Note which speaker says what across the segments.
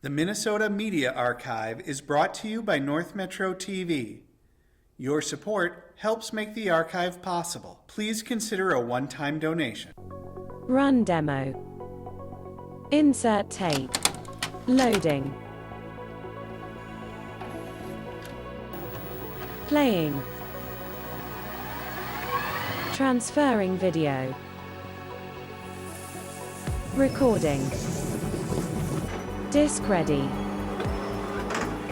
Speaker 1: The Minnesota Media Archive is brought to you by North Metro TV. Your support helps make the archive possible. Please consider a one-time donation.
Speaker 2: Run demo. Insert tape. Loading. Playing. Transferring video. Recording. Disc ready.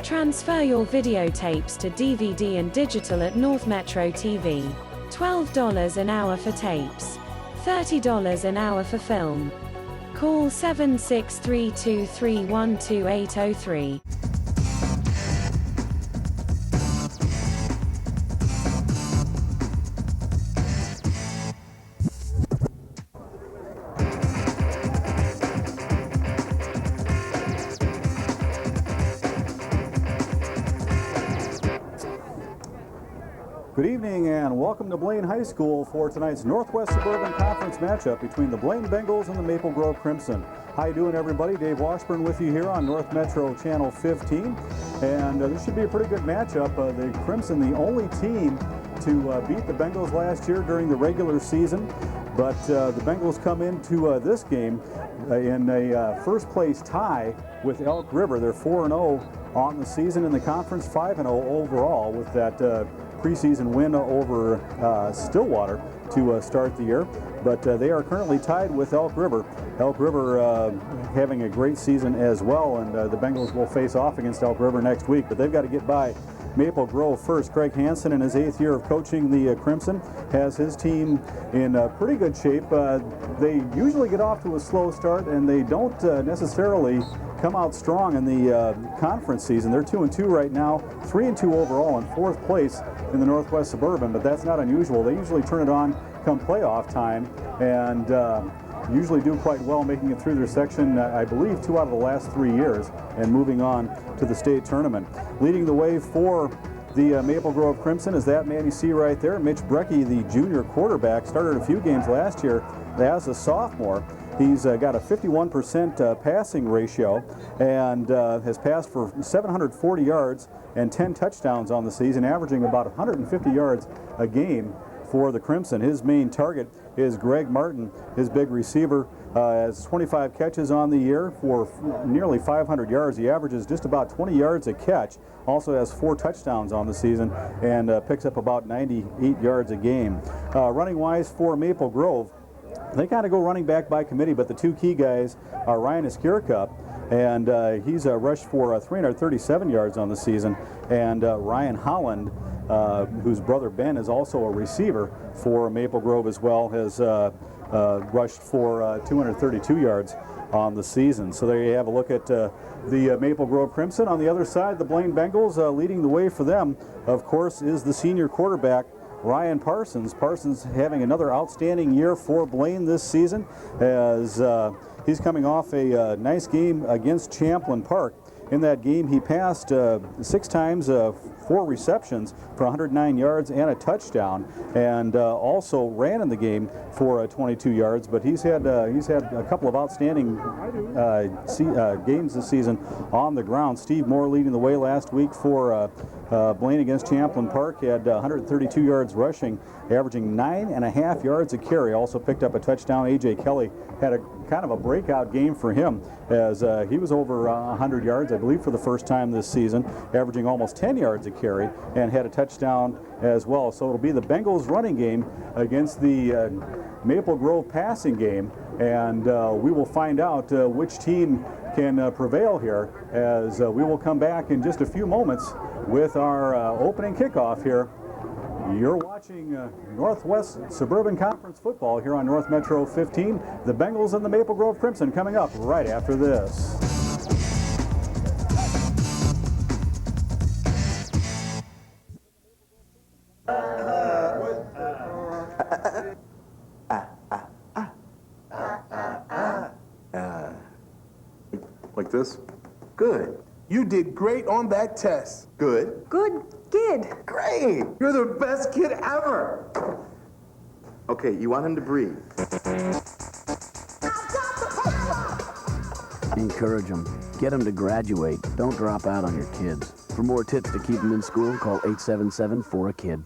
Speaker 2: Transfer your videotapes to DVD and digital at North Metro TV. $12 an hour for tapes. $30 an hour for film. Call 76323122803.
Speaker 3: Good evening and welcome to Blaine High School for tonight's Northwest Suburban Conference matchup between the Blaine Bengals and the Maple Grove Crimson. How you doing, everybody? Dave Washburn with you here on North Metro Channel 15. And this should be a pretty good matchup. The Crimson, the only team to beat the Bengals last year during the regular season. But the Bengals come into this game in a first place tie with Elk River. They're 4-0 on the season in the conference, 5-0 overall with that preseason win over Stillwater to start the year. But they are currently tied with Elk River. Elk River having a great season as well, and the Bengals will face off against Elk River next week. But they've got to get by Maple Grove first. Craig Hansen, in his 8th year of coaching the Crimson, has his team in pretty good shape. They usually get off to a slow start, and they don't necessarily come out strong in the conference season. They're 2-2 right now, 3-2 overall, in 4th place in the Northwest Suburban, but that's not unusual. They usually turn it on come playoff time and usually do quite well, making it through their section, I believe, 2 out of the last 3 years, and moving on to the state tournament. Leading the way for the Maple Grove Crimson is that man you see right there, Mitch Brecky, the junior quarterback, started a few games last year as a sophomore. He's got a 51% passing ratio and has passed for 740 yards and 10 touchdowns on the season, averaging about 150 yards a game for the Crimson. His main target is Greg Martin, his big receiver. Has 25 catches on the year for nearly 500 yards. He averages just about 20 yards a catch. Also has 4 touchdowns on the season and picks up about 98 yards a game. Running-wise for Maple Grove, they kind of go running back by committee, but the 2 key guys are Ryan Iskierka, and he's rushed for 337 yards on the season, and Ryan Holland, whose brother Ben is also a receiver for Maple Grove as well, has rushed for 232 yards on the season. So there you have a look at the Maple Grove Crimson. On the other side, the Blaine Bengals, leading the way for them, of course, is the senior quarterback Ryan Parsons. Parsons having another outstanding year for Blaine this season, as he's coming off a nice game against Champlin Park. In that game, he passed 6 times, 4 receptions for 109 yards and a touchdown, and also ran in the game for 22 yards. But he's had a couple of outstanding games this season on the ground. Steve Moore leading the way last week for Blaine against Champlin Park. He had 132 yards rushing, averaging 9.5 yards a carry. Also picked up a touchdown. A.J. Kelly had a kind of a breakout game for him, as he was over 100 yards, I believe, for the first time this season, averaging almost 10 yards a carry, and had a touchdown as well. So it'll be the Bengals running game against the Maple Grove passing game, and we will find out which team can prevail here, as we will come back in just a few moments with our opening kickoff here. You're watching Northwest Suburban Conference football here on North Metro 15. The Bengals and the Maple Grove Crimson coming up right after this.
Speaker 4: Like this? Good. You did great on that test. Good.
Speaker 5: Good kid.
Speaker 4: Great. You're the best kid ever. Okay, you want him to breathe.
Speaker 6: Encourage them.
Speaker 5: Get them to graduate. Don't drop out on your kids. For more tips to keep them in school, call 877-4-A-KID.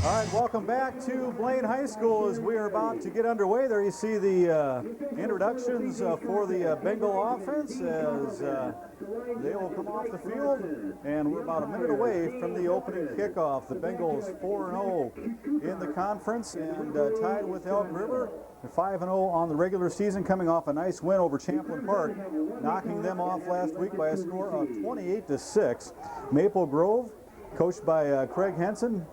Speaker 3: All right, welcome back to Blaine High School as we are about to get underway. There you see the introductions for the Bengal offense as they will come off the field, and we're about a minute away from the opening kickoff. The Bengals 4-0 in the conference and tied with Elk River. 5-0 on the regular season, coming off a nice win over Champlin Park, knocking them off last week by a score of 28-6. Maple Grove, coached by Craig Henson,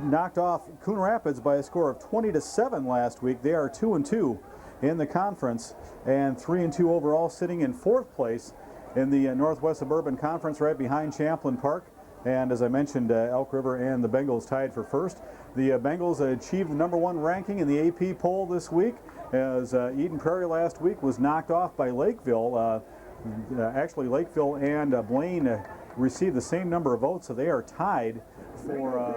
Speaker 3: knocked off Coon Rapids by a score of 20-7 last week. They are 2-2 in the conference and 3-2 overall, sitting in 4th place in the Northwest Suburban Conference, right behind Champlin Park. And as I mentioned, Elk River and the Bengals tied for first. The Bengals achieved the #1 ranking in the AP poll this week, as Eden Prairie last week was knocked off by Lakeville. Actually, Lakeville and Blaine received the same number of votes, so they are tied for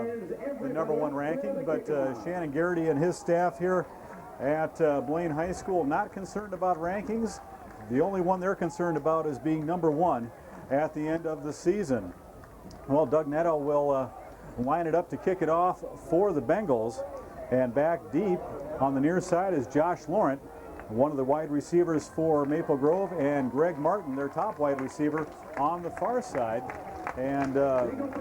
Speaker 3: the #1 ranking. But Shannon Garrity and his staff here at Blaine High School not concerned about rankings. The only one they're concerned about is being #1 at the end of the season. Well, Doug Netto will line it up to kick it off for the Bengals. And back deep on the near side is Josh Laurent, one of the wide receivers for Maple Grove, and Greg Martin, their top wide receiver, on the far side. And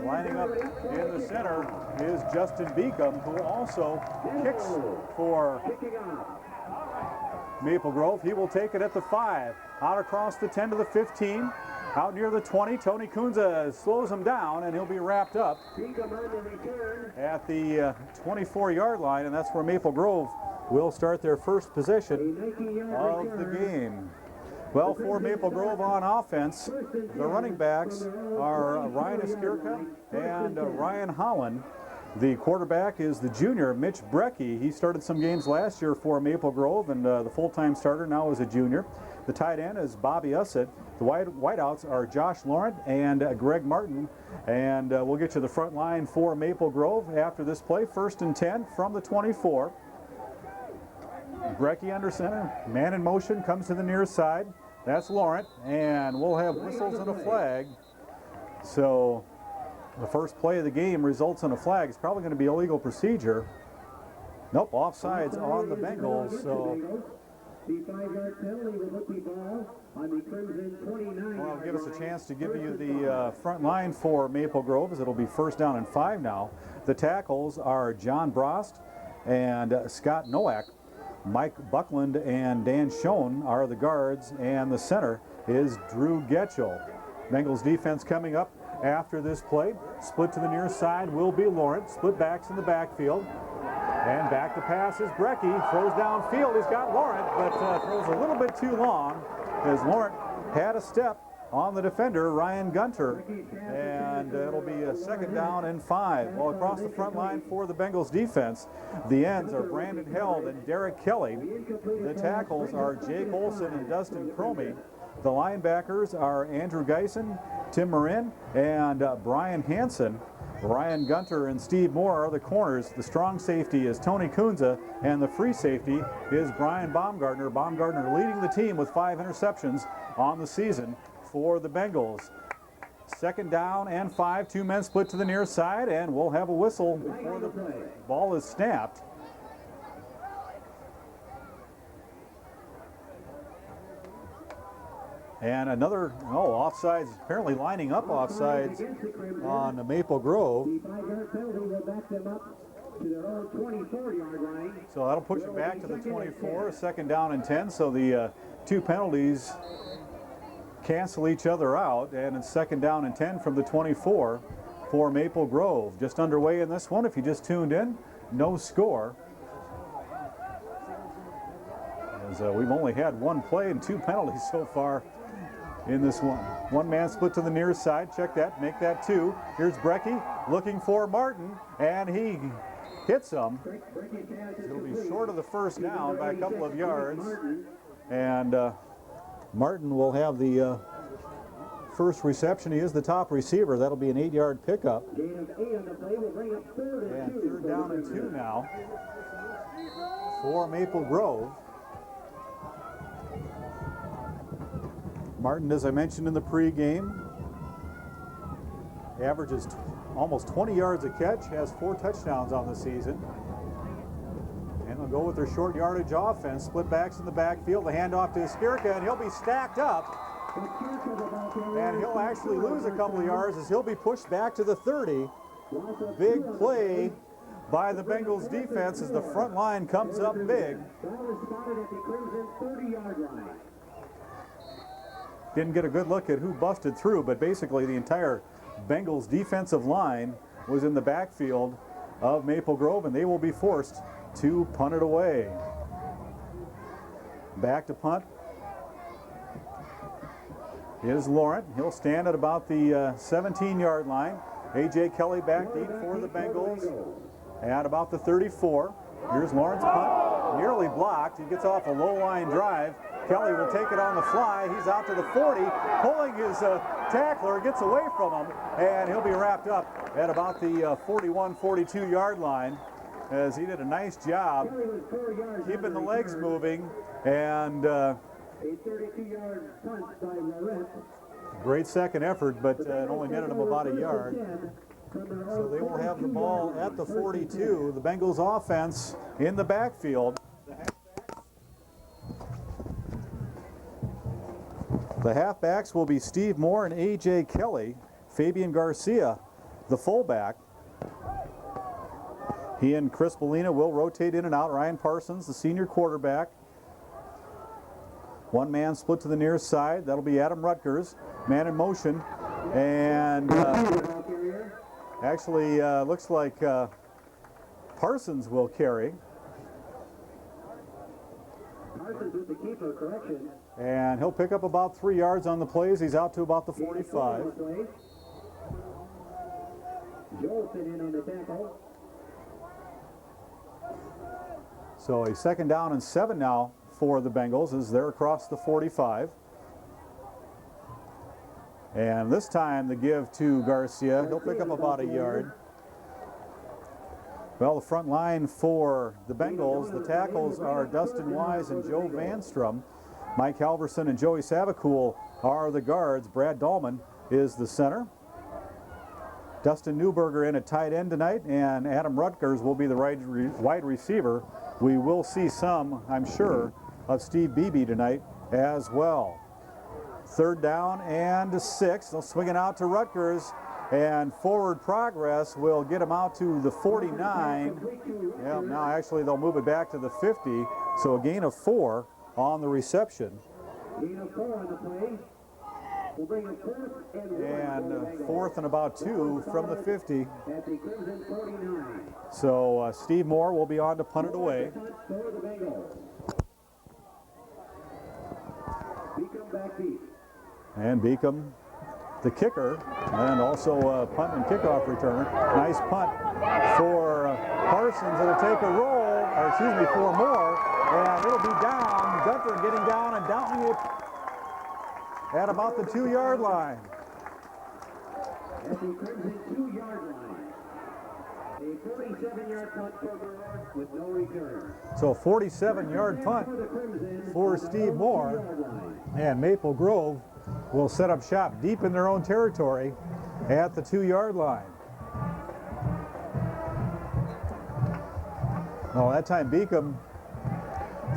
Speaker 3: lining up in the center is Justin Beacom, who also kicks for Maple Grove. He will take it at the 5, out across the 10 to the 15, out near the 20. Tony Kunza slows him down, and he'll be wrapped up at the 24-yard line, and that's where Maple Grove will start their first possession of the game. Well, for Maple Grove on offense, the running backs are Ryan Esquirca and Ryan Holland. The quarterback is the junior, Mitch Brecky. He started some games last year for Maple Grove, and the full-time starter now is a junior. The tight end is Bobby Ussett. The wideouts are Josh Laurent and Greg Martin. And we'll get to the front line for Maple Grove after this play. 1st and 10 from the 24. Brecky under center, man in motion, comes to the near side. That's Laurent, and we'll have whistles and a flag. So the first play of the game results in a flag. It's probably going to be illegal procedure. Nope, offsides on the Bengals. So well, it'll give us a chance to give you the front line for Maple Grove, as it'll be 1st down and 5 now. The tackles are John Brost and Scott Nowak. Mike Buckland and Dan Schoen are the guards, and the center is Drew Getchell. Bengals defense coming up after this play. Split to the near side will be Laurent. Split backs in the backfield. And back to pass is Brecky. Throws downfield. He's got Laurent, but throws a little bit too long, as Laurent had a step on the defender, Ryan Gunter, and it'll be a 2nd down and 5. Well, across the front line for the Bengals defense, the ends are Brandon Held and Derek Kelly. The tackles are Jake Olson and Dustin Cromie. The linebackers are Andrew Geisen, Tim Marin, and Brian Hansen. Ryan Gunter and Steve Moore are the corners. The strong safety is Tony Kunza, and the free safety is Brian Baumgartner. Baumgartner leading the team with 5 interceptions on the season for the Bengals. 2nd down and 5. 2 men split to the near side, and we'll have a whistle before the ball is snapped. And another, offsides, apparently lining up offsides on the Maple Grove. So that'll push it back to the 24, 2nd down and 10. So the 2 penalties cancel each other out, and it's 2nd down and 10 from the 24 for Maple Grove. Just underway in this one. If you just tuned in, no score. As we've only had 1 play and 2 penalties so far in this one. 1 man split to the near side. Check that, make that 2. Here's Brecky looking for Martin, and he hits him. It'll be short of the 1st down by a couple of yards, and Martin will have the first reception. He is the top receiver. That'll be an 8-yard pickup.
Speaker 6: Gain of 8 on the play will bring up 3rd and 2.
Speaker 3: And 3rd down and 2 now for Maple Grove. Martin, as I mentioned in the pregame, averages almost 20 yards a catch, has 4 touchdowns on the season. And they'll go with their short yardage offense. Split backs in the backfield. The handoff to Skirka, and he'll be stacked up. And he'll actually lose a couple of yards as he'll be pushed back to the 30. Big play by the Bengals defense as the front line comes up big. Didn't get a good look at who busted through, but basically the entire Bengals defensive line was in the backfield of Maple Grove, and they will be forced to punt it away. Back to punt is Laurent. He'll stand at about the 17-yard line. A.J. Kelly back deep for the Bengals at about the 34. Here's Lawrence punt, nearly blocked. He gets off a low-line drive. Kelly will take it on the fly. He's out to the 40, pulling his tackler, gets away from him, and he'll be wrapped up at about the 41-42 yard line, as he did a nice job keeping the legs moving. And
Speaker 6: a 32-yard punt by Laurent.
Speaker 3: Great second effort, but it only netted him about a yard. So they will have the ball at the 42. The Bengals offense in the backfield. The halfbacks will be Steve Moore and A.J. Kelly. Fabian Garcia, the fullback. He and Chris Bellina will rotate in and out. Ryan Parsons, the senior quarterback. One man split to the near side. That'll be Adam Rutgers. Man in motion. And actually looks like Parsons will carry.
Speaker 6: Parsons with the keeper, correction.
Speaker 3: And he'll pick up about 3 yards on the plays. He's out to about the 45.
Speaker 6: Jolson in on the tackle.
Speaker 3: So a 2nd down and 7 now for the Bengals as they're across the 45. And this time the give to Garcia. He'll pick up about a yard. Well, the front line for the Bengals, the tackles are Dustin Wise and Joe Vanstrom. Mike Halverson and Joey Savacool are the guards. Brad Dahlman is the center. Dustin Newberger in at tight end tonight, and Adam Rutgers will be the wide receiver. We will see some, I'm sure, of Steve Beebe tonight as well. 3rd down and 6. They'll swing it out to Rutgers, and forward progress will get him out to the 49. Yeah, now actually they'll move it back to the 50, so a gain of 4 on the reception.
Speaker 6: Gain of 4 on the play. We'll bring a 4th and 1.
Speaker 3: And 4th and about 2 from the 50.
Speaker 6: At the Crimson 49.
Speaker 3: So Steve Moore will be on to punt it away.
Speaker 6: For the Bengals. Beacom back deep.
Speaker 3: And Beacom, the kicker, and also a punt and kickoff returner. Nice punt for Parsons. It'll take a roll, or excuse me, for Moore, and it'll be down. Gunter getting down and downing it at about the 2-yard line.
Speaker 6: At the Crimson 2-yard line. A 47-yard punt for Moore with no return.
Speaker 3: So 47-yard punt for Steve Moore, and Maple Grove will set up shop deep in their own territory at the 2-yard line. Well, that time Beacom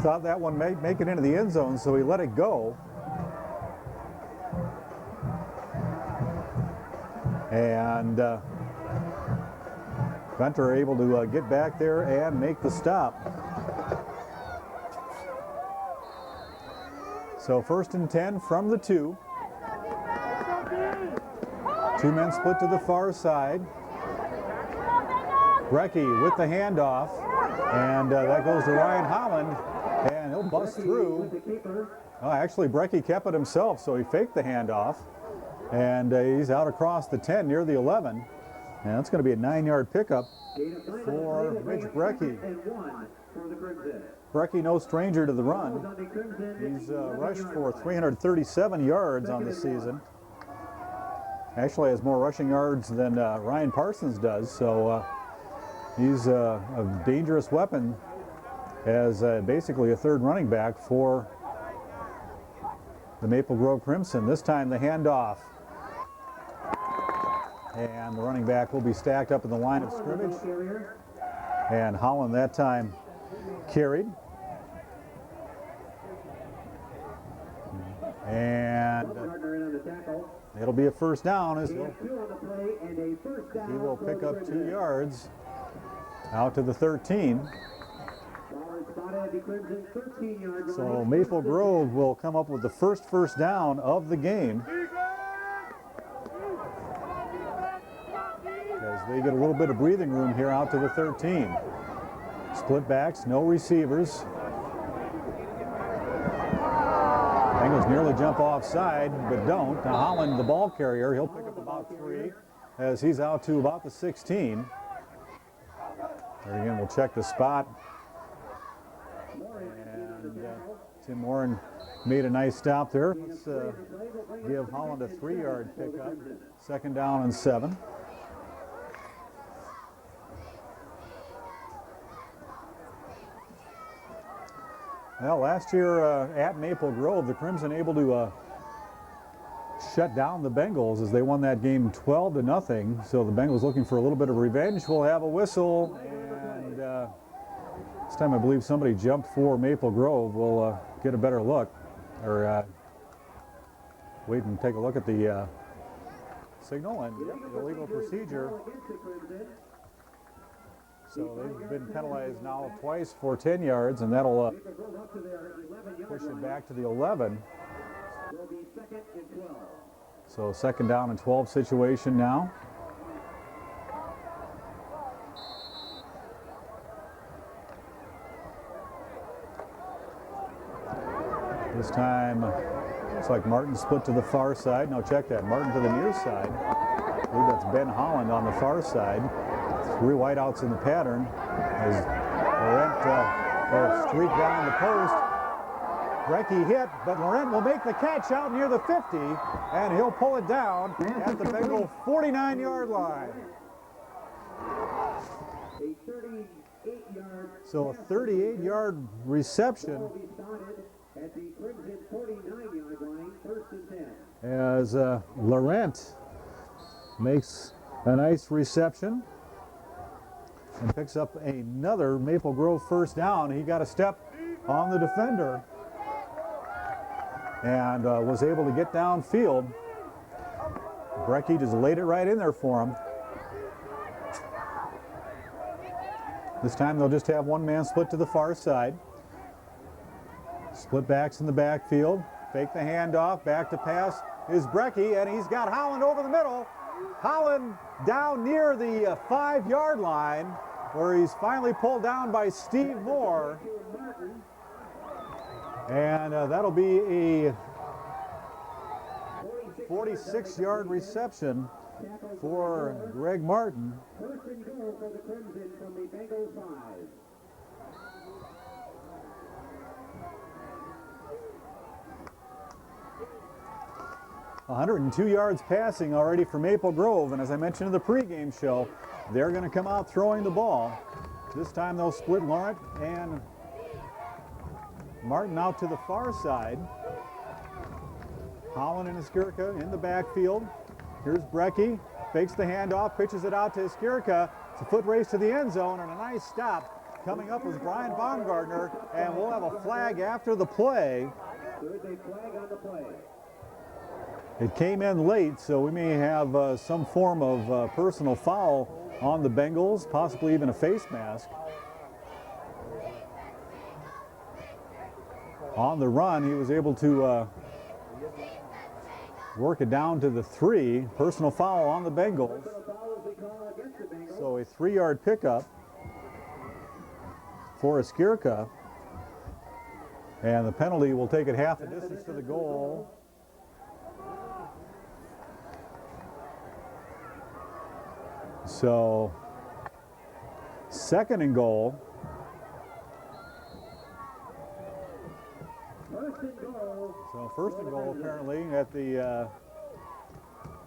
Speaker 3: thought that one may make it into the end zone, so he let it go. And Gunter able to get back there and make the stop. So 1st and 10 from the 2. 2 men split to the far side. Brecky with the handoff, and that goes to Ryan Holland, and he'll bust through. Oh, actually, Brecky kept it himself, so he faked the handoff, and he's out across the 10 near the 11. And that's going to be a 9-yard pickup for Mitch Brecky. Brecky, no stranger to the run. He's rushed for 337 yards on the season. actually has more rushing yards than Ryan Parsons does, so he's a dangerous weapon as basically a third running back for the Maple Grove Crimson. This time the handoff. And the running back will be stacked up in the line of scrimmage. And Holland that time carried. And it'll be a first down as he will pick up 2 yards out to the 13. So Maple Grove will come up with the first down of the game as they get a little bit of breathing room here out to the 13. Split backs, no receivers. Bengals nearly jump offside, but don't. Now Holland, the ball carrier, he'll pick up about 3 as he's out to about the 16. There again, we'll check the spot. And Tim Warren made a nice stop there. Let's give Holland a 3-yard pickup. 2nd down and 7. Well, last year at Maple Grove, the Crimson able to shut down the Bengals as they won that game 12-0. So the Bengals looking for a little bit of revenge. We'll have a whistle, and this time I believe somebody jumped for Maple Grove. We'll get a better look, or wait and take a look at the signal and illegal procedure. So they've been penalized now twice for 10 yards, and that'll push it back to the 11. So 2nd down and 12 situation now. This time, looks like Martin split to the far side. No, check that. Martin to the near side. I believe that's Ben Holland on the far side. 3 wideouts in the pattern as Laurent will streak down the post. Brecky hit, but Laurent will make the catch out near the 50, and he'll pull it down at the Bengal 49-yard line. So a 38-yard reception as Laurent makes a nice reception and picks up another Maple Grove first down. He got a step on the defender and was able to get downfield. Brecky just laid it right in there for him. This time they'll just have one man split to the far side. Split backs in the backfield. Fake the handoff. Back to pass is Brecky, and he's got Holland over the middle. Holland down near the 5-yard line, where he's finally pulled down by Steve Moore. And that'll be a 46-yard reception for Greg Martin.
Speaker 6: First and goal for the Crimson from the Bengals 5.
Speaker 3: 102 yards passing already for Maple Grove, and as I mentioned in the pregame show, they're going to come out throwing the ball. This time they'll split Laurent and Martin out to the far side. Holland and Iskirka in the backfield. Here's Brecky, fakes the handoff, pitches it out to Iskirka. It's a foot race to the end zone, and a nice stop coming up with Brian Baumgartner, and we'll have a flag after the play.
Speaker 6: There is a flag on the play.
Speaker 3: It came in late, so we may have some form of personal foul on the Bengals, possibly even a face mask. On the run, he was able to work it down to the 3. Personal foul on the Bengals. So a 3-yard pickup for Iskirka. And the penalty will take it half the distance to the goal. So, 2nd and goal.
Speaker 6: First and goal.
Speaker 3: So 1st and goal apparently at the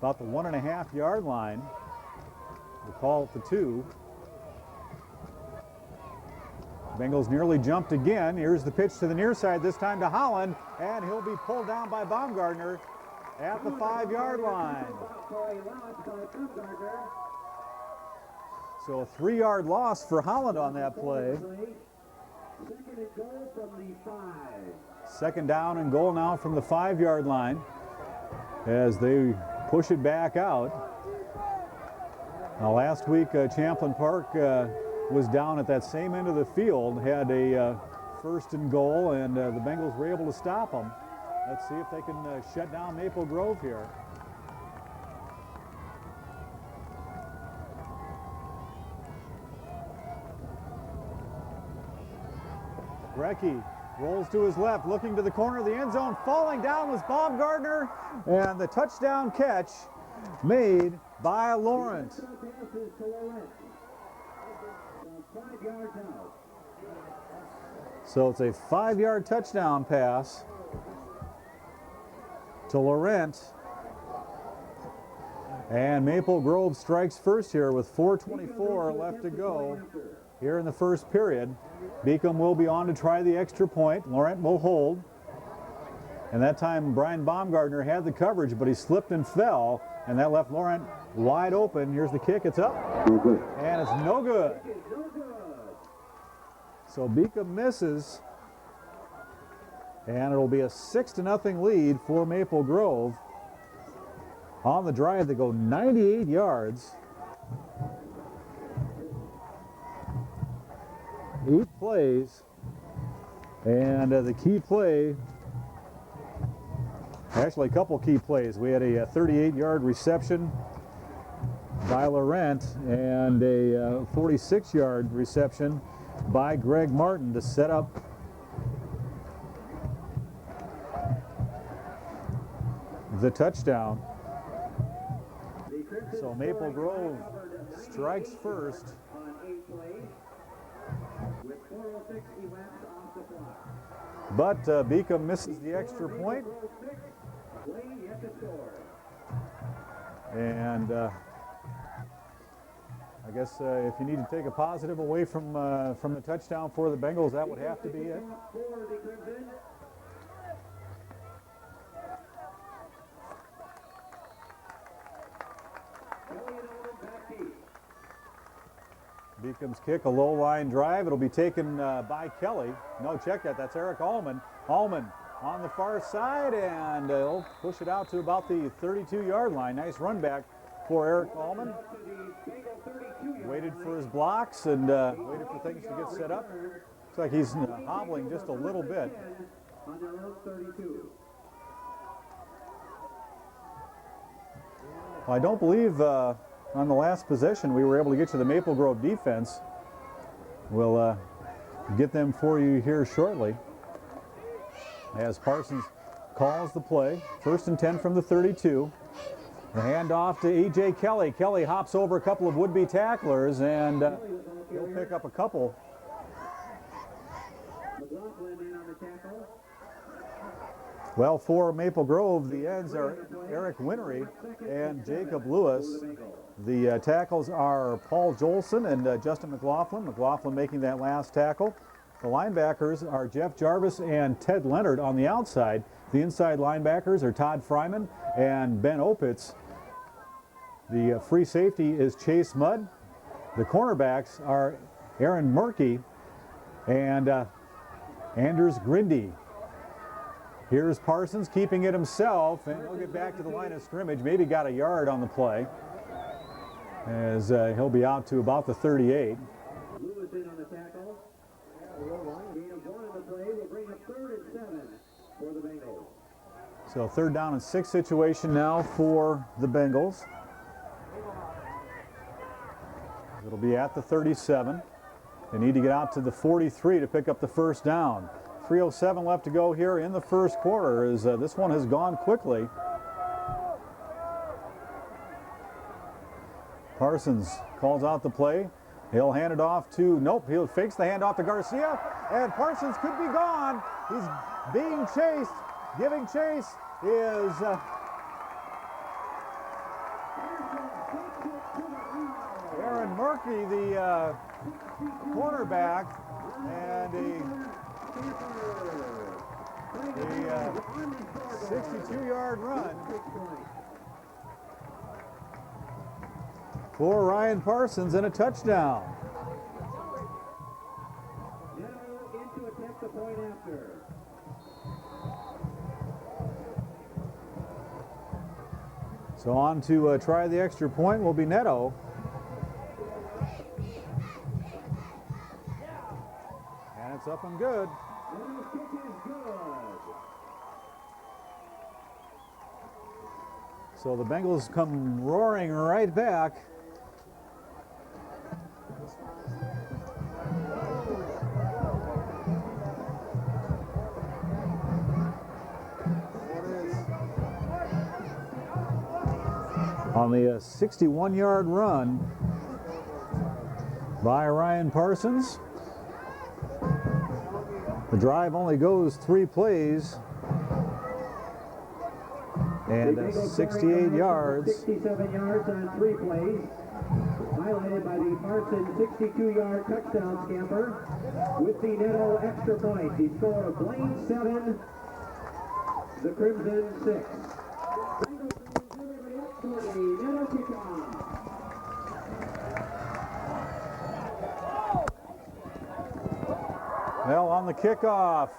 Speaker 3: about the 1.5-yard line. We'll call it the 2. Bengals nearly jumped again. Here's the pitch to the near side, this time to Holland, and he'll be pulled down by Baumgartner at the 5-yard line. So a 3-yard loss for Holland on that play. Second down and goal now from the 5-yard line as they push it back out. Now last week Champlin Park was down at that same end of the field, had a first and goal, and the Bengals were able to stop them. Let's see if they can shut down Maple Grove here. Brecky rolls to his left, looking to the corner of the end zone. Falling down was Baumgartner, and the touchdown catch made by Laurent. So it's a 5-yard touchdown pass to Laurent. And Maple Grove strikes first here with 4:24 left to go here in the first period. Beacom will be on to try the extra point. Laurent will hold. And that time Brian Baumgartner had the coverage, but he slipped and fell, and that left Laurent wide open. Here's the kick. It's up.
Speaker 5: No good.
Speaker 3: And it's no good. So Beacom misses, and it'll be a 6-0 lead for Maple Grove. On the drive, they go 98 yards. 8 plays, and the key play, actually a couple key plays. We had a 38-yard reception by Laurent and a 46-yard reception by Greg Martin to set up the touchdown. So Maple Grove strikes first. But Beacom misses the extra point. And I guess if you need to take a positive away from the touchdown for the Bengals, that would have to be it. Beacom's kick, a low line drive. It'll be taken by Kelly. No, check that. That's Eric Allman. Allman on the far side, and he'll push it out to about the 32-yard line. Nice run back for Eric Allman. Waited for his blocks and waited for things to get set up. Looks like he's hobbling just a little bit. Well, I don't believe on the last possession we were able to get to the Maple Grove defense. We'll get them for you here shortly as Parsons calls the play. 1st and 10 from the 32. The handoff to E.J. Kelly. Kelly hops over a couple of would-be tacklers, and he'll pick up a couple. Well, for Maple Grove, the ends are Eric Winery and Jacob Lewis. The tackles are Paul Jolson and Justin McLaughlin. McLaughlin making that last tackle. The linebackers are Jeff Jarvis and Ted Leonard on the outside. The inside linebackers are Todd Fryman and Ben Opitz. The free safety is Chase Mudd. The cornerbacks are Aaron Murkey and Anders Grindy. Here's Parsons keeping it himself, and he'll get back to the line of scrimmage. Maybe got a yard on the play, as he'll be out to about the 38.
Speaker 6: Lewis in on the tackle. Gain of 1 on the play will bring up 3rd and 7 for the Bengals.
Speaker 3: So 3rd down and 6 situation now for the Bengals. It'll be at the 37. They need to get out to the 43 to pick up the 1st down. 3:07 left to go here in the first quarter, as this one has gone quickly. Parsons calls out the play. He'll hand it off to, nope, he fakes the handoff to Garcia, and Parsons could be gone. He's being chased. Giving chase is Borky, the cornerback, and a 62-yard run for Ryan Parsons and a touchdown.
Speaker 6: Into attempt the point after.
Speaker 3: So on to try the extra point will be Neto. And it's up and good.
Speaker 6: And the kick is good.
Speaker 3: So the Bengals come roaring right back. On the 61-yard run by Ryan Parsons. The drive only goes 3 plays and 68 yards.
Speaker 6: 67 yards on 3 plays. Highlighted by the Parsons 62-yard touchdown scamper with the Neto extra point. He scored Blaine 7, the Crimson 6. Neto kickoff.
Speaker 3: Well, on the kickoff.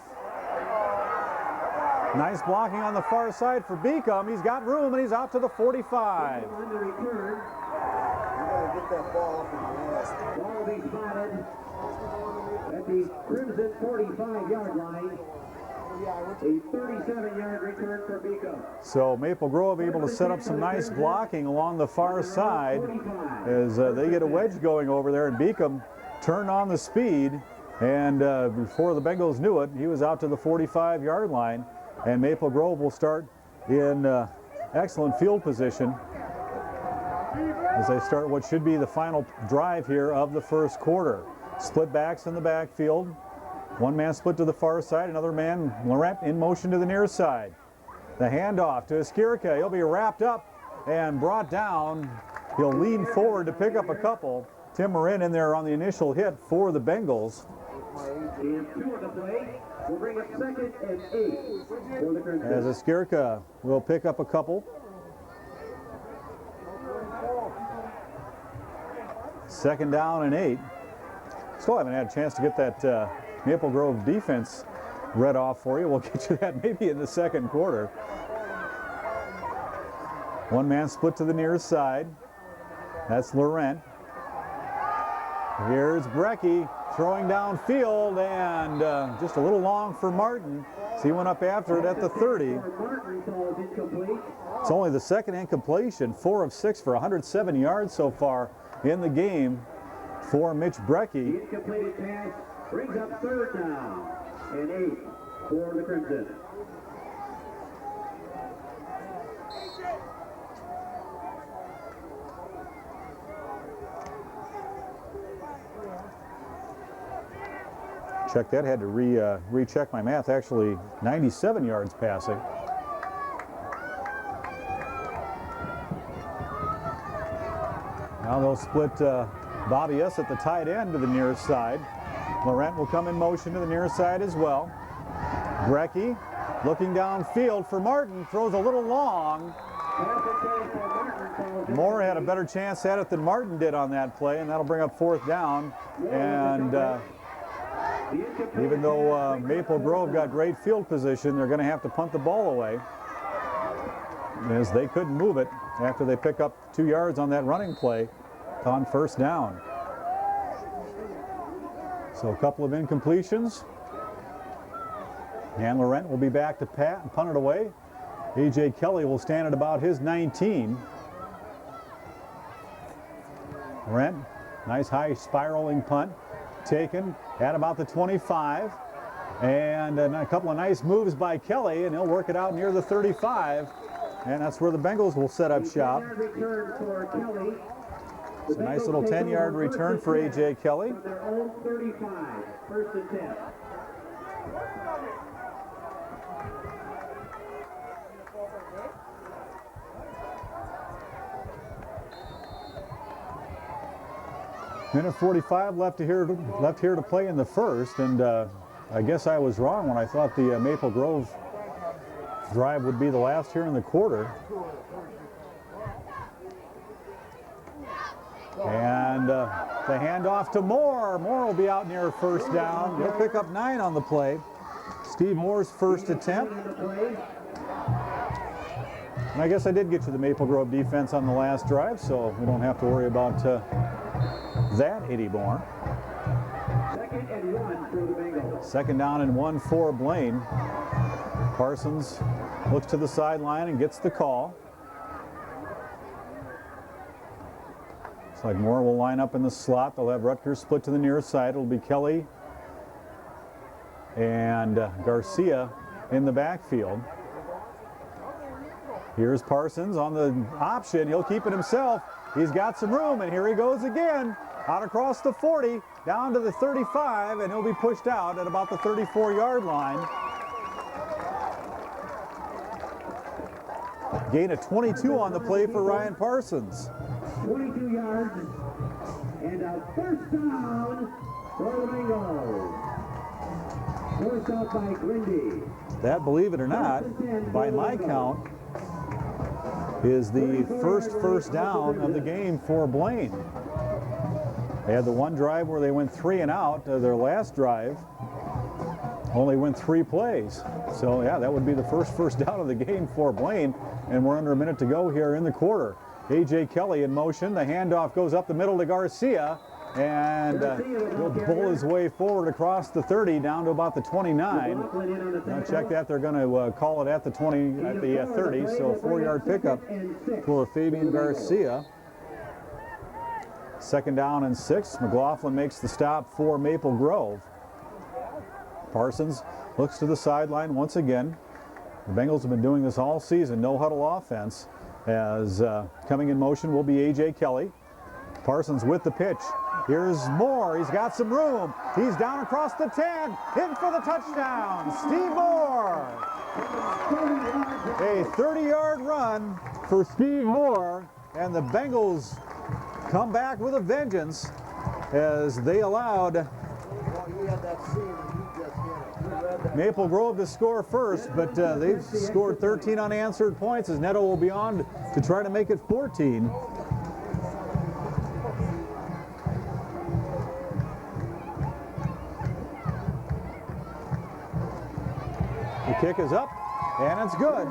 Speaker 3: Nice blocking on the far side for Beacom. He's got room and he's out to the 45.
Speaker 6: On the return.
Speaker 4: Get that ball off of your ass.
Speaker 6: Ball will be spotted at the Crimson 45-yard line. A 37-yard return for Beacom.
Speaker 3: So Maple Grove able to set up some nice blocking along the far side as they get a wedge going over there, and Beacom turned on the speed, and before the Bengals knew it, he was out to the 45-yard line, and Maple Grove will start in excellent field position as they start what should be the final drive here of the first quarter. Split backs in the backfield. One man split to the far side, another man, Laurent, in motion to the near side. The handoff to Esquirca. He'll be wrapped up and brought down. He'll lean forward to pick up a couple. Tim Marin in there on the initial hit for the Bengals.
Speaker 6: And 2 of the play will bring up 2nd and 8 for the Crimson.
Speaker 3: As Esquirca will pick up a couple. 2nd down and 8. Still haven't had a chance to get that Maple Grove defense read off for you. We'll get you that maybe in the second quarter. One man split to the near side. That's Laurent. Here's Brecky throwing downfield, and just a little long for Martin. So he went up after it at the 30. It's only the second incompletion, 4 of 6 for 107 yards so far in the game for Mitch Brecky.
Speaker 6: The incompleted pass brings up 3rd down and 8 for the Crimson.
Speaker 3: Check that, had to recheck my math. Actually 97 yards passing. Now they'll split Bobby S at the tight end to the near side. Laurent will come in motion to the near side as well. Brecky looking downfield for Martin, throws a little long. Moore had a better chance at it than Martin did on that play, and that'll bring up 4th down. And even though Maple Grove got great field position, they're going to have to punt the ball away, as they couldn't move it after they pick up 2 yards on that running play on 1st down. So a couple of incompletions. And Laurent will be back to pat and punt it away. A.J. Kelly will stand at about his 19. Laurent, nice high spiraling punt. Taken at about the 25. And a couple of nice moves by Kelly, and he'll work it out near the 35. And that's where the Bengals will set up shop. It's a nice little 10-yard return for A.J. Kelly.
Speaker 6: From their own 35, 1st and 10.
Speaker 3: Minute 45 left here to play in the first, and I guess I was wrong when I thought the Maple Grove drive would be the last here in the quarter. And the handoff to Moore. Moore will be out near first down. He'll pick up 9 on the play. Steve Moore's first attempt. And I guess I did get you the Maple Grove defense on the last drive, so we don't have to worry about that anymore.
Speaker 6: 2nd and 1 for the Bengals.
Speaker 3: 2nd down and 1 for Blaine. Parsons looks to the sideline and gets the call. Looks like Moore will line up in the slot. They'll have Rutgers split to the near side. It'll be Kelly and Garcia in the backfield. Here's Parsons on the option. He'll keep it himself. He's got some room, and here he goes again. Out across the 40, down to the 35, and he'll be pushed out at about the 34-yard line. Gain of 22 on the play for Ryan Parsons.
Speaker 6: 22 yards and a first down for the Bengals. Forced out by Grindy.
Speaker 3: That, believe it or not, by my count, is the first down of the game for Blaine. They had the one drive where they went 3 and out. Their last drive only went 3 plays. So yeah, that would be the first down of the game for Blaine. And we're under a minute to go here in the quarter. A.J. Kelly in motion. The handoff goes up the middle to Garcia. And he'll bull his way forward across the 30 down to about the 29. Now check that. They're going to call it at the 20, at the 30. So 4-yard pickup for Fabian Garcia. 2nd down and 6. McLaughlin makes the stop for Maple Grove. Parsons looks to the sideline once again. The Bengals have been doing this all season. No huddle offense. As coming in motion will be A.J. Kelly. Parsons with the pitch. Here's Moore. He's got some room. He's down across the 10. In for the touchdown. Steve Moore. A 30-yard run for Steve Moore. And the Bengals come back with a vengeance as they allowed Maple Grove to score first, but they've scored 13 unanswered points as Neto will be on to try to make it 14. The kick is up, and it's good.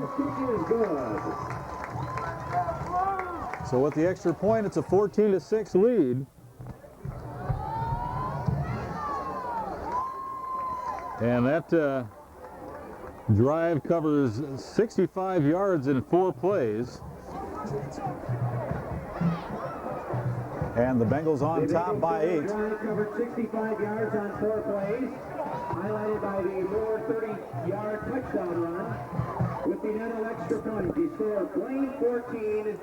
Speaker 3: So with the extra point, it's a 14-6 lead. And that drive covers 65 yards in 4 plays. And the Bengals on top by 8.
Speaker 6: Drive covered 65 yards on 4 plays, highlighted by the Moore 30-yard touchdown run. With the Neto extra point, he scored Blaine 14,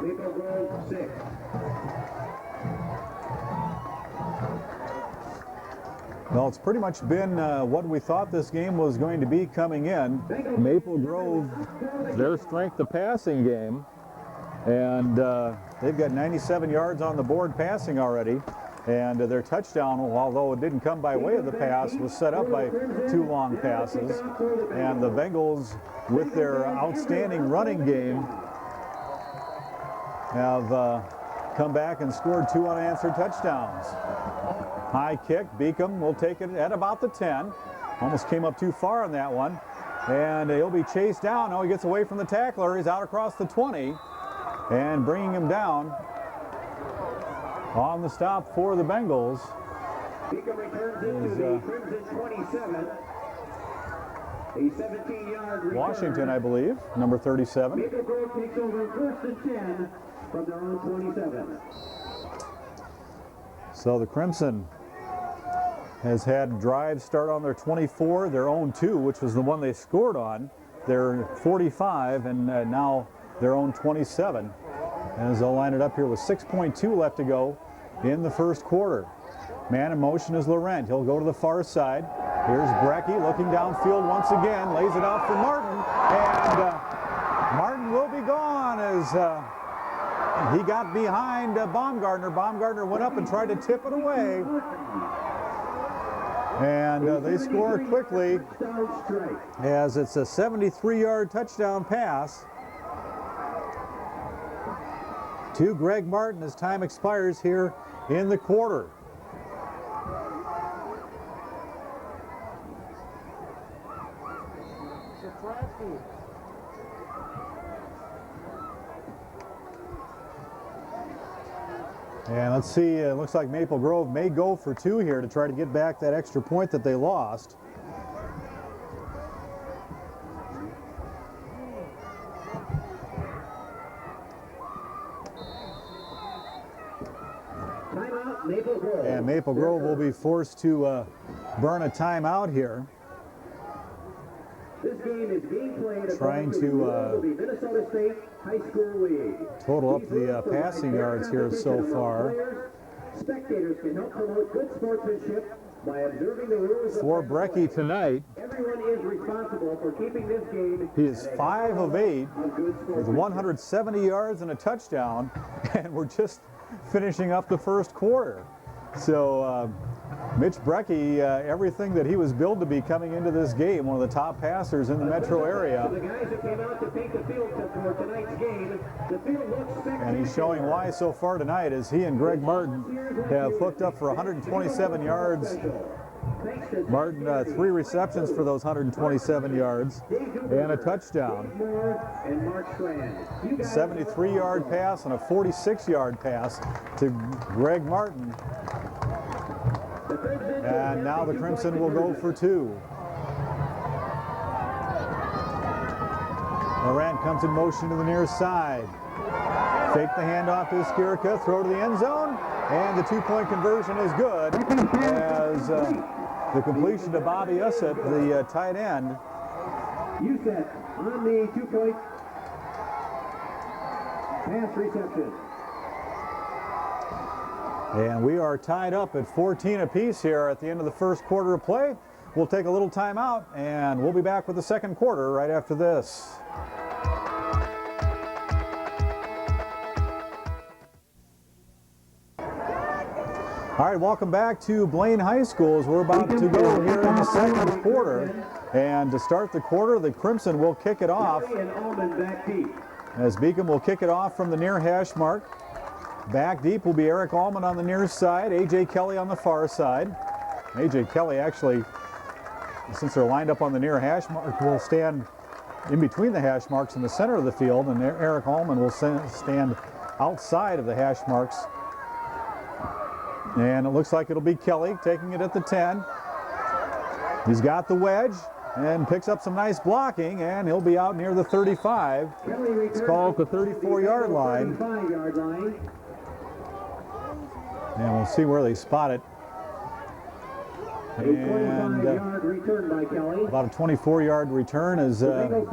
Speaker 6: Maple Grove 6.
Speaker 3: Well, it's pretty much been what we thought this game was going to be coming in. Maple Grove, their strength, the passing game. And they've got 97 yards on the board passing already. And their touchdown, although it didn't come by way of the pass, was set up by 2 long passes. And the Bengals, with their outstanding running game, have come back and scored 2 unanswered touchdowns. High kick, Beacom will take it at about the 10. Almost came up too far on that one. And he'll be chased down. Now he gets away from the tackler. He's out across the 20. And bringing him down on the stop for the Bengals
Speaker 6: Beacom returns into the Crimson 27. A 17-yard return.
Speaker 3: Washington, I believe, number 37.
Speaker 6: Maple Grove takes over 1st and 10 from their own 27.
Speaker 3: So the Crimson has had drives start on their 24, their own 2, which was the one they scored on, their 45, and now their own 27. As they'll line it up here with 6.2 left to go in the first quarter. Man in motion is Laurent. He'll go to the far side. Here's Brecky looking downfield once again, lays it out for Martin, and Martin will be gone as He got behind Baumgartner. Baumgartner went up and tried to tip it away. And they score quickly as it's a 73-yard touchdown pass to Greg Martin as time expires here in the quarter. And let's see, it looks like Maple Grove may go for 2 here to try to get back that extra point that they lost.
Speaker 6: Timeout, Maple Grove.
Speaker 3: And Maple Grove will be forced to burn a timeout here.
Speaker 6: This game is being played
Speaker 3: Trying
Speaker 6: according
Speaker 3: to,
Speaker 6: the rules of the Minnesota State High School League.
Speaker 3: Total up
Speaker 6: These
Speaker 3: the
Speaker 6: rules provide
Speaker 3: passing
Speaker 6: fair
Speaker 3: yards here so
Speaker 6: competition among
Speaker 3: far.
Speaker 6: players. Spectators can help promote good sportsmanship by observing the rules
Speaker 3: For
Speaker 6: of fair
Speaker 3: Brecky
Speaker 6: play.
Speaker 3: tonight,
Speaker 6: Everyone is responsible for keeping this game.
Speaker 3: he is 5 of 8
Speaker 6: of good
Speaker 3: with
Speaker 6: sportsmanship.
Speaker 3: 170 yards and a touchdown, and we're just finishing up the first quarter. So Mitch Brecky, everything that he was billed to be coming into this game, one of the top passers in the metro area.
Speaker 6: The guys that came out to paint the field for tonight's game, the field looks spectacular.
Speaker 3: And he's showing why so far tonight as he and Greg Martin have hooked up for 127 yards. Martin, 3 receptions for those 127 yards and a touchdown. 73-yard pass and a 46-yard pass to Greg Martin. And now the Crimson will go for 2. Morant comes in motion to the near side. Fake the handoff to Skirka, throw to the end zone, and the 2-point conversion is good as the completion to Bobby Ussett, the tight end.
Speaker 6: Ussett on the 2-point pass reception.
Speaker 3: And we are tied up at 14 apiece here at the end of the first quarter of play. We'll take a little time out, and we'll be back with the second quarter right after this. All right, welcome back to Blaine High School as we're about to go here in the second quarter. And to start the quarter, the Crimson will kick it off.
Speaker 6: And Allman back deep.
Speaker 3: As Beacom will kick it off from the near hash mark. Back deep will be Eric Allman on the near side, A.J. Kelly on the far side. A.J. Kelly actually, since they're lined up on the near hash mark, will stand in between the hash marks in the center of the field, and Eric Allman will stand outside of the hash marks. And it looks like it'll be Kelly taking it at the 10. He's got the wedge and picks up some nice blocking, and he'll be out near the 35. It's called the 34-yard line.
Speaker 6: 35-yard line.
Speaker 3: And we'll see where they spot it.
Speaker 6: A
Speaker 3: And
Speaker 6: 25-yard return by Kelly.
Speaker 3: about a 24-yard return is, we'll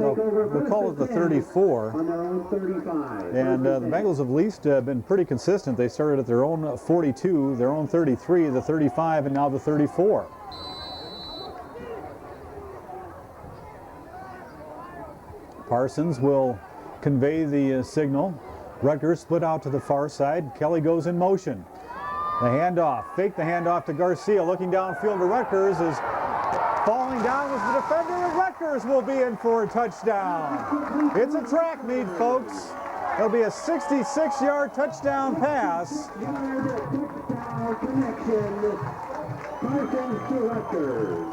Speaker 3: call it the 34.
Speaker 6: On their own 35.
Speaker 3: And the Bengals have at least been pretty consistent. They started at their own 42, their own 33, the 35, and now the 34. Parsons will convey the signal. Rutgers split out to the far side. Kelly goes in motion. The handoff, fake the handoff to Garcia, looking downfield to Rutgers, is falling down with the defender, and Rutgers will be in for a touchdown. It's a track meet, folks. It'll be a 66-yard touchdown pass.
Speaker 6: Touchdown connection. Parsons to Rutgers.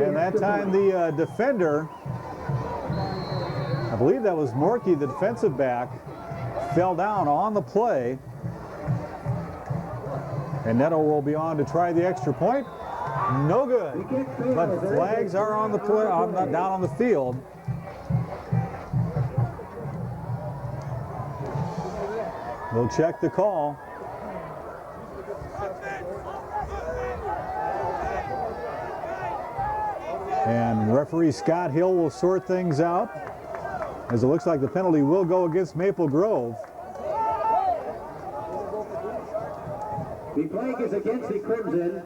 Speaker 3: And that time the defender, I believe that was Morkey, the defensive back, fell down on the play. And Neto will be on to try the extra point. No good. But flags are on the play, down on the field. We'll check the call. And referee Scott Hill will sort things out, as it looks like the penalty will go against Maple Grove.
Speaker 6: The flag is against the Crimson.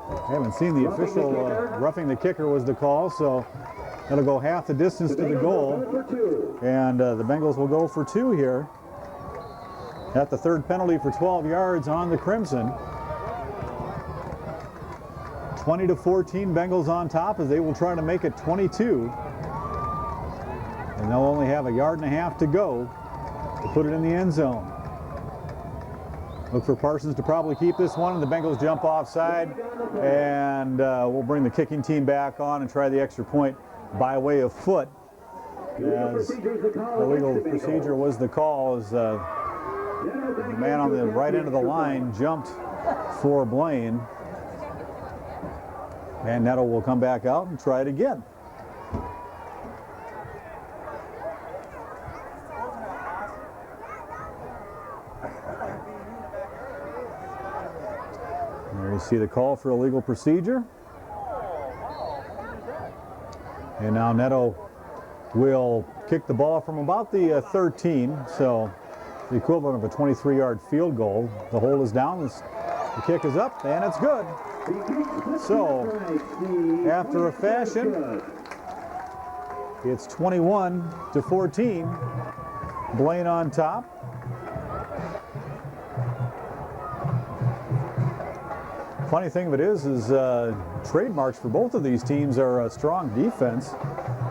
Speaker 3: I haven't seen the official roughing the kicker was the call, so it'll go half the distance to the goal. And the Bengals will go for 2 here. At the third penalty for 12 yards on the Crimson. 20-14 Bengals on top as they will try to make it 22. And they'll only have 1.5 yards to go to put it in the end zone. Look for Parsons to probably keep this one, and the Bengals jump offside. And we'll bring the kicking team back on and try the extra point by way of foot. As illegal procedure was the call, as the man on the right end of the line jumped for Blaine. And Netto will come back out and try it again. There you see the call for illegal procedure. And now Netto will kick the ball from about the 13, so the equivalent of a 23-yard field goal. The hold is down, the kick is up, and it's good. So, after a fashion, it's 21-14. Blaine on top. Funny thing of it is trademarks for both of these teams are a strong defense.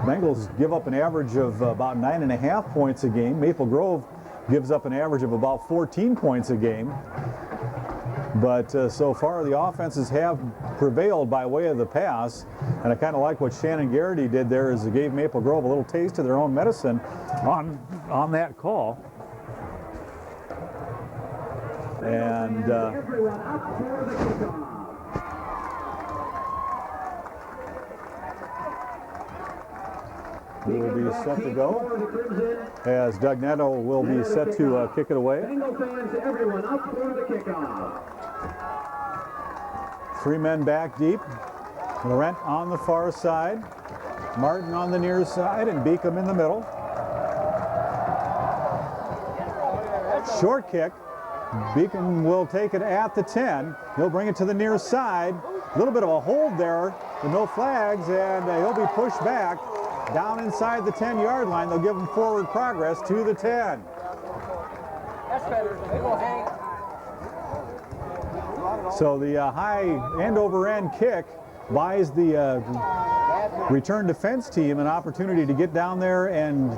Speaker 3: Bengals give up an average of about 9.5 points a game. Maple Grove gives up an average of about 14 points a game. But so far the offenses have prevailed by way of the pass, and I kind of like what Shannon Garrity did there, is it gave Maple Grove a little taste of their own medicine on that call. And
Speaker 6: everyone up for the kickoff.
Speaker 3: will be set to go, as Doug Netto will be set to kick it away.
Speaker 6: Bengal fans, everyone up for the kickoff.
Speaker 3: 3 men back deep. Laurent on the far side, Martin on the near side, and Beacom in the middle. Short kick. Beacom will take it at the 10. He'll bring it to the near side. A little bit of a hold there, with no flags, and he'll be pushed back down inside the 10-yard line. They'll give him forward progress to the 10.
Speaker 7: That's better. They will hang.
Speaker 3: So the high end-over-end kick buys the return defense team an opportunity to get down there and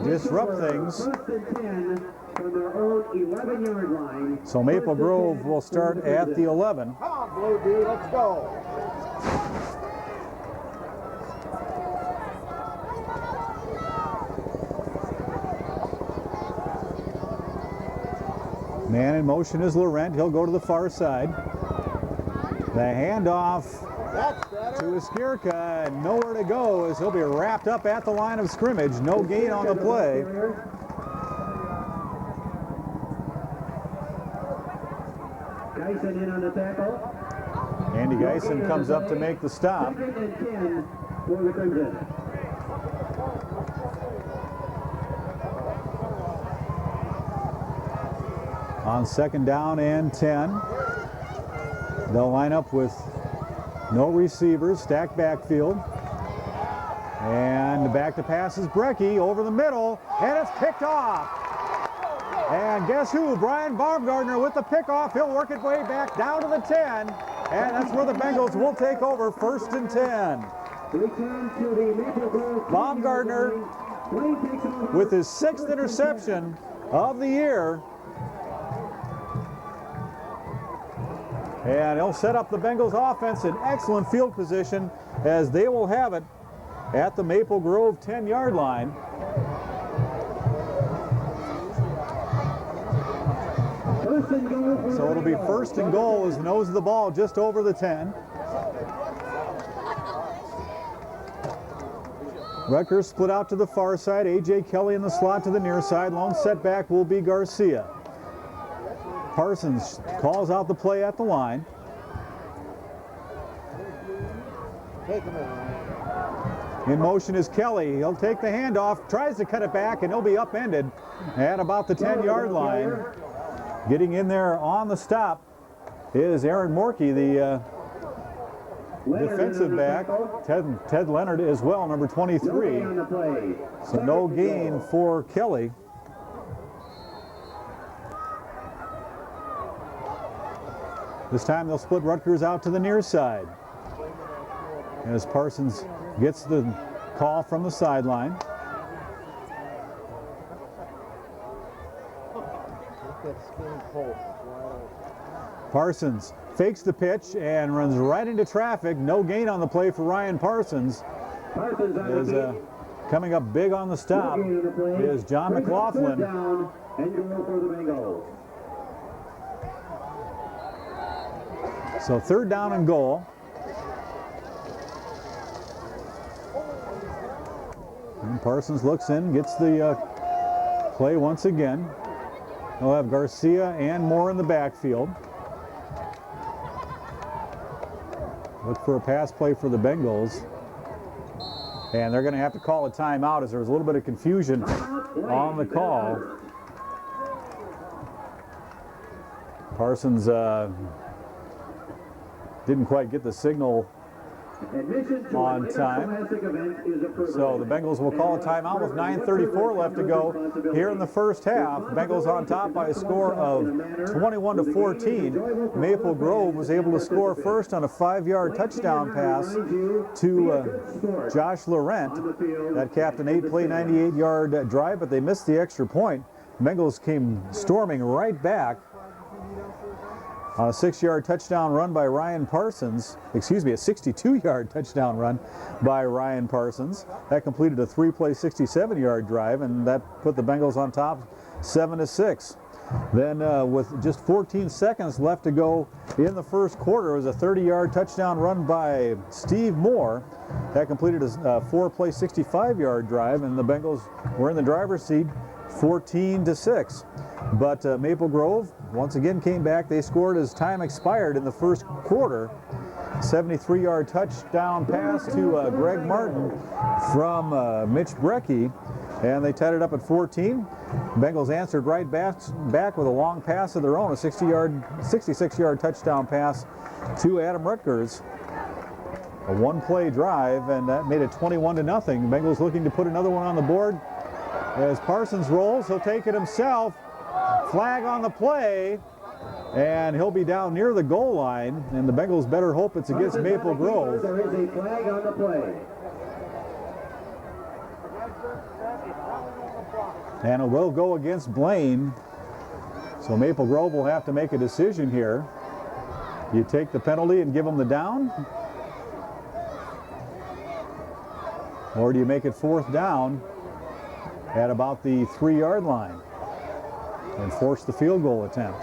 Speaker 3: disrupt things.
Speaker 6: From their own 11-yard line.
Speaker 3: So Maple Grove will start at the 11.
Speaker 7: Come on, Blue D, let's go.
Speaker 3: Man in motion is Laurent. He'll go to the far side. The handoff to Iskierka, nowhere to go as he'll be wrapped up at the line of scrimmage. No gain on the play.
Speaker 6: Geisen in on the tackle.
Speaker 3: Andy Geisen comes up to make the stop.
Speaker 6: 2nd and 10 for the Crimson.
Speaker 3: On 2nd down and 10. They'll line up with no receivers, stacked backfield. And back to pass is Brecky over the middle, and it's picked off. And guess who? Brian Baumgartner with the pickoff. He'll work his way back down to the 10. And that's where the Bengals will take over, 1st and 10.
Speaker 6: Return to the Maple Grove.
Speaker 3: Baumgartner with his 6th interception of the year. And he'll set up the Bengals offense in excellent field position as they will have it at the Maple Grove 10-yard line. So it'll be 1st and goal as the nose of the ball just over the 10. Rutgers split out to the far side. A.J. Kelly in the slot to the near side. Lone setback will be Garcia. Parsons calls out the play at the line. In motion is Kelly. He'll take the handoff, tries to cut it back, and he'll be upended at about the 10-yard line. Getting in there on the stop is Aaron Morkey, the defensive back. Ted Leonard as well, number 23. So no gain for Kelly. This time they'll split Rutgers out to the near side as Parsons gets the call from the sideline. Parsons fakes the pitch and runs right into traffic. No gain on the play for Ryan Parsons. Is coming up big on the stop is John McLaughlin. So third down and goal. And Parsons looks in, gets the play once again. They'll have Garcia and Moore in the backfield. Look for a pass play for the Bengals. And they're going to have to call a timeout as there was a little bit of confusion on the call. Parsons didn't quite get the signal on time. So the Bengals will call a timeout with 9:34 left to go here in the first half. Bengals on top by a score of 21-14. Maple Grove was able to score first on a 5-yard touchdown pass to Josh Laurent. That capped an 8-play, 98-yard drive, but they missed the extra point. Bengals came storming right back on a 6-yard touchdown run by Ryan Parsons. Excuse me, a 62-yard touchdown run by Ryan Parsons. That completed a 3-play, 67-yard drive, and that put the Bengals on top 7-6. Then with just 14 seconds left to go in the first quarter, it was a 30-yard touchdown run by Steve Moore. That completed a 4-play, 65-yard drive, and the Bengals were in the driver's seat 14-6. But Maple Grove once again came back. They scored as time expired in the first quarter. 73-yard touchdown pass to Greg Martin from Mitch Brecky, and they tied it up at 14. Bengals answered right back with a long pass of their own, a 66-yard touchdown pass to Adam Rutgers. A one-play drive, and that made it 21-0. Bengals looking to put another one on the board. As Parsons rolls, he'll take it himself. Flag on the play, and he'll be down near the goal line, and the Bengals better hope it's against Maple Grove.
Speaker 6: There is a flag on the play.
Speaker 3: And it will go against Blaine. So Maple Grove will have to make a decision here. You take the penalty and give them the down? Or do you make it fourth down at about the 3-yard line and force the field goal attempt?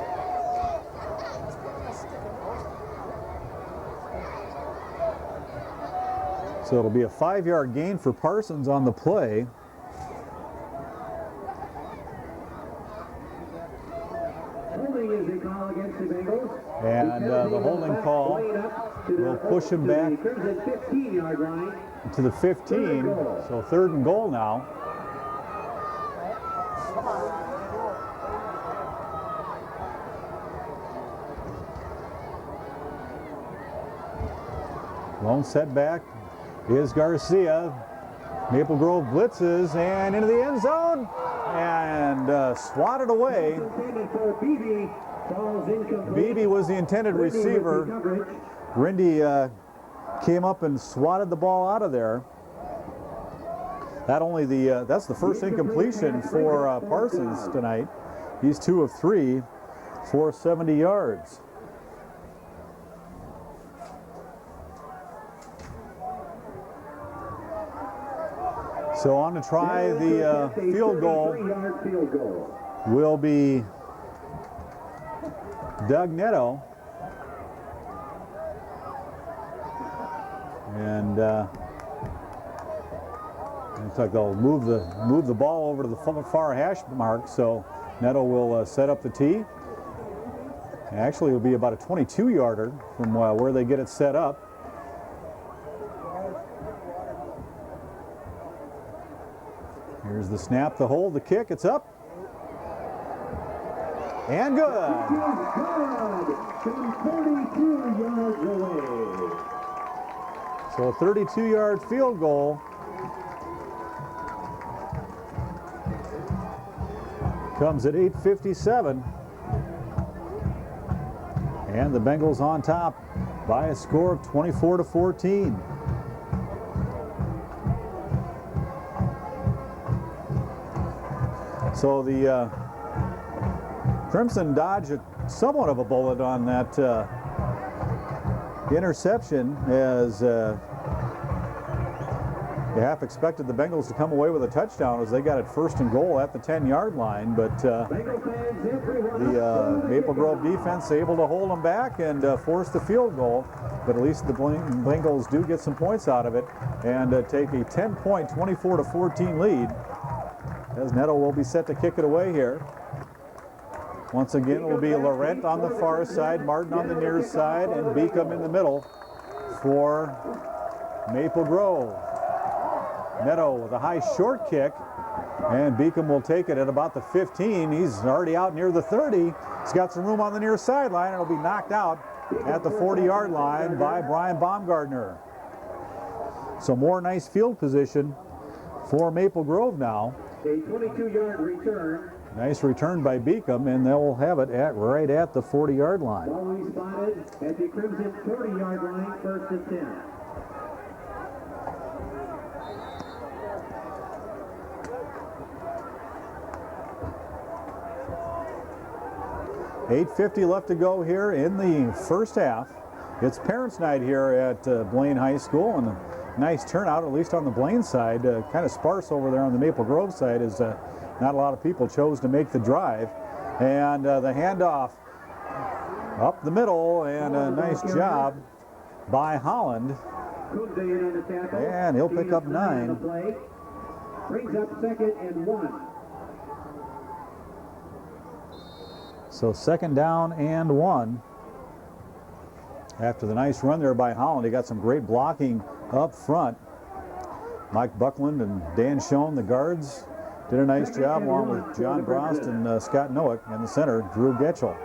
Speaker 3: So it'll be a 5-yard gain for Parsons on the play.
Speaker 6: Holding is the call against the Bengals.
Speaker 3: And the holding call will push him back
Speaker 6: to the 15-yard line.
Speaker 3: to the 15. So third and goal now. Lone setback is Garcia. Maple Grove blitzes and into the end zone and swatted away. Beebe was the intended receiver. Rindy came up and swatted the ball out of there. That's the first incompletion for Parsons tonight. He's 2 of 3 for 70 yards. So on to try the field goal will be Doug Netto. And looks like they'll move the ball over to the far hash mark. So Netto will set up the tee. Actually, it'll be about a 22-yarder from where they get it set up. Here's the snap, the hold, the kick, it's up. And good.
Speaker 6: Good from 32 yards away.
Speaker 3: So a 32-yard field goal. Comes at 8:57. And the Bengals on top by a score of 24-14. So the Crimson dodged somewhat of a bullet on that interception, as you half expected the Bengals to come away with a touchdown as they got it 1st and goal at the 10-yard line, but the Maple Grove defense able to hold them back and force the field goal. But at least the Bengals do get some points out of it and take a 10-point 24-14 lead, as Neto will be set to kick it away here. Once again, it will be Laurent on the far side, Martin on the near side, and Beacom in the middle for Maple Grove. Neto with a high short kick, and Beacom will take it at about the 15. He's already out near the 30. He's got some room on the near sideline, and it'll be knocked out at the 40-yard line by Brian Baumgartner. So more nice field position for Maple Grove now.
Speaker 6: A 22-yard return.
Speaker 3: Nice return by Beacom, and they'll have it right at the 40-yard line.
Speaker 6: Ball spotted at the Crimson 40-yard line, 1st and 10.
Speaker 3: 8:50 left to go here in the first half. It's Parents' Night here at Blaine High School, and a nice turnout, at least on the Blaine side. Kind of sparse over there on the Maple Grove side, as not a lot of people chose to make the drive. And the handoff up the middle, and a nice job by Holland. And he'll pick up 9.
Speaker 6: Brings up 2nd and 1.
Speaker 3: So 2nd down and 1. After the nice run there by Holland, he got some great blocking up front. Mike Buckland and Dan Schoen, the guards, did a nice job, along with John Brost and Scott Noack. In the center, Drew Getchell.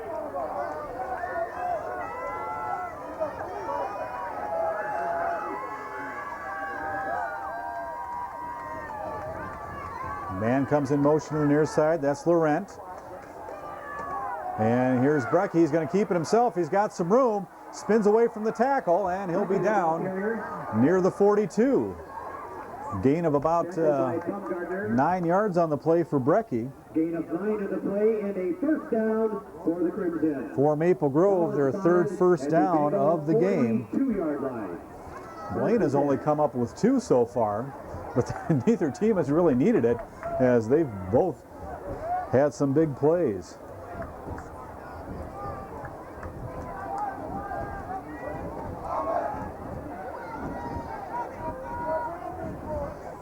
Speaker 3: Man comes in motion to the near side. That's Laurent. And here's Brecky. He's going to keep it himself. He's got some room. Spins away from the tackle, and he'll be down near the 42. Gain of about 9 yards on the play for Brecky.
Speaker 6: Gain of 9 on the play, and a 1st down for the Crimson.
Speaker 3: For Maple Grove, their 3rd first down of the game.
Speaker 6: 42-yard line.
Speaker 3: Blaine has only come up with 2 so far, but neither team has really needed it, as they've both had some big plays.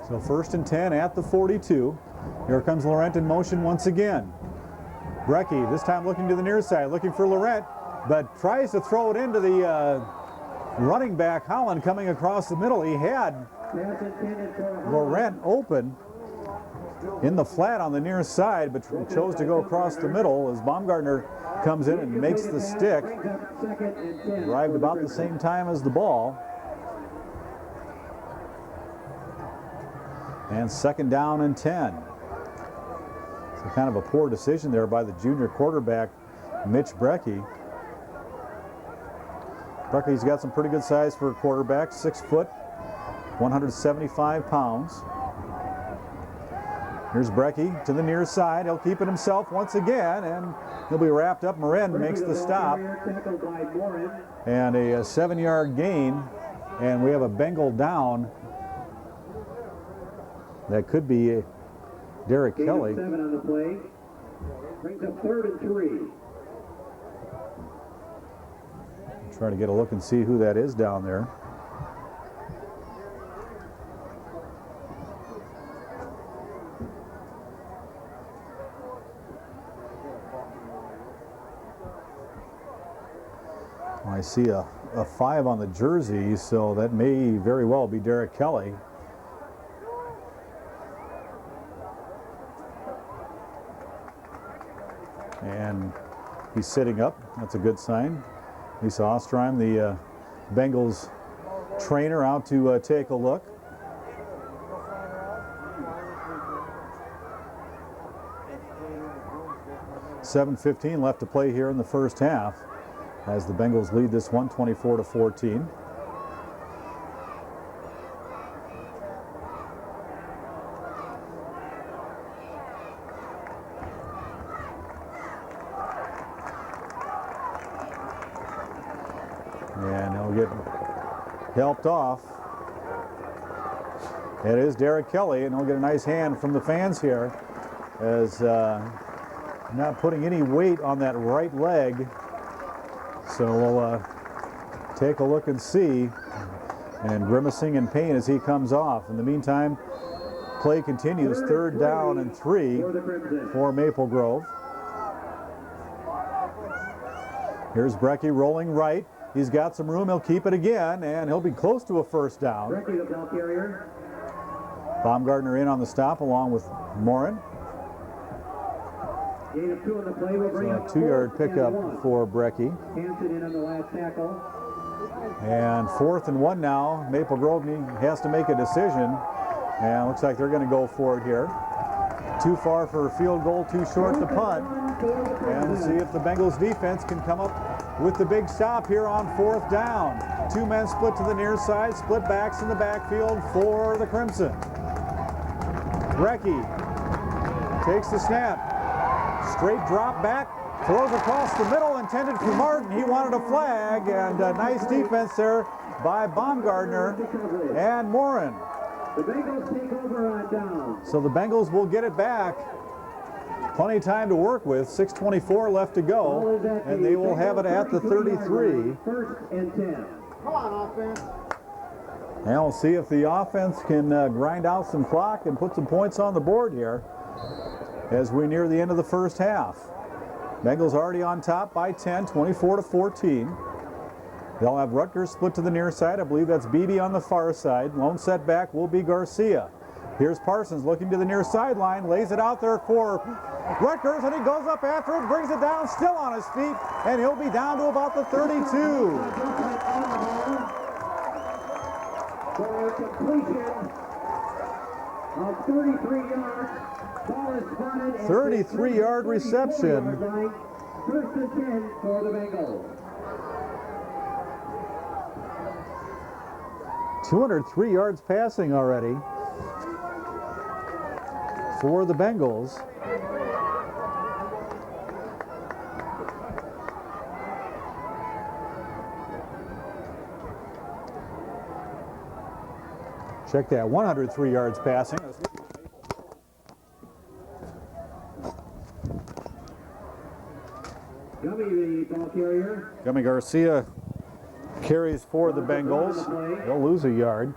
Speaker 3: So 1st and 10 at the 42. Here comes Laurent in motion once again. Brecky, this time looking to the near side, looking for Laurent, but tries to throw it into the running back, Holland, coming across the middle. He had Laurent open in the flat on the near side, but chose to go across the middle as Baumgartner comes in and makes the stick. Arrived about the same time as the ball. And 2nd down and 10. So kind of a poor decision there by the junior quarterback, Mitch Brecky. Brecky's got some pretty good size for a quarterback, 6 foot, 175 pounds. Here's Brecky to the near side. He'll keep it himself once again, and he'll be wrapped up. Morin makes the stop. And a 7-yard gain, and we have a Bengal down. That could be Derek Kelly.
Speaker 6: 7 on the play. Brings up 3rd and 3.
Speaker 3: Try to get a look and see who that is down there. I see a 5 on the jersey, so that may very well be Derek Kelly. And He's sitting up. That's a good sign. Lisa Ostrom, the Bengals trainer, out to take a look. .7:15 left to play here in the first half as the Bengals lead this one 24-14. And he'll get helped off. It is Derek Kelly, and he'll get a nice hand from the fans here as not putting any weight on that right leg. So we'll take a look and see. And grimacing in pain as he comes off. In the meantime, play continues. 3rd down and 3 for Maple Grove. Here's Brecky rolling right. He's got some room. He'll keep it again, and he'll be close to a 1st down.
Speaker 6: Brecky, the ball carrier.
Speaker 3: Baumgartner in on the stop along with Morin.
Speaker 6: Gain of 2 on the play will bring up
Speaker 3: So a 2-yard pickup for Brecky.
Speaker 6: Hanson in on the last tackle.
Speaker 3: And 4th and 1 now. Maple Grove has to make a decision. And it looks like they're going to go for it here. Too far for a field goal, too short to punt. And we'll see if the Bengals defense can come up with the big stop here on 4th down. 2 men split to the near side, split backs in the backfield for the Crimson. Brecky takes the snap. Straight drop back, throws across the middle, intended for Martin. He wanted a flag, and a nice defense there by Baumgartner and Morin.
Speaker 6: The Bengals take over on down.
Speaker 3: So the Bengals will get it back. Plenty of time to work with. 6:24 left to go, and they will have it at the 33.
Speaker 6: 1st and 10.
Speaker 7: Come on, offense.
Speaker 3: And we'll see if the offense can grind out some clock and put some points on the board here as we near the end of the first half. Bengals already on top by 10, 24-14. They'll have Rutgers split to the near side. I believe that's Beebe on the far side. Lone setback will be Garcia. Here's Parsons looking to the near sideline, lays it out there for Rutgers, and he goes up after it, brings it down, still on his feet, and he'll be down to about the 32.
Speaker 6: For completion of 33 yards. Ball is spotted.
Speaker 3: 33-yard reception.
Speaker 6: 1st and 10 for the Bengals.
Speaker 3: 203 yards passing already for the Bengals. Check that, 103 yards passing.
Speaker 6: Gummy, the ball carrier.
Speaker 3: Gummy Garcia carries for the Bengals. They'll lose a yard.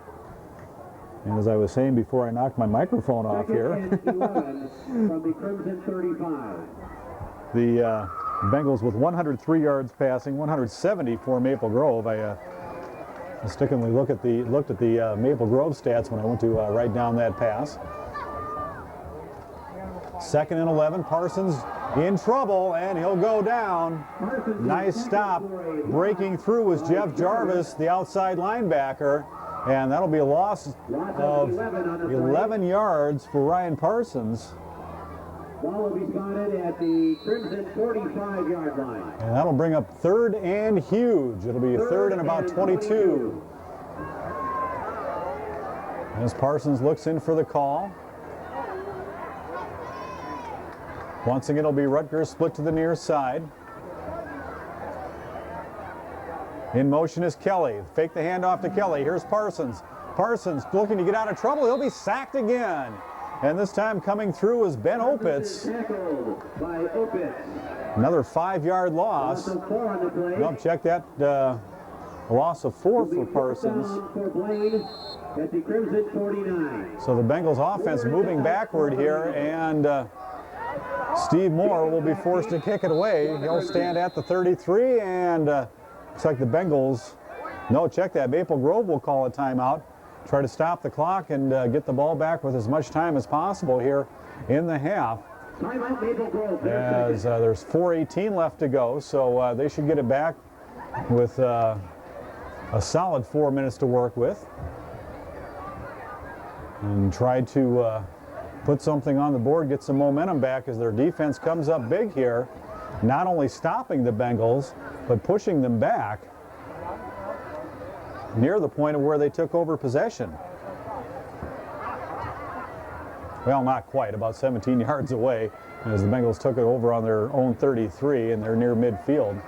Speaker 3: And as I was saying before I knocked my microphone off here,
Speaker 6: 2nd and 11 from the Crimson 35.
Speaker 3: the Bengals with 103 yards passing, 170 for Maple Grove. I mistakenly looked at the Maple Grove stats when I went to write down that pass. 2nd and 11. Parsons in trouble, and he'll go down. Nice stop. Breaking through was Jeff Jarvis, the outside linebacker, and that'll be a loss of 11 yards for Ryan Parsons.
Speaker 6: Ball will be spotted at the Crimson 45-yard line.
Speaker 3: And that'll bring up 3rd and huge. It'll be a 3rd and about 22. As Parsons looks in for the call. Once again, it'll be Rutgers split to the near side. In motion is Kelly. Fake the handoff to Kelly. Here's Parsons. Parsons looking to get out of trouble. He'll be sacked again. And this time coming through is Ben Opitz.
Speaker 6: Tackled by Opitz.
Speaker 3: Another 5-yard loss. Nope, check that. A loss of 4 for Parsons.
Speaker 6: For Blaine at the Crimson 49.
Speaker 3: So the Bengals offense moving backward here, and Steve Moore will be forced to kick it away. He'll stand at the 33, and looks like the Bengals, no, check that, Maple Grove will call a timeout, try to stop the clock and get the ball back with as much time as possible here in the half.
Speaker 6: Timeout Maple Grove.
Speaker 3: as there's 4:18 left to go, so they should get it back with a solid 4 minutes to work with and try to put something on the board, get some momentum back as their defense comes up big here, not only stopping the Bengals but pushing them back near the point of where they took over possession. Well, not quite, about 17 yards away, as the Bengals took it over on their own 33, and they're near midfield.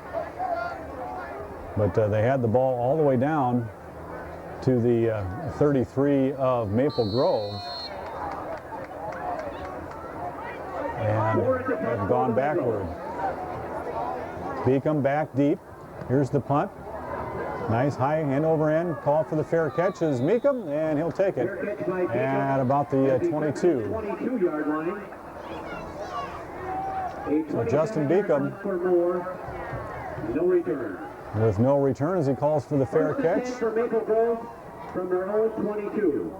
Speaker 3: But they had the ball all the way down to the 33 of Maple Grove. And have gone backward. Beacom back deep. Here's the punt. Nice high end over end. Call for the fair catch is Meekum, and he'll take it at about the 22.
Speaker 6: 22-yard line.
Speaker 3: So Justin Beacom
Speaker 6: No return.
Speaker 3: with no return as he calls for the fair
Speaker 6: First and
Speaker 3: catch.
Speaker 6: 10 for Maple Grove from their own 22.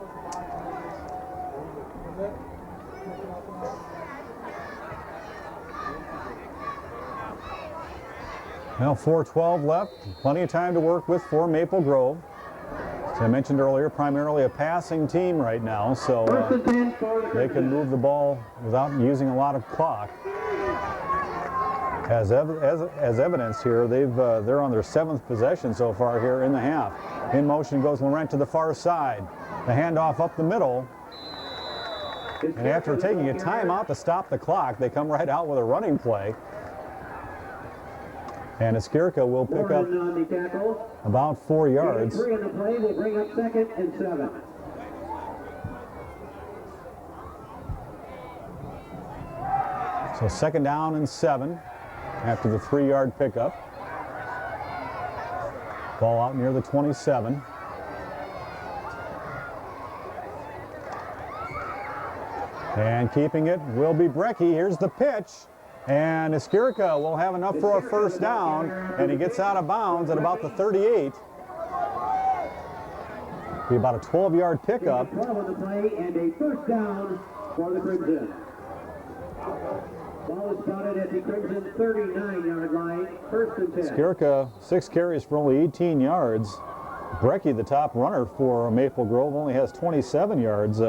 Speaker 3: Now 4:12 left, plenty of time to work with for Maple Grove. As I mentioned earlier, primarily a passing team right now, so
Speaker 6: First and 10 for the
Speaker 3: they can move the ball without using a lot of clock. As evidenced here, they're on their 7th possession so far here in the half. In motion goes Laurent to the far side. The handoff up the middle. And after taking a timeout to stop the clock, they come right out with a running play. And Iskirka will pick up
Speaker 6: on the tackle.
Speaker 3: about 4 yards.
Speaker 6: 3 on the play will bring up 2nd and 7.
Speaker 3: So 2nd down and 7 after the 3-yard pickup. Ball out near the 27. And keeping it will be Brecky. Here's the pitch. And Iskirka will have enough for a first down, and he gets out of bounds at about the 38. Be about a 12-yard pickup.
Speaker 6: 12 on the play and a first down for the Crimson. Ball is spotted at the Crimson 39-yard line. First and 10.
Speaker 3: Iskirka, 6 carries for only 18 yards. Brecky, the top runner for Maple Grove, only has 27 yards.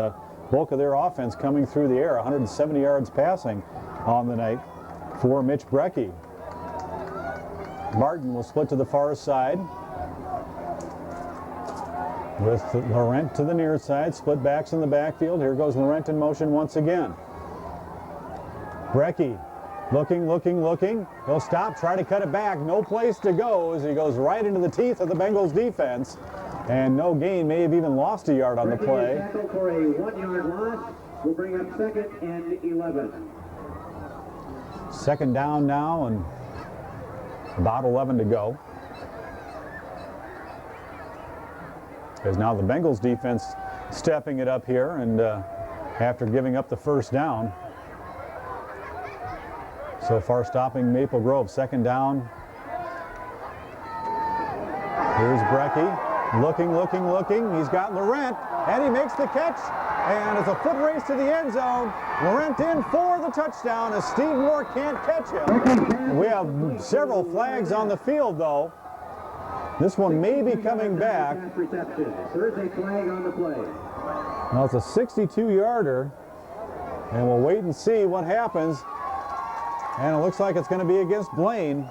Speaker 3: Bulk of their offense coming through the air, 170 yards passing on the night for Mitch Brecky. Martin will split to the far side with Laurent to the near side. Split backs in the backfield. Here goes Laurent in motion once again. Brecky looking. He'll stop, try to cut it back. No place to go as he goes right into the teeth of the Bengals defense. And no gain, may have even lost a yard on the play.
Speaker 6: Tackle for a 1-yard loss will bring up 2nd and 11.
Speaker 3: 2nd down now and about 11 to go. As now the Bengals defense stepping it up here, and after giving up the first down. So far stopping Maple Grove. 2nd down. Here's Brecky. Looking. He's got Laurent, and he makes the catch. And it's a foot race to the end zone. Laurent in for the touchdown as Steve Moore can't catch him. We have several flags on the field, though. This one may be coming back.
Speaker 6: There's a flag on the play.
Speaker 3: Now it's a 62-yarder, and we'll wait and see what happens. And it looks like it's going to be against Blaine.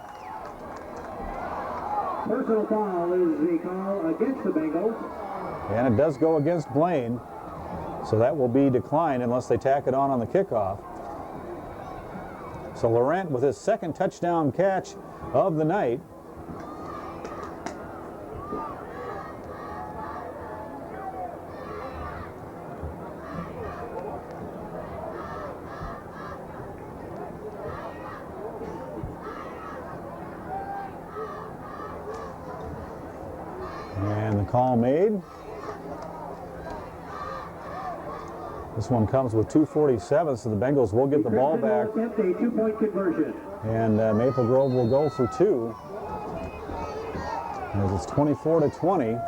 Speaker 6: Personal foul is the call against the Bengals.
Speaker 3: And it does go against Blaine. So that will be declined unless they tack it on the kickoff. So Laurent with his 2nd touchdown catch of the night. And the call made. This one comes with 2:47, so the Bengals will get the ball back.
Speaker 6: A 2-point conversion.
Speaker 3: And Maple Grove will go for 2. As it's 24-20.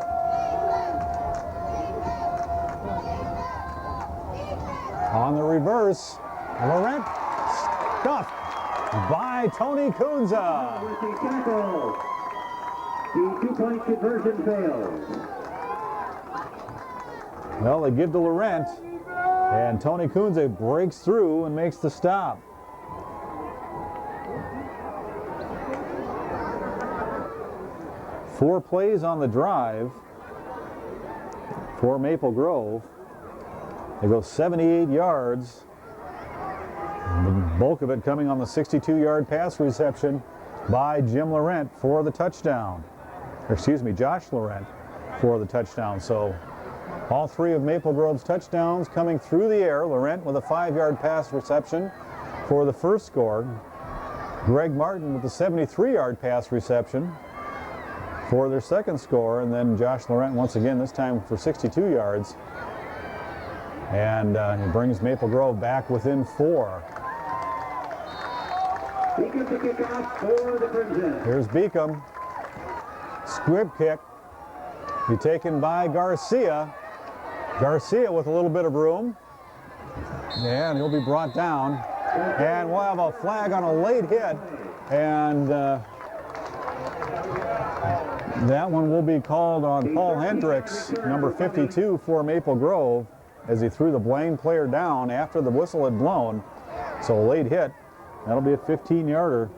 Speaker 3: On the reverse, Laurent picked off by Tony Kunza.
Speaker 6: With the tackle. The 2-point conversion fails.
Speaker 3: Well, they give to Laurent, and Tony Kunza breaks through and makes the stop. Four plays on the drive for Maple Grove. They go 78 yards. The bulk of it coming on the 62-yard pass reception by Jim Laurent for the touchdown. Or excuse me, Josh Laurent for the touchdown. So all three of Maple Grove's touchdowns coming through the air. Laurent with a 5-yard pass reception for the first score. Greg Martin with the 73-yard pass reception for their second score. And then Josh Laurent once again, this time for 62 yards. And it brings Maple Grove back within 4.
Speaker 6: Beacom to kick off for the Crimson.
Speaker 3: Here's Beacom. Squib kick. Be taken by Garcia. Garcia with a little bit of room. And he'll be brought down. And we'll have a flag on a late hit. And that one will be called on Paul Hendricks, number 52 for Maple Grove, as he threw the Blaine player down after the whistle had blown. So a late hit. That'll be a 15-yarder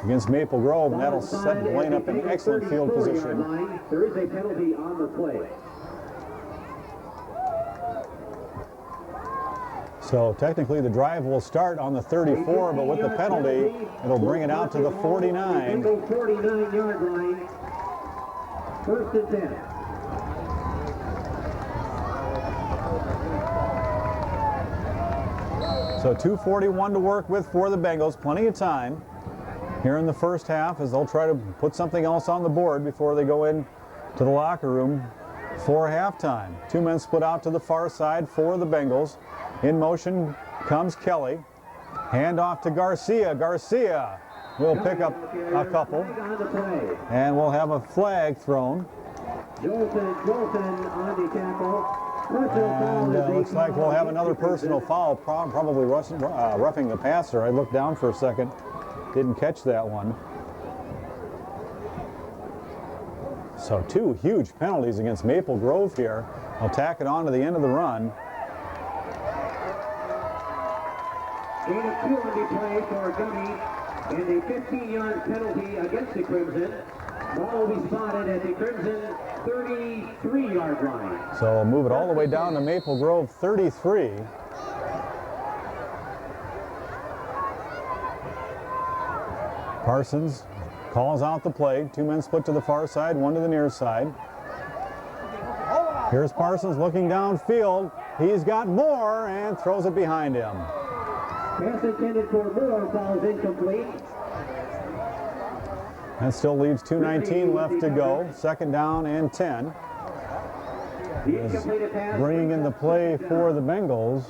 Speaker 3: against Maple Grove, and that'll set Blaine up in excellent field position.
Speaker 6: There is a penalty on the play.
Speaker 3: So technically the drive will start on the 34, but with the penalty, it'll bring it out to the 49.
Speaker 6: 49-yard line. First and 10.
Speaker 3: So 2:41 to work with for the Bengals. Plenty of time here in the first half as they'll try to put something else on the board before they go in to the locker room for halftime. Two men split out to the far side for the Bengals. In motion comes Kelly. Hand off to Garcia. Garcia will pick up a couple. And we'll have a flag thrown.
Speaker 6: Jolson on the tackle.
Speaker 3: And looks like we'll have another personal foul, probably roughing the passer. I looked down for a second, didn't catch that one. So two huge penalties against Maple Grove here. They'll tack it on to the end of the run.
Speaker 6: Gain of 2 on the play for Gummy, and a 15-yard penalty against the Crimson. Ball will be spotted at the Crimson 33-yard line.
Speaker 3: So we'll move it all the way down to Maple Grove 33. Parsons calls out the play. Two men split to the far side, one to the near side. Here's Parsons looking downfield. He's got more and throws it behind him.
Speaker 6: Pass intended for Moore falls incomplete.
Speaker 3: That still leaves 2:19 left to go. Second down and 10. Bringing in the play for the Bengals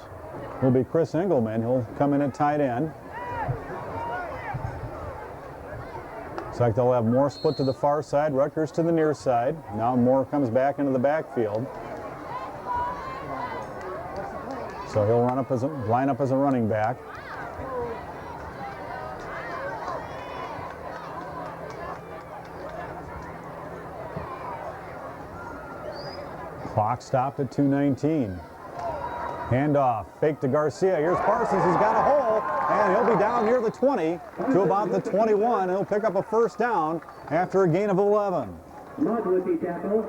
Speaker 3: will be Chris Engelman. He'll come in at tight end. Looks like they'll have Moore split to the far side, Rutgers to the near side. Now Moore comes back into the backfield. So he'll line up as a running back. Clock stopped at 2:19. Handoff, fake to Garcia. Here's Parsons, he's got a hole, and he'll be down near the 20 to about the 21. He'll pick up a first down after a gain of 11.
Speaker 6: Mudd with the tackle.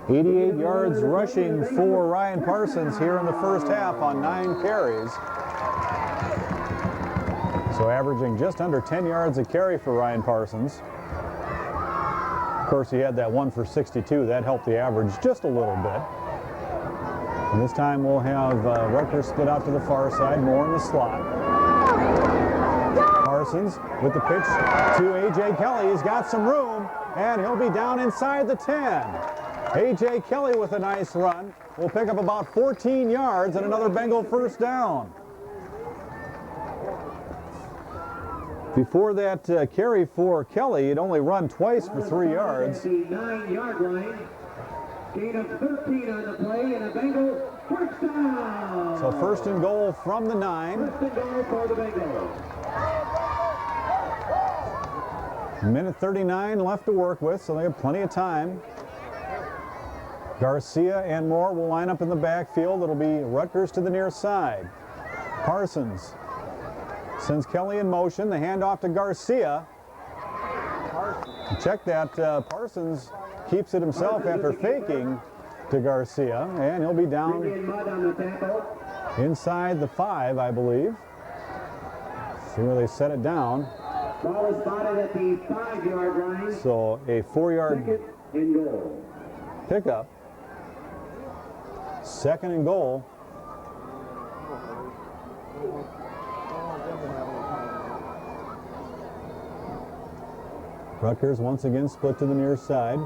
Speaker 3: .88 yards rushing for Ryan Parsons here in the first half on 9 carries. So averaging just under 10 yards a carry for Ryan Parsons. Of course, he had that one for 62. That helped the average just a little bit. And this time we'll have Rutgers split out to the far side, more in the slot. Parsons with the pitch to A.J. Kelly. He's got some room, and he'll be down inside the 10. A.J. Kelly with a nice run will pick up about 14 yards and another Bengal first down. Before that carry for Kelly, he'd only run twice for 3 yards.
Speaker 6: The 9-yard line. Gain of 13 on the play, and a Bengal first down.
Speaker 3: So first and goal from the 9.
Speaker 6: First and goal for the Bengals.
Speaker 3: Minute 39 left to work with, so they have plenty of time. Garcia and Moore will line up in the backfield. It'll be Rutgers to the near side. Parsons sends Kelly in motion. The handoff to Garcia. Check that. Parsons keeps it himself after faking to Garcia, and he'll be down inside the 5, I believe. See where they set it down.
Speaker 6: Ball is spotted at the 5-yard line.
Speaker 3: So a 4-yard
Speaker 6: Second and goal.
Speaker 3: pickup. Second and goal. Rutgers once again split to the near side.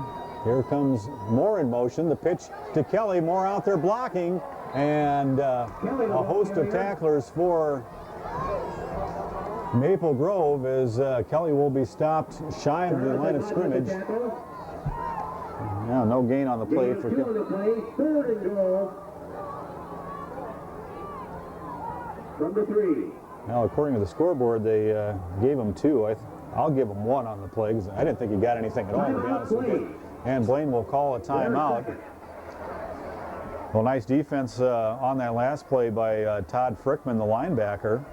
Speaker 3: Here comes Moore in motion. The pitch to Kelly. Moore out there blocking. And a host of tacklers for Maple Grove as Kelly will be stopped shy of the line of scrimmage. Yeah, no gain on the play for Kelly.
Speaker 6: Third and goal from the 3.
Speaker 3: Now, according to the scoreboard, they gave him 2. I'll give him 1 on the play because I didn't think he got anything at all, to be honest with you. And Blaine will call a timeout. Well, nice defense on that last play by Todd Frickman, the linebacker.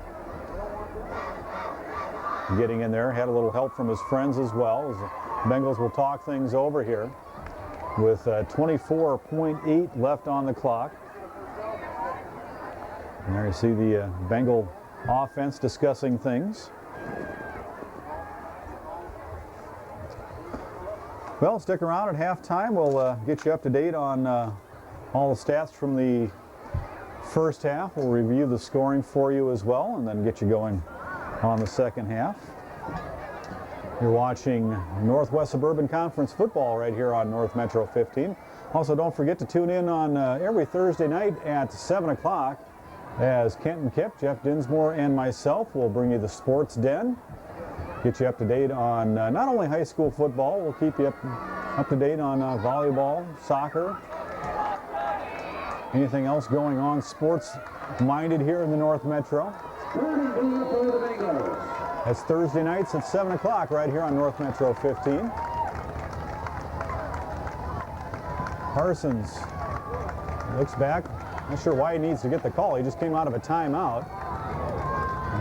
Speaker 3: Getting in there, had a little help from his friends as well. As the Bengals will talk things over here with 24.8 left on the clock. And there you see the Bengal offense discussing things. Well, stick around at halftime. We'll get you up to date on all the stats from the first half. We'll review the scoring for you as well and then get you going on the second half. You're watching Northwest Suburban Conference football right here on North Metro 15. Also, don't forget to tune in on every Thursday night at 7 o'clock as Kenton Kipp, Jeff Dinsmore, and myself will bring you the Sports Den. Get you up to date on not only high school football, we'll keep you up to date on volleyball, soccer, anything else going on sports-minded here in the North Metro. That's Thursday nights at 7 o'clock right here on North Metro 15. Parsons looks back. Not sure why he needs to get the call. He just came out of a timeout.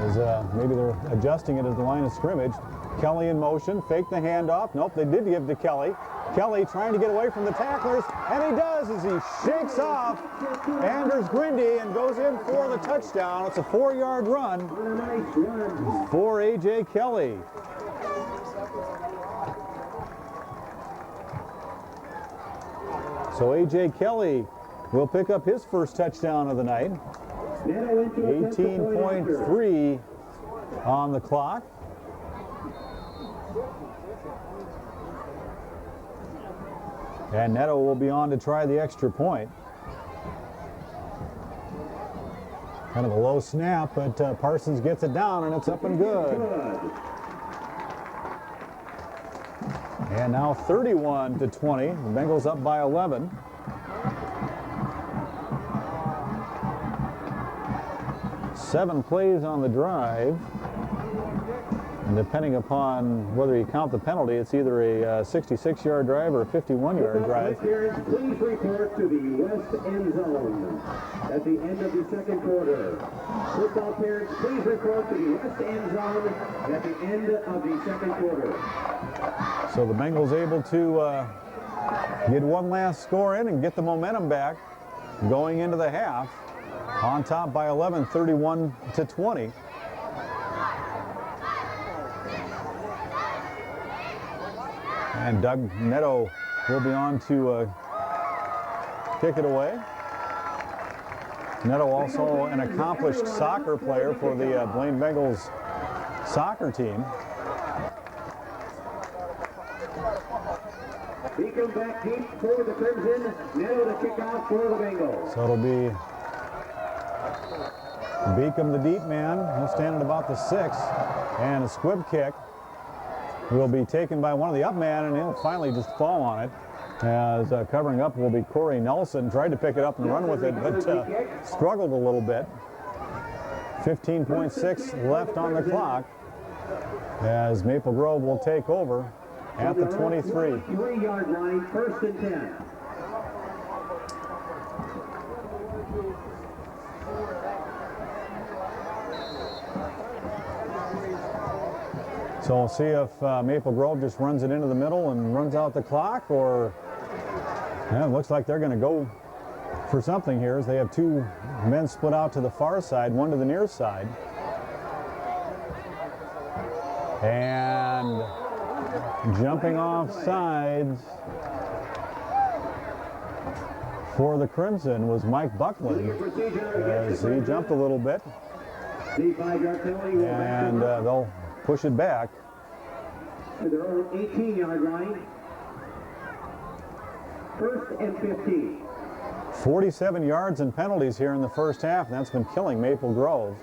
Speaker 3: As maybe they're adjusting it at the line of scrimmage. Kelly in motion, fake the handoff. Nope, they did give to Kelly. Kelly trying to get away from the tacklers, and he does as he shakes off Anders Grindy and goes in for the touchdown. It's a 4-yard run for A.J. Kelly. So A.J. Kelly will pick up his first touchdown of the night. 18.3 on the clock. And Neto will be on to try the extra point. Kind of a low snap, but Parsons gets it down and it's up and good. And now 31-20. The Bengals up by 11. Seven plays on the drive, and depending upon whether you count the penalty, it's either a 66-yard drive or a 51-yard drive.
Speaker 6: Please report to the west end zone at the end of the second quarter. Football parents, please report to the west end zone at the end of the second quarter.
Speaker 3: So the Bengals able to get one last score in and get the momentum back going into the half. On top by 11, 31-20. And Doug Neto will be on to kick it away. Neto also an accomplished soccer player for the Blaine Bengals soccer team.
Speaker 6: Beacom back deep for the Crimson. Neto to kick off for the Bengals.
Speaker 3: So it'll be Beacom, the deep man. He'll stand at about the 6. And a squib kick will be taken by one of the up men, and he'll finally just fall on it. As covering up will be Corey Nelson. Tried to pick it up and run with it, but struggled a little bit. 15.6 left on the clock as Maple Grove will take over at the 23.
Speaker 6: 3-yard line, 1st and 10.
Speaker 3: So we'll see if Maple Grove just runs it into the middle and runs out the clock, or yeah, it looks like they're going to go for something here as they have two men split out to the far side, one to the near side. And jumping off sides for the Crimson was Mike Buckland as he jumped a little bit. And they'll push it back.
Speaker 6: Their own 18-yard line. 1st and 15.
Speaker 3: 47 yards and penalties here in the first half, and that's been killing Maple Grove.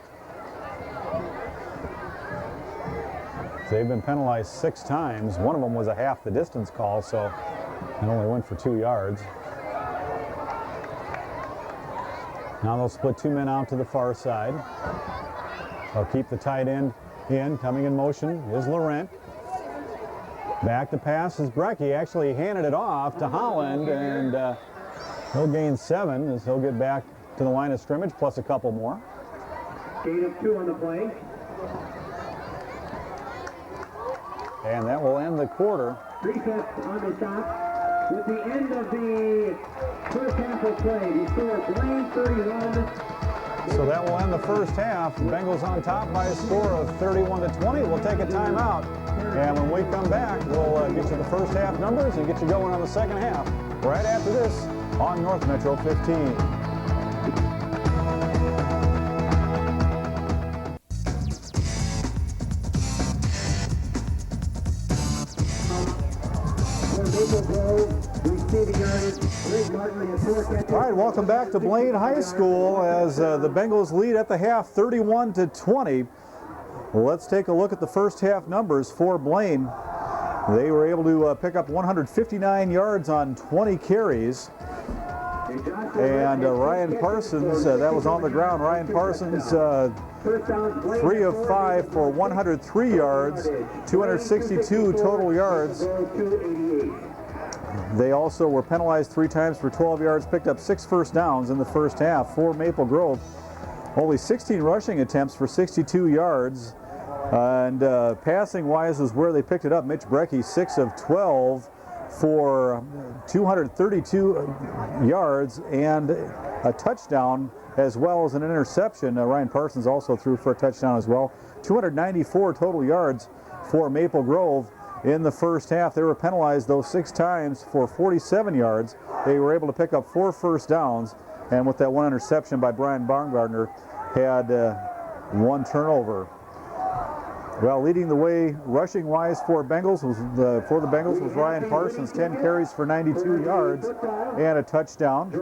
Speaker 3: They've been penalized 6 times. One of them was a half the distance call, so it only went for 2 yards. Now they'll split 2 men out to the far side. They'll keep the tight end in. Coming in motion is Laurent. Back to pass is Brecky. Actually handed it off to Holland, and he'll gain 7 as he'll get back to the line of scrimmage, plus a couple more.
Speaker 6: Gain of 2 on the play.
Speaker 3: And that will end the quarter.
Speaker 6: Reset on the dot. With the end of the first half of play, the score Blaine 31.
Speaker 3: So that will end the first half. Bengals on top by a score of 31-20. We'll take a timeout. And when we come back, we'll get you the first half numbers and get you going on the second half right after this on North Metro 15. All right, welcome back to Blaine High School as the Bengals lead at the half 31-20. Well, let's take a look at the first half numbers for Blaine. They were able to pick up 159 yards on 20 carries. And Ryan Parsons, that was on the ground. Ryan Parsons, 3 of 5 for 103 yards, 262 total yards. They also were penalized 3 times for 12 yards, picked up 6 first downs in the first half for Maple Grove. Only 16 rushing attempts for 62 yards. And passing-wise is where they picked it up. Mitch Brecky, 6 of 12 for 232 yards and a touchdown, as well as an interception. Ryan Parsons also threw for a touchdown as well. 294 total yards for Maple Grove in the first half. They were penalized, though, 6 times for 47 yards. They were able to pick up 4 first downs, and with that 1 interception by Brian Baumgartner, had 1 turnover. Well, leading the way rushing-wise for the Bengals was Ryan Parsons, 10 carries for 92 yards and a touchdown.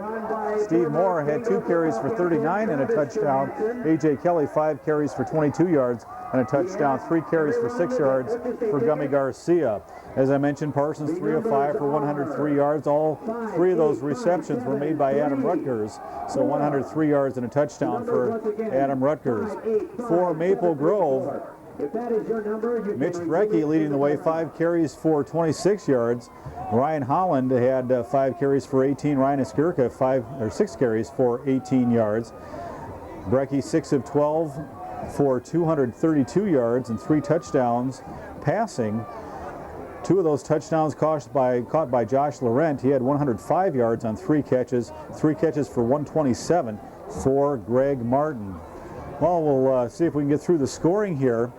Speaker 3: Steve Moore had 2 carries for 39 and a touchdown. A.J. Kelly, 5 carries for 22 yards and a touchdown. 3 carries for 6 yards for Gummy Garcia. As I mentioned, Parsons 3 of 5 for 103 yards. All 3 of those receptions were made by Adam Rutgers. So 103 yards and a touchdown for Adam Rutgers. For Maple Grove, Mitch Brecky leading the way, 5 carries for 26 yards. Ryan Holland had 5 carries for 18. Ryan Iskirka 6 carries for 18 yards. Brecky 6 of 12 for 232 yards and 3 touchdowns passing. 2 of those touchdowns caught by Josh Laurent. He had 105 yards on 3 catches. 3 catches for 127 for Greg Martin. Well, we'll see if we can get through the scoring here.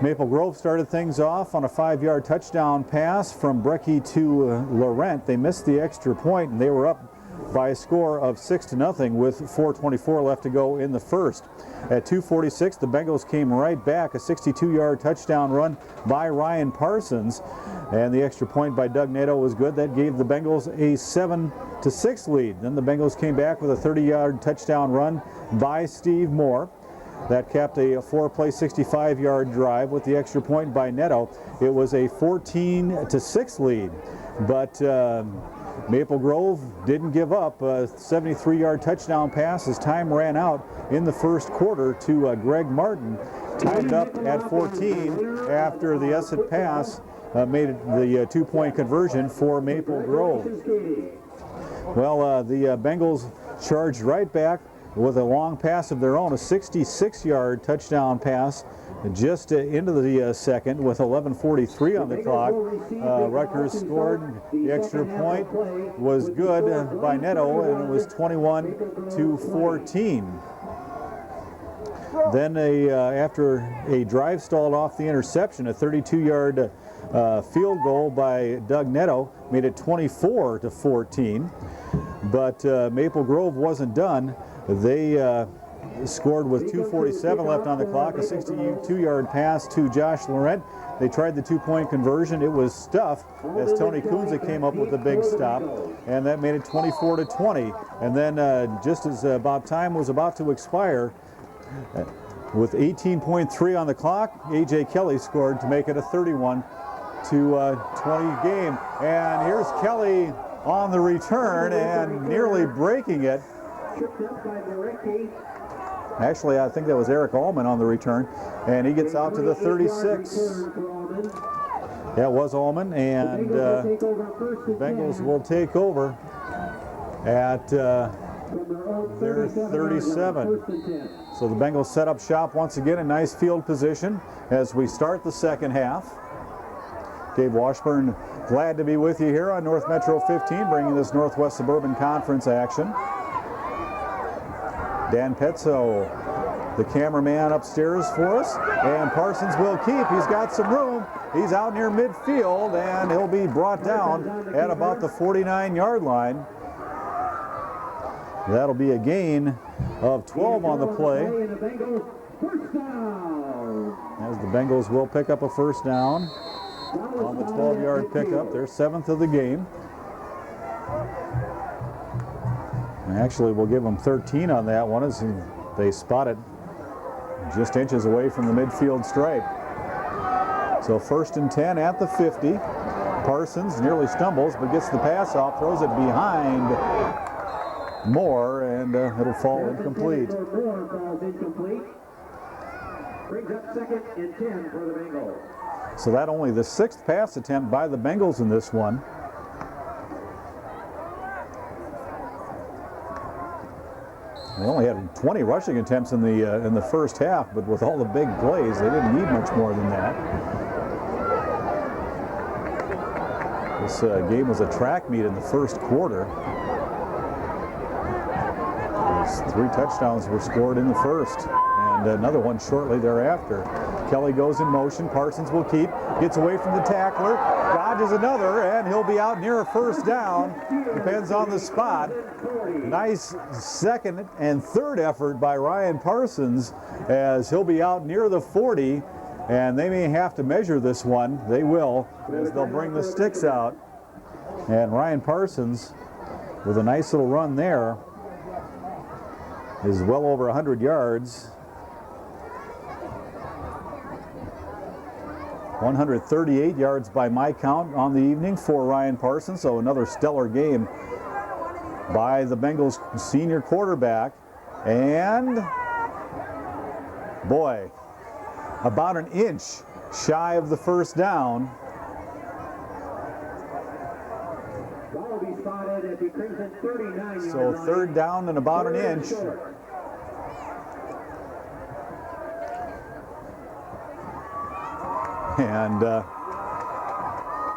Speaker 3: Maple Grove started things off on a 5-yard touchdown pass from Brecky to Laurent. They missed the extra point, and they were up by a score of 6-0 with 4:24 left to go in the first. At 2:46, the Bengals came right back, a 62-yard touchdown run by Ryan Parsons, and the extra point by Doug Nato was good. That gave the Bengals a 7-6 lead. Then the Bengals came back with a 30-yard touchdown run by Steve Moore. That kept a 4-play 65-yard drive with the extra point by Neto. It was a 14-6 lead, but Maple Grove didn't give up. A 73-yard touchdown pass as time ran out in the first quarter to Greg Martin. Timed up at 14 after the Essett pass made it the 2-point conversion for Maple Grove. Well, the Bengals charged right back with a long pass of their own, a 66-yard touchdown pass just into the second with 11:43 on the clock. Rutgers scored. The extra point was good by Neto, and it was 21-14. Then after a drive stalled off the interception, a 32-yard field goal by Doug Neto made it 24-14. But Maple Grove wasn't done. They scored with 2:47 left on the clock, a 62-yard pass to Josh Laurent. They tried the 2-point conversion. It was stuffed as Tony Kunze came up with a big stop, and that made it 24-20. And then just as about time was about to expire, with 18.3 on the clock, A.J. Kelly scored to make it a 31-20 game. And here's Kelly on the return and nearly breaking it. Actually, I think that was Eric Allman on the return, and he gets out to the 36. Yeah, it was Allman, and Bengals will take over at their 37. So the Bengals set up shop once again in nice field position as we start the second half. Dave Washburn, glad to be with you here on North Metro 15, bringing this Northwest Suburban Conference action. Dan Petzo, the cameraman upstairs for us, and Parsons will keep. He's got some room. He's out near midfield, and he'll be brought down at about the 49-yard line. That'll be a gain of 12 on the play, as the Bengals will pick up a first down on the 12-yard pickup. Their 7th of the game. Actually, we'll give them 13 on that one as they spot it just inches away from the midfield stripe. So 1st and 10 at the 50. Parsons nearly stumbles but gets the pass off, throws it behind Moore, and it'll fall incomplete.
Speaker 6: Brings up 2nd and 10 for the Bengals.
Speaker 3: So that only the 6th pass attempt by the Bengals in this one. They only had 20 rushing attempts in the first half, but with all the big plays, they didn't need much more than that. This game was a track meet in the first quarter. 3 touchdowns were scored in the first, and another one shortly thereafter. Kelly goes in motion. Parsons will keep, gets away from the tackler, dodges another, and he'll be out near a first down. Depends on the spot. Nice 2nd and 3rd effort by Ryan Parsons, as he'll be out near the 40, and they may have to measure this one. They will, as they'll bring the sticks out. And Ryan Parsons, with a nice little run there, is well over 100 yards. 138 yards by my count on the evening for Ryan Parsons, so another stellar game by the Bengals senior quarterback. And boy, about an inch shy of the first down. So 3rd down and about an inch. And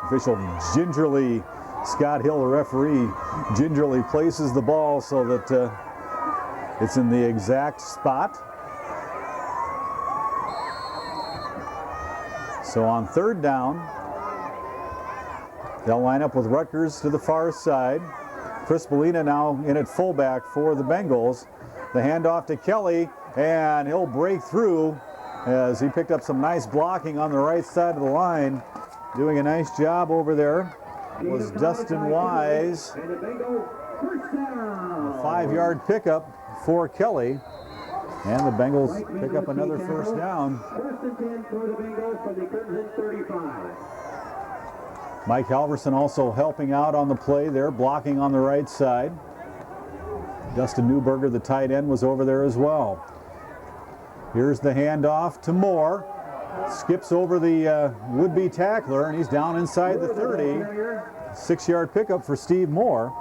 Speaker 3: official gingerly, Scott Hill, the referee, gingerly places the ball so that it's in the exact spot. So on 3rd down, they'll line up with Rutgers to the far side. Chris Bellina now in at fullback for the Bengals. The handoff to Kelly, and he'll break through as he picked up some nice blocking on the right side of the line. Doing a nice job over there was Dustin Wise. A 5-yard pickup for Kelly. And the Bengals pick up another first down.
Speaker 6: First and 10 for the Bengals from the Crimson 35.
Speaker 3: Mike Halverson also helping out on the play there, blocking on the right side. Dustin Newberger, the tight end, was over there as well. Here's the handoff to Moore. Skips over the would-be tackler, and he's down inside the 30. 6-yard pickup for Steve Moore.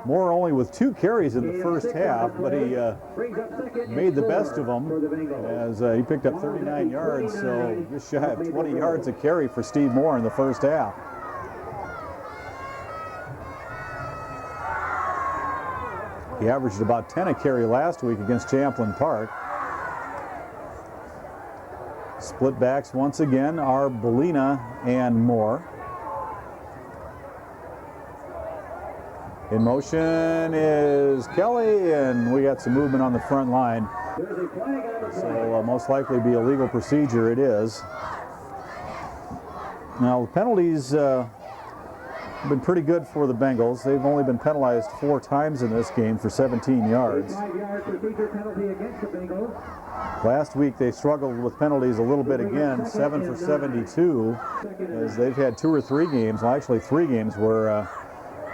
Speaker 3: Moore only with 2 carries in the first half, but he made the best of them as he picked up 39 yards, so just shy of 20 yards a carry for Steve Moore in the first half. He averaged about 10 a carry last week against Champlain Park. Split backs once again are Belina and Moore. In motion is Kelly, and we got some movement on the front line. So most likely be a legal procedure. It is. Now the penalties have been pretty good for the Bengals. They've only been penalized 4 times in this game for 17 yards.
Speaker 6: 5-yard procedure penalty against the Bengals.
Speaker 3: Last week they struggled with penalties a little bit again, 7 for 72, as they've had 2 or 3 games, well actually 3 games where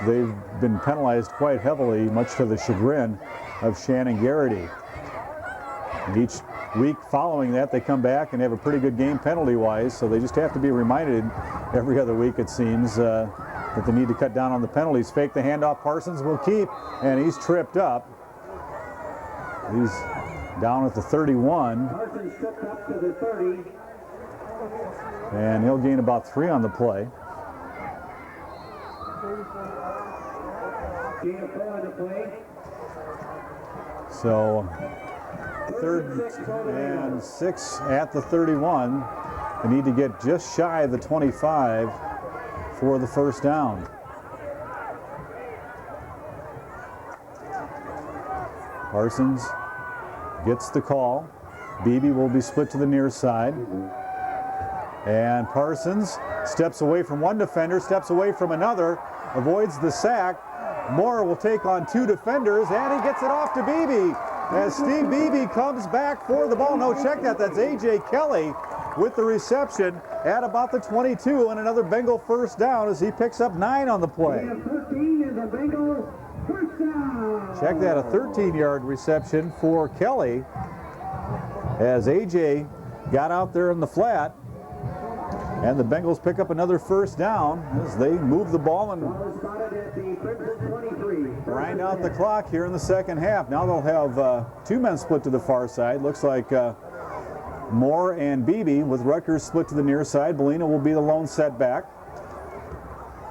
Speaker 3: they've been penalized quite heavily, much to the chagrin of Shannon Garrity. And each week following that, they come back and have a pretty good game penalty-wise, so they just have to be reminded every other week, it seems, that they need to cut down on the penalties. Fake the handoff, Parsons will keep, and he's tripped up. He's down at the 31.
Speaker 6: Parsons tripped up to the 30.
Speaker 3: And he'll gain about 3 on the play. So 3rd and 6 at the 31. They need to get just shy of the 25 for the first down. Parsons gets the call. Beebe will be split to the near side. And Parsons steps away from one defender, steps away from another, avoids the sack. Moore will take on 2 defenders, and he gets it off to Beebe as Steve Beebe comes back for the ball. No, check that. That's A.J. Kelly with the reception at about the 22, and another Bengal first down as he picks up 9 on the play. Check that, a 13-yard reception for Kelly as A.J. got out there in the flat. And the Bengals pick up another first down as they move the ball and grind out the clock here in the second half. Now they'll have 2 men split to the far side. Looks like Moore and Beebe with Rutgers split to the near side. Belina will be the lone setback.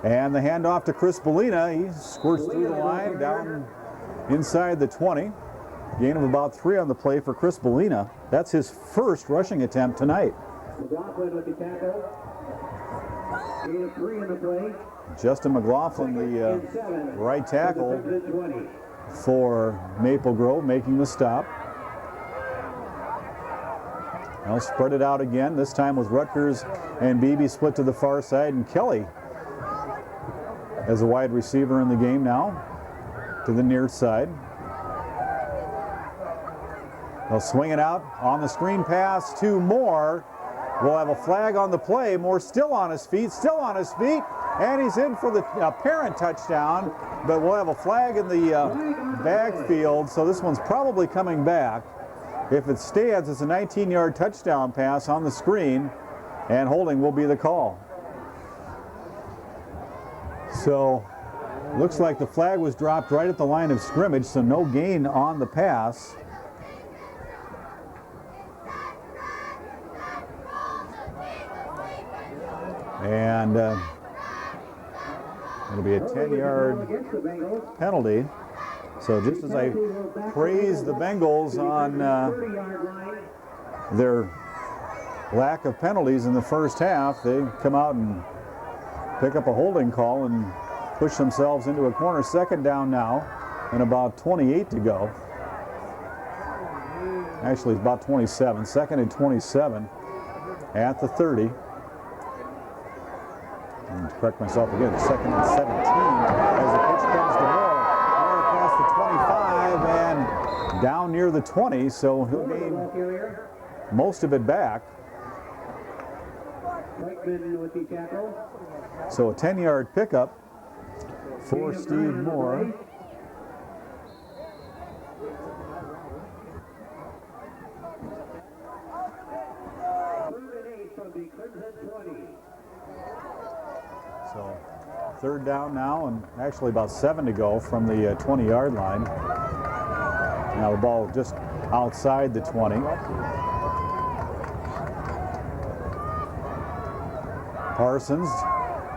Speaker 3: And the handoff to Chris Belina. He squirts through the line down inside the 20. Gain of about 3 on the play for Chris Belina. That's his first rushing attempt tonight.
Speaker 6: McLaughlin with the tackle. Gain of 3 in the play.
Speaker 3: Justin McLaughlin, the right tackle for Maple Grove, making the stop. Now spread it out again, this time with Rutgers and Beebe split to the far side, and Kelly as a wide receiver in the game now to the near side. They'll swing it out on the screen pass to Moore. We'll have a flag on the play. Moore still on his feet, and he's in for the apparent touchdown, but we'll have a flag in the backfield, so this one's probably coming back. If it stands, it's a 19-yard touchdown pass on the screen, and holding will be the call. So, looks like the flag was dropped right at the line of scrimmage, so no gain on the pass. And it'll be a 10-yard penalty. So just as I praise the Bengals on their lack of penalties in the first half, they come out and pick up a holding call and push themselves into a corner. Second down now and about 28 to go. Actually, it's about 27. 2nd and 27 at the 30. And to correct myself again, 2nd and 17 as the pitch comes to Moore. Moore across the 25 and down near the 20, so he'll gain most of it back. So a 10-yard pickup for Steve Moore. So third down now, and actually about 7 to go from the 20-yard line. Now the ball just outside the 20. Parsons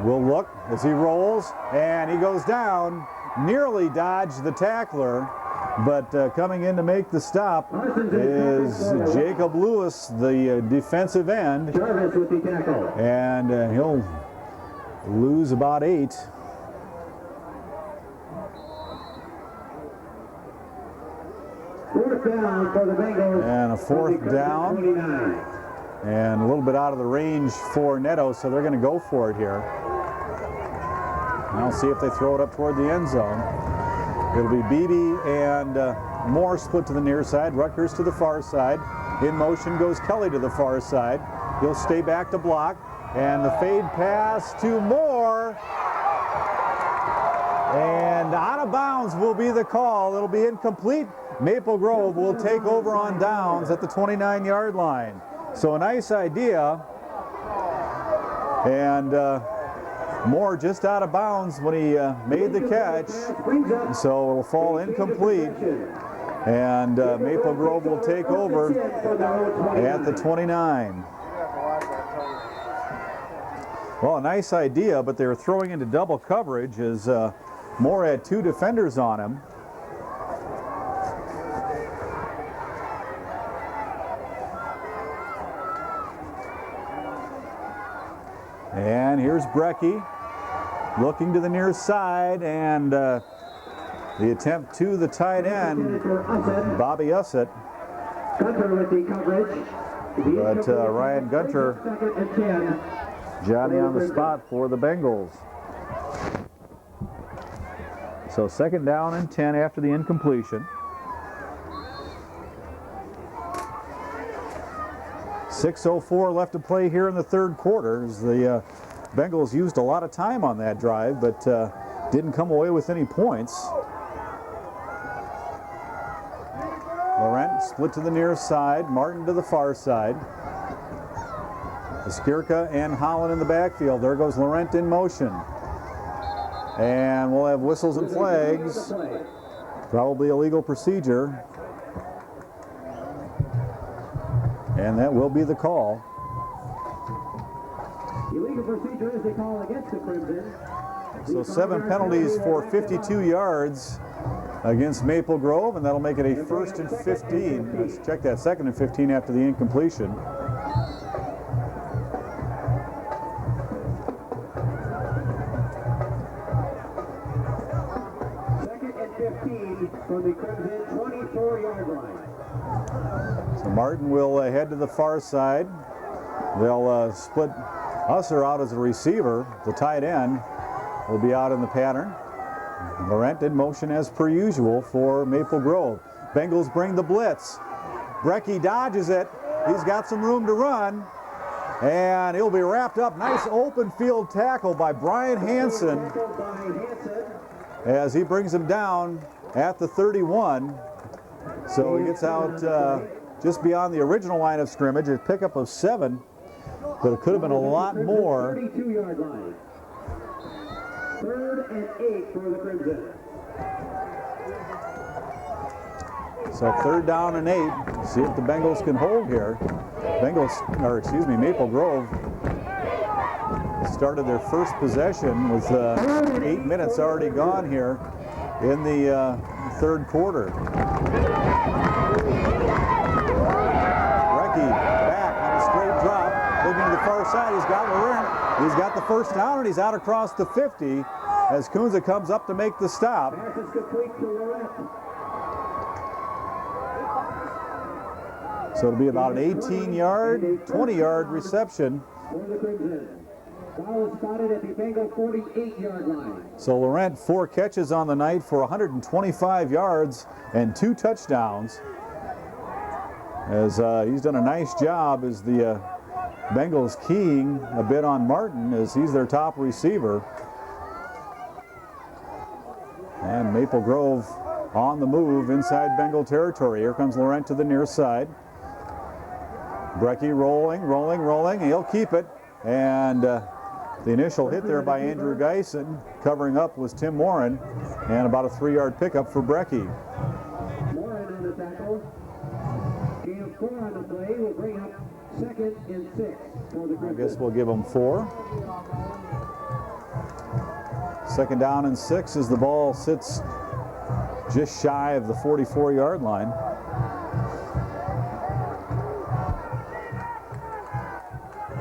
Speaker 3: will look as he rolls, and he goes down, nearly dodged the tackler, but coming in to make the stop is Jacob Lewis, the defensive end, and he'll lose about 8.
Speaker 6: Fourth down for the Bengals.
Speaker 3: And a fourth down. And a little bit out of the range for Neto, so they're going to go for it here. And I'll see if they throw it up toward the end zone. It'll be Beebe and Moore split to the near side, Rutgers to the far side. In motion goes Kelly to the far side. He'll stay back to block. And the fade pass to Moore. And out of bounds will be the call. It'll be incomplete. Maple Grove will take over on downs at the 29-yard line. So a nice idea. And Moore just out of bounds when he made the catch. So it'll fall incomplete. And Maple Grove will take over at the 29. Well, a nice idea, but they were throwing into double coverage as Moore had 2 defenders on him. And here's Brecky looking to the near side, and the attempt to the tight end, Bobby Ussett.
Speaker 6: Gunter with the coverage.
Speaker 3: But Ryan Gunter, Johnny on the spot for the Bengals. So second down and 10 after the incompletion. 6:04 left to play here in the third quarter. As the Bengals used a lot of time on that drive, but didn't come away with any points. Laurent split to the near side, Martin to the far side. Skirka and Holland in the backfield. There goes Laurent in motion. And we'll have whistles and flags. Probably illegal procedure. And that will be the call.
Speaker 6: Illegal procedure is the call against the Crimson.
Speaker 3: So 7 penalties for 52 yards against Maple Grove, and that'll make it a 1st and 15. Let's check that, 2nd and 15 after the incompletion.
Speaker 6: From the Crimson 24-yard line.
Speaker 3: So Martin will head to the far side. They'll split Usser out as a receiver. The tight end will be out in the pattern. Laurent in motion as per usual for Maple Grove. Bengals bring the blitz. Brecky dodges it. He's got some room to run. And he'll be wrapped up. Nice open field tackle by Brian Hansen as he brings him down at the 31. So he gets out just beyond the original line of scrimmage. A pickup of 7, but it could have been a lot more.
Speaker 6: 32-yard line. 3rd and 8 for the Crimson.
Speaker 3: So 3rd down and 8. See if the Bengals can hold here. Maple Grove started their first possession with 8 minutes already gone here in the third quarter. Brecky back on a straight drop, looking to the far side. He's got Laurent. He's got the first down, and he's out across the 50 as Kunza comes up to make the stop.
Speaker 6: Pass is complete to Laurent.
Speaker 3: So it'll be about an 18-yard, 20-yard reception.
Speaker 6: For the Crimson. Foul is spotted at the Bengal 48-yard line.
Speaker 3: So Laurent, 4 catches on the night for 125 yards and 2 touchdowns. As he's done a nice job as the Bengals keying a bit on Martin as he's their top receiver. And Maple Grove on the move inside Bengal territory. Here comes Laurent to the near side. Brecky rolling. He'll keep it. And the initial hit there by Andrew Geisen. Covering up was Tim Morin. And about a 3-yard pickup for Brecky.
Speaker 6: Morin on the tackle. Gain of 4 on the play will bring up 2nd and 6 for the Crimson.
Speaker 3: I guess we'll give him 4. 2nd down and 6 as the ball sits just shy of the 44-yard line.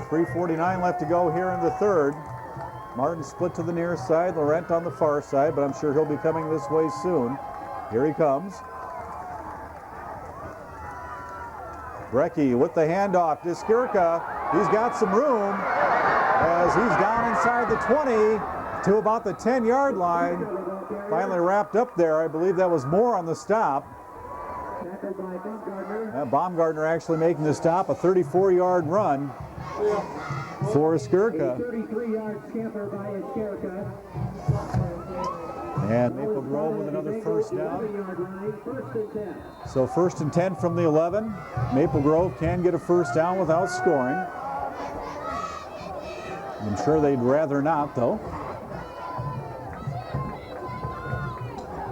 Speaker 3: .349 left to go here in the third. Martin split to the near side, Laurent on the far side, but I'm sure he'll be coming this way soon. Here he comes. Brecky with the handoff to Skirka. He's got some room as he's down inside the 20 to about the 10-yard line. Finally wrapped up there. I believe that was Moore on the stop. Baumgartner actually making the stop, a 34-yard run for Skirka.
Speaker 6: 33-yard scamper by Skirka.
Speaker 3: And Maple Grove with another first down. So 1st and 10 from the 11. Maple Grove can get a first down without scoring. I'm sure they'd rather not, though.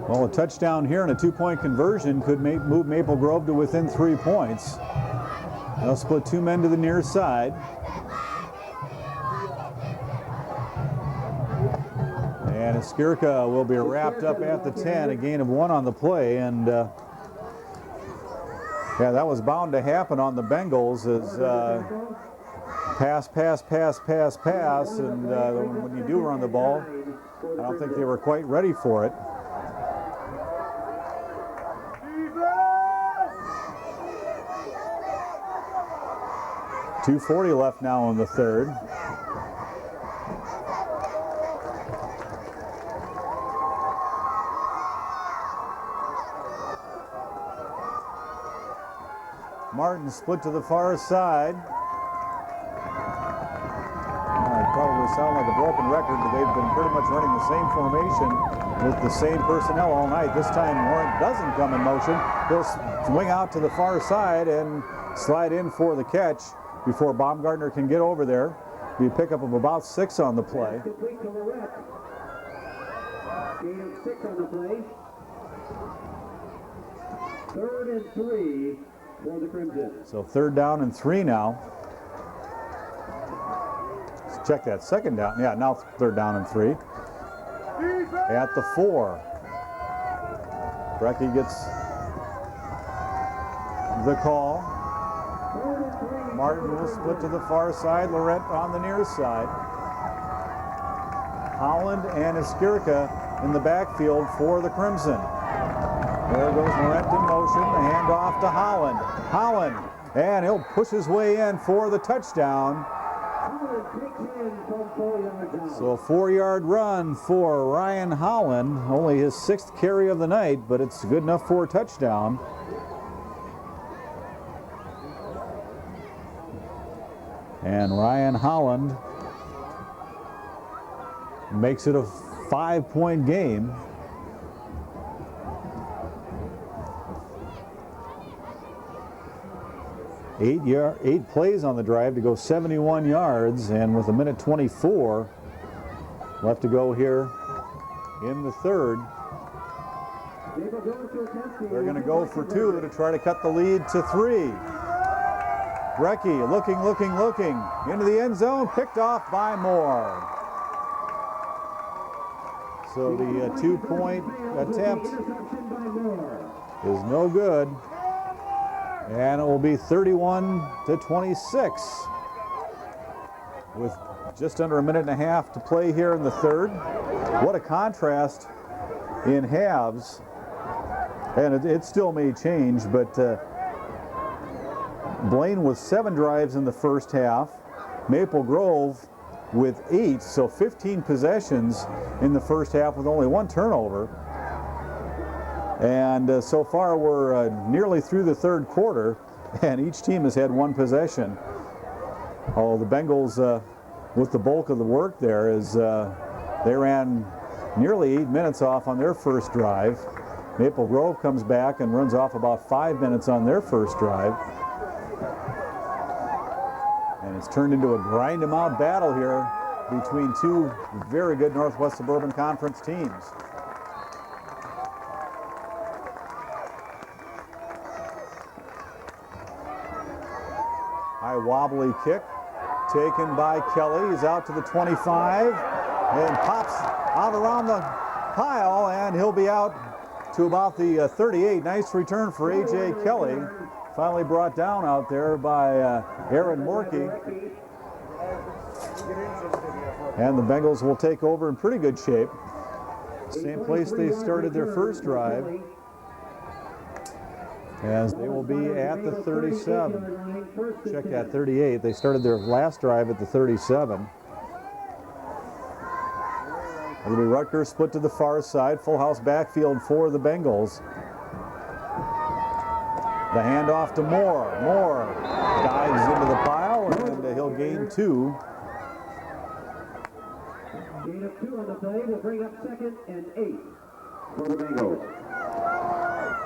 Speaker 3: Well, a touchdown here and a 2-point conversion could move Maple Grove to within 3 points. They'll split 2 men to the near side. And Skirka will be wrapped up at the 10, a gain of 1 on the play. And yeah, that was bound to happen on the Bengals as pass. And when you do run the ball, I don't think they were quite ready for it. .240 left now in the third. Martin split to the far side. It probably sound like a broken record, but they've been pretty much running the same formation with the same personnel all night. This time Morin doesn't come in motion. He'll swing out to the far side and slide in for the catch before Baumgartner can get over there. Be a pickup of about 6 on the play.
Speaker 6: Complete to Laurent. Gain of 6 on the play. 3rd and 3 for the Crimson.
Speaker 3: So 3rd down and 3 now. Let's check that 2nd down. Yeah, now 3rd down and 3. At the 4. Brecky gets the call. Martin will split to the far side. Laurent on the near side. Holland and Skirka in the backfield for the Crimson. There goes Laurent in motion. The handoff to Holland. Holland, and he'll push his way in for the touchdown. So a 4-yard run for Ryan Holland. Only his 6th carry of the night, but it's good enough for a touchdown. And Ryan Holland makes it a 5-point game. Eight plays on the drive to go 71 yards, and with 1:24 left to go here in the third. They're going to go for 2 to try to cut the lead to 3. Brecky looking into the end zone, picked off by Moore. So the 2-point attempt is no good. And it will be 31-26 with just under 1.5 minutes to play here in the third. What a contrast in halves. And it still may change, but Blaine with 7 drives in the first half. Maple Grove with 8, so 15 possessions in the first half with only 1 turnover. And so far we're nearly through the third quarter, and each team has had 1 possession. Oh, the Bengals with the bulk of the work there is they ran nearly 8 minutes off on their first drive. Maple Grove comes back and runs off about 5 minutes on their first drive. And it's turned into a grind-em-out battle here between 2 very good Northwest Suburban Conference teams. High wobbly kick taken by Kelly. He's out to the 25 and pops out around the pile, and he'll be out to about the 38. Nice return for A.J. Kelly. Finally brought down out there by Aaron Morkey. And the Bengals will take over in pretty good shape. Same place they started their first drive, as they will be at the 37. Check that, 38. They started their last drive at the 37. It'll be Rutgers split to the far side. Full house backfield for the Bengals. The handoff to Moore. Moore dives into the pile, and he'll gain 2.
Speaker 6: Gain of 2 on the play will bring up 2nd and 8 for the Bengals.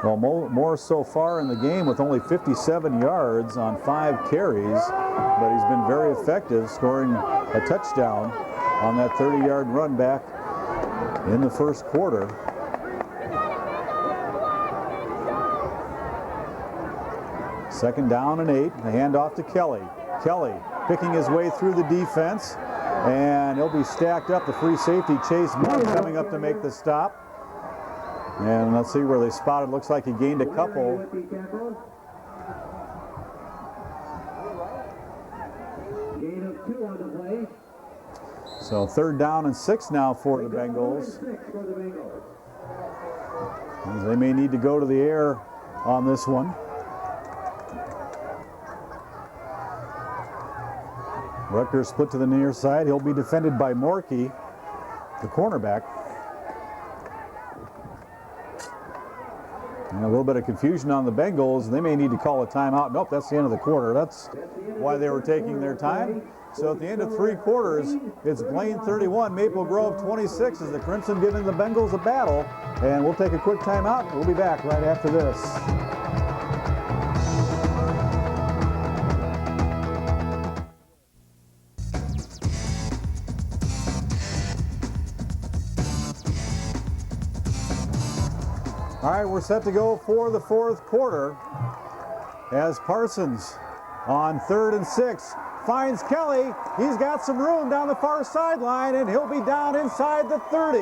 Speaker 3: Well, Moore so far in the game with only 57 yards on 5 carries, but he's been very effective, scoring a touchdown on that 30-yard run back in the first quarter. Second down and 8. The handoff to Kelly. Kelly picking his way through the defense, and he'll be stacked up. The free safety, Chase Mudd, coming up to make the stop. And let's see where they spotted. Looks like he gained a couple.
Speaker 6: Gain of 2 on the play.
Speaker 3: So 3rd down and 6 now for the Bengals. As they may need to go to the air on this one. Rutgers split to the near side. He'll be defended by Morkey, the cornerback. And a little bit of confusion on the Bengals. They may need to call a timeout. Nope, that's the end of the quarter. That's why they were taking their time. So at the end of 3 quarters, it's Blaine 31, Maple Grove 26 as the Crimson giving the Bengals a battle. And we'll take a quick timeout. We'll be back right after this. All right, we're set to go for the 4th quarter as Parsons on 3rd and 6 finds Kelly. He's got some room down the far sideline, and he'll be down inside the 30.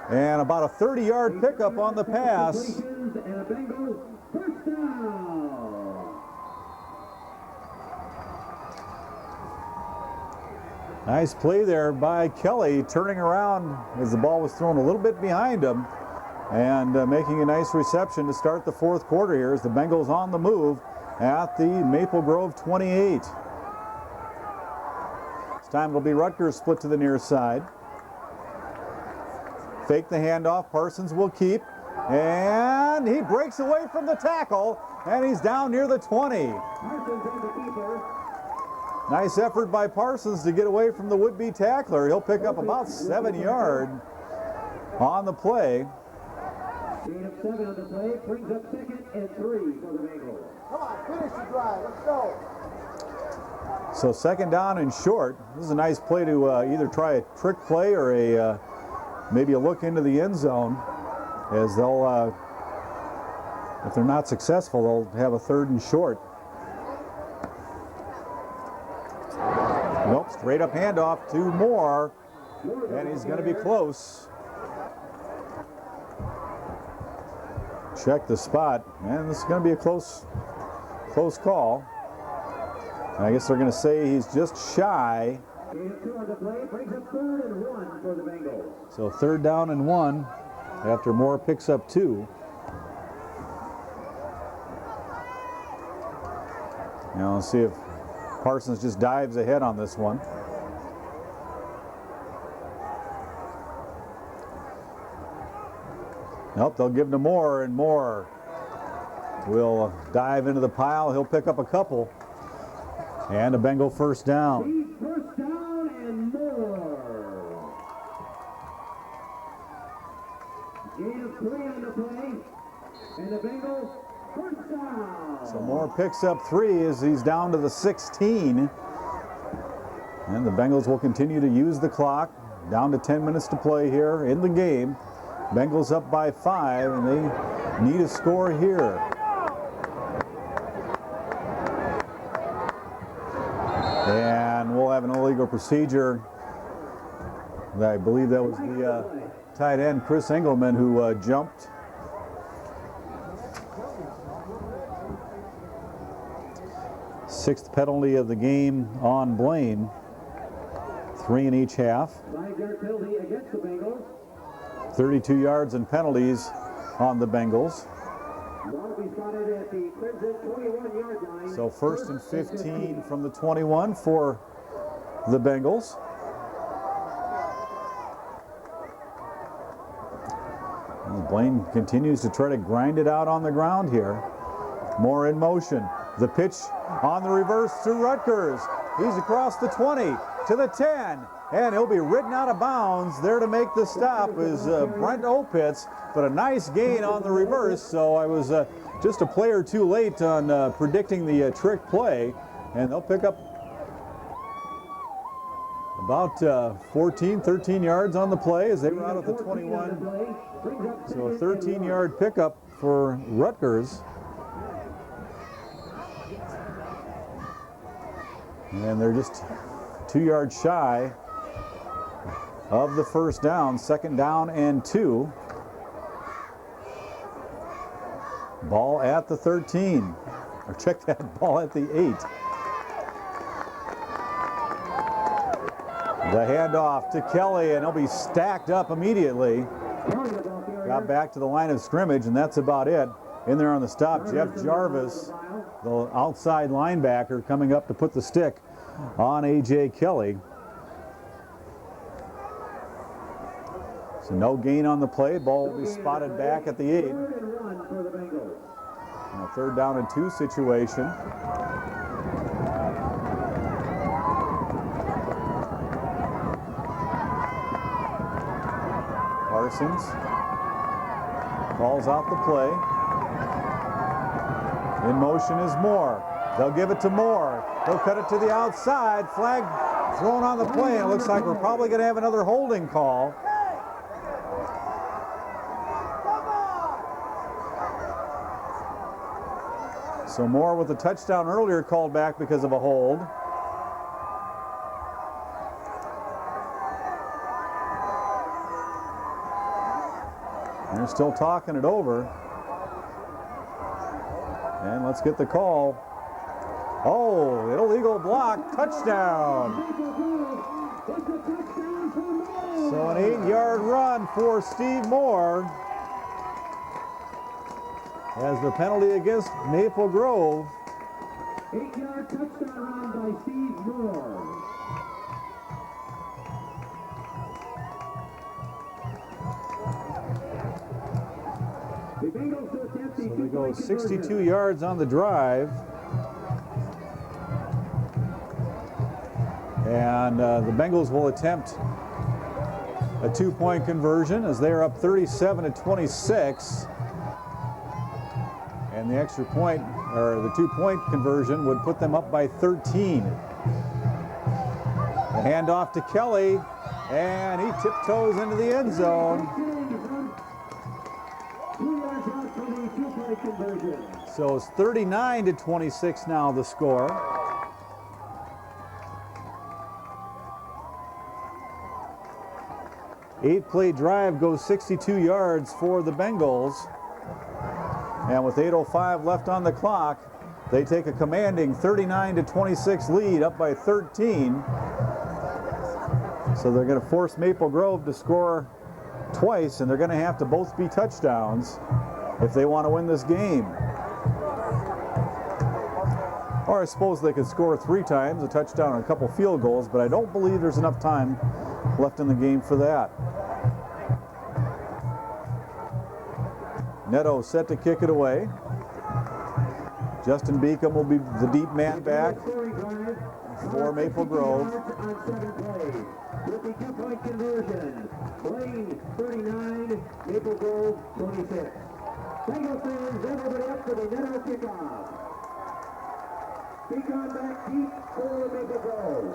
Speaker 3: And about a 30-yard pickup on the pass. Nice play there by Kelly, turning around as the ball was thrown a little bit behind him and making a nice reception to start the 4th quarter here as the Bengals on the move at the Maple Grove 28. This time it'll be Rutgers split to the near side. Fake the handoff, Parsons will keep, and he breaks away from the tackle, and he's down near the 20. Nice effort by Parsons to get away from the would-be tackler. He'll pick up about 7 yards on the play.
Speaker 6: Gain of 7 on the play brings up 2nd and 3 for the Bengals.
Speaker 7: Come on, finish the drive. Let's go.
Speaker 3: So 2nd down and short. This is a nice play to either try a trick play or a maybe a look into the end zone, as they'll, if they're not successful, they'll have a 3rd and short. Nope, straight up handoff to Moore, and he's going to be close. Check the spot, and this is going to be a close call. And I guess they're going to say he's just shy.
Speaker 6: Gain of 2 on the play brings up 3rd and 1 for the Bengals.
Speaker 3: So 3rd down and 1 after Moore picks up 2. Now let's see if Parsons just dives ahead on this one. Nope, they'll give to Moore, and Moore will dive into the pile. He'll pick up a couple. And a Bengal first down.
Speaker 6: First down and more. Gain of 3 on the play. And the Bengals first down.
Speaker 3: So Moore picks up 3 as he's down to the 16. And the Bengals will continue to use the clock. Down to 10 minutes to play here in the game. Bengals up by 5, and they need a score here. And we'll have an illegal procedure. I believe that was the tight end, Chris Engelman, who jumped. Sixth penalty of the game on Blaine. 3 in each half.
Speaker 6: 5-yard penalty against the Bengals.
Speaker 3: 32 yards and penalties on the Bengals.
Speaker 6: Ball will be spotted at the Crimson 21-yard line.
Speaker 3: So first and 15 from the 21 for the Bengals. And Blaine continues to try to grind it out on the ground here. Moore in motion. The pitch on the reverse to Rutgers. He's across the 20 to the 10. And he'll be ridden out of bounds. There to make the stop is Brent Opitz, but a nice gain on the reverse. So I was just a play or two late on predicting the trick play. And they'll pick up about 14, 13 yards on the play as they were out at the 21. So a 13-yard pickup for Rutgers. And they're just 2 yards shy of the first down. Second down and 2. Ball at the 13. Or check that, ball at the 8. The handoff to Kelly, and he'll be stacked up immediately. Got back to the line of scrimmage, and that's about it. In there on the stop, Jeff Jarvis, the outside linebacker, coming up to put the stick on A.J. Kelly. So no gain on the play. Ball will be spotted back at the 8. In a 3rd down and 2 situation. Parsons calls out the play. In motion is Moore. They'll give it to Moore. He'll cut it to the outside. Flag thrown on the play. It looks like we're probably going to have another holding call. So Moore with the touchdown earlier called back because of a hold. They're still talking it over. And let's get the call. Oh, illegal block, touchdown. So an 8-yard run for Steve Moore. As the penalty against Maple Grove.
Speaker 6: 8-yard touchdown run by Steve Moore. The Bengals will attempt the
Speaker 3: So they go 62 yards on the drive. And the Bengals will attempt a 2-point conversion as they're up 37-26. And the extra point, or the 2-point conversion, would put them up by 13. The handoff to Kelly, and he tiptoes into the end zone. So it's 39-26 now the score. Eight-play drive goes 62 yards for the Bengals. And with 8:05 left on the clock, they take a commanding 39-26 lead, up by 13. So they're going to force Maple Grove to score twice, and they're going to have to both be touchdowns if they want to win this game. Or I suppose they could score 3 times, a touchdown and a couple field goals, but I don't believe there's enough time left in the game for that. Neto set to kick it away. Justin Beacom will be the deep man back for Maple Grove.
Speaker 6: With the 2-point conversion, Blaine 39, Maple Grove 26. Bengal fans, everybody up for the Neto kickoff. Beacon back deep for Maple Grove.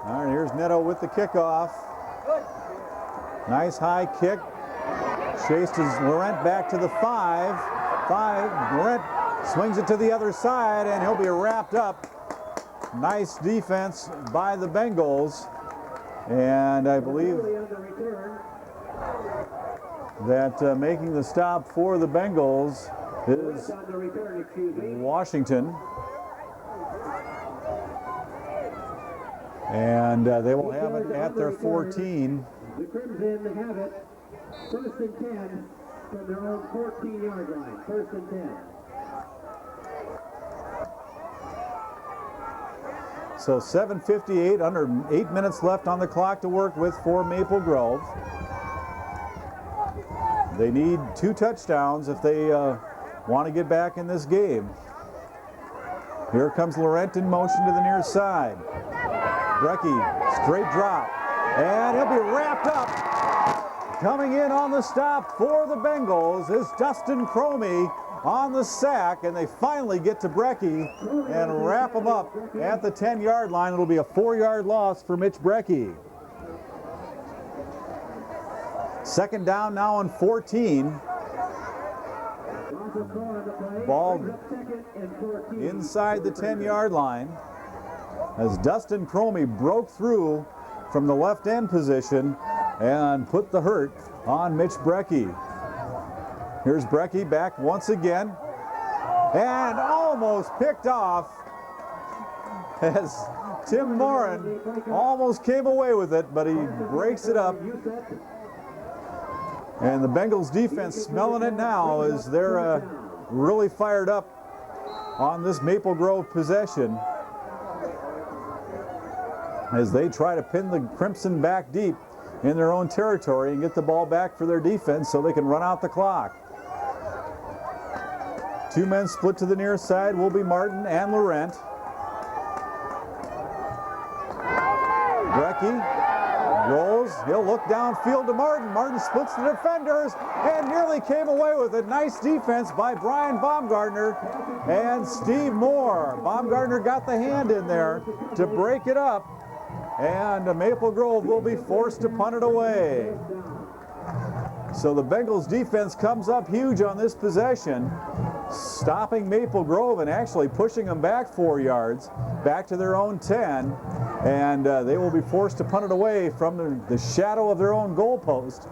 Speaker 3: All right, here's Neto with the kickoff. Nice high kick. Chased as Laurent back to the 5. Laurent swings it to the other side, and he'll be wrapped up. Nice defense by the Bengals. And I believe that making the stop for the Bengals is Washington. And they will have it at their 14.
Speaker 6: The Crimson have it. 1st and 10 from their own 14-yard line. 1st and 10.
Speaker 3: So 7:58, under 8 minutes left on the clock to work with for Maple Grove. They need 2 touchdowns if they want to get back in this game. Here comes Laurent in motion to the near side. Brecky, straight drop, and he'll be wrapped up. Coming in on the stop for the Bengals is Dustin Cromie on the sack, and they finally get to Brecky and wrap him up at the 10-yard line. It'll be a 4-yard loss for Mitch Brecky. 2nd down now on 14. Ball inside the 10-yard line as Dustin Cromie broke through from the left end position and put the hurt on Mitch Brecky. Here's Brecky back once again and almost picked off as Tim Morin almost came away with it, but he breaks it up. And the Bengals defense smelling it now as they're really fired up on this Maple Grove possession as they try to pin the Crimson back deep in their own territory and get the ball back for their defense so they can run out the clock. 2 men split to the near side will be Martin and Laurent. Brecky rolls, he'll look downfield to Martin. Martin splits the defenders and nearly came away with it. Nice defense by Brian Baumgartner and Steve Moore. Baumgartner got the hand in there to break it up, and Maple Grove will be forced to punt it away. So the Bengals defense comes up huge on this possession, stopping Maple Grove and actually pushing them back 4 yards, back to their own 10, and they will be forced to punt it away from the shadow of their own goalpost.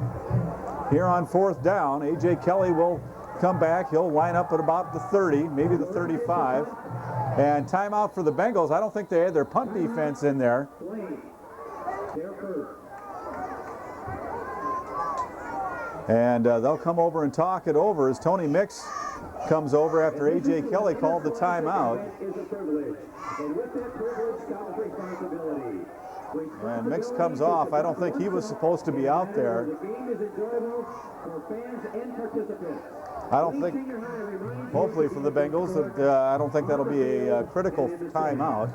Speaker 3: Here on 4th down, A.J. Kelly will come back. He'll line up at about the 30, maybe the 35. And timeout for the Bengals. I don't think they had their punt defense in there. And they'll come over and talk it over as Tony Mix comes over after A.J. Kelly called the timeout. And Mix comes off. I don't think he was supposed to be out there. I don't think, hopefully for the Bengals, that I don't think that'll be a critical timeout.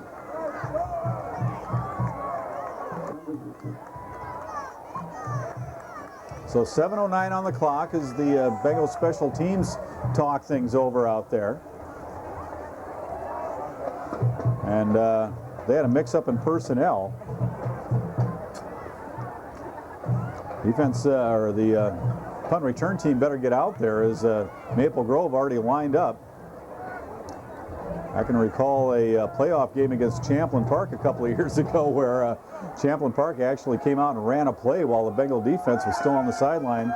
Speaker 3: So 7:09 on the clock as the Bengals special teams talk things over out there. And they had a mix-up in personnel. Defense, or the punt return team better get out there as Maple Grove already lined up. I can recall a playoff game against Champlin Park a couple of years ago where Champlin Park actually came out and ran a play while the Bengal defense was still on the sideline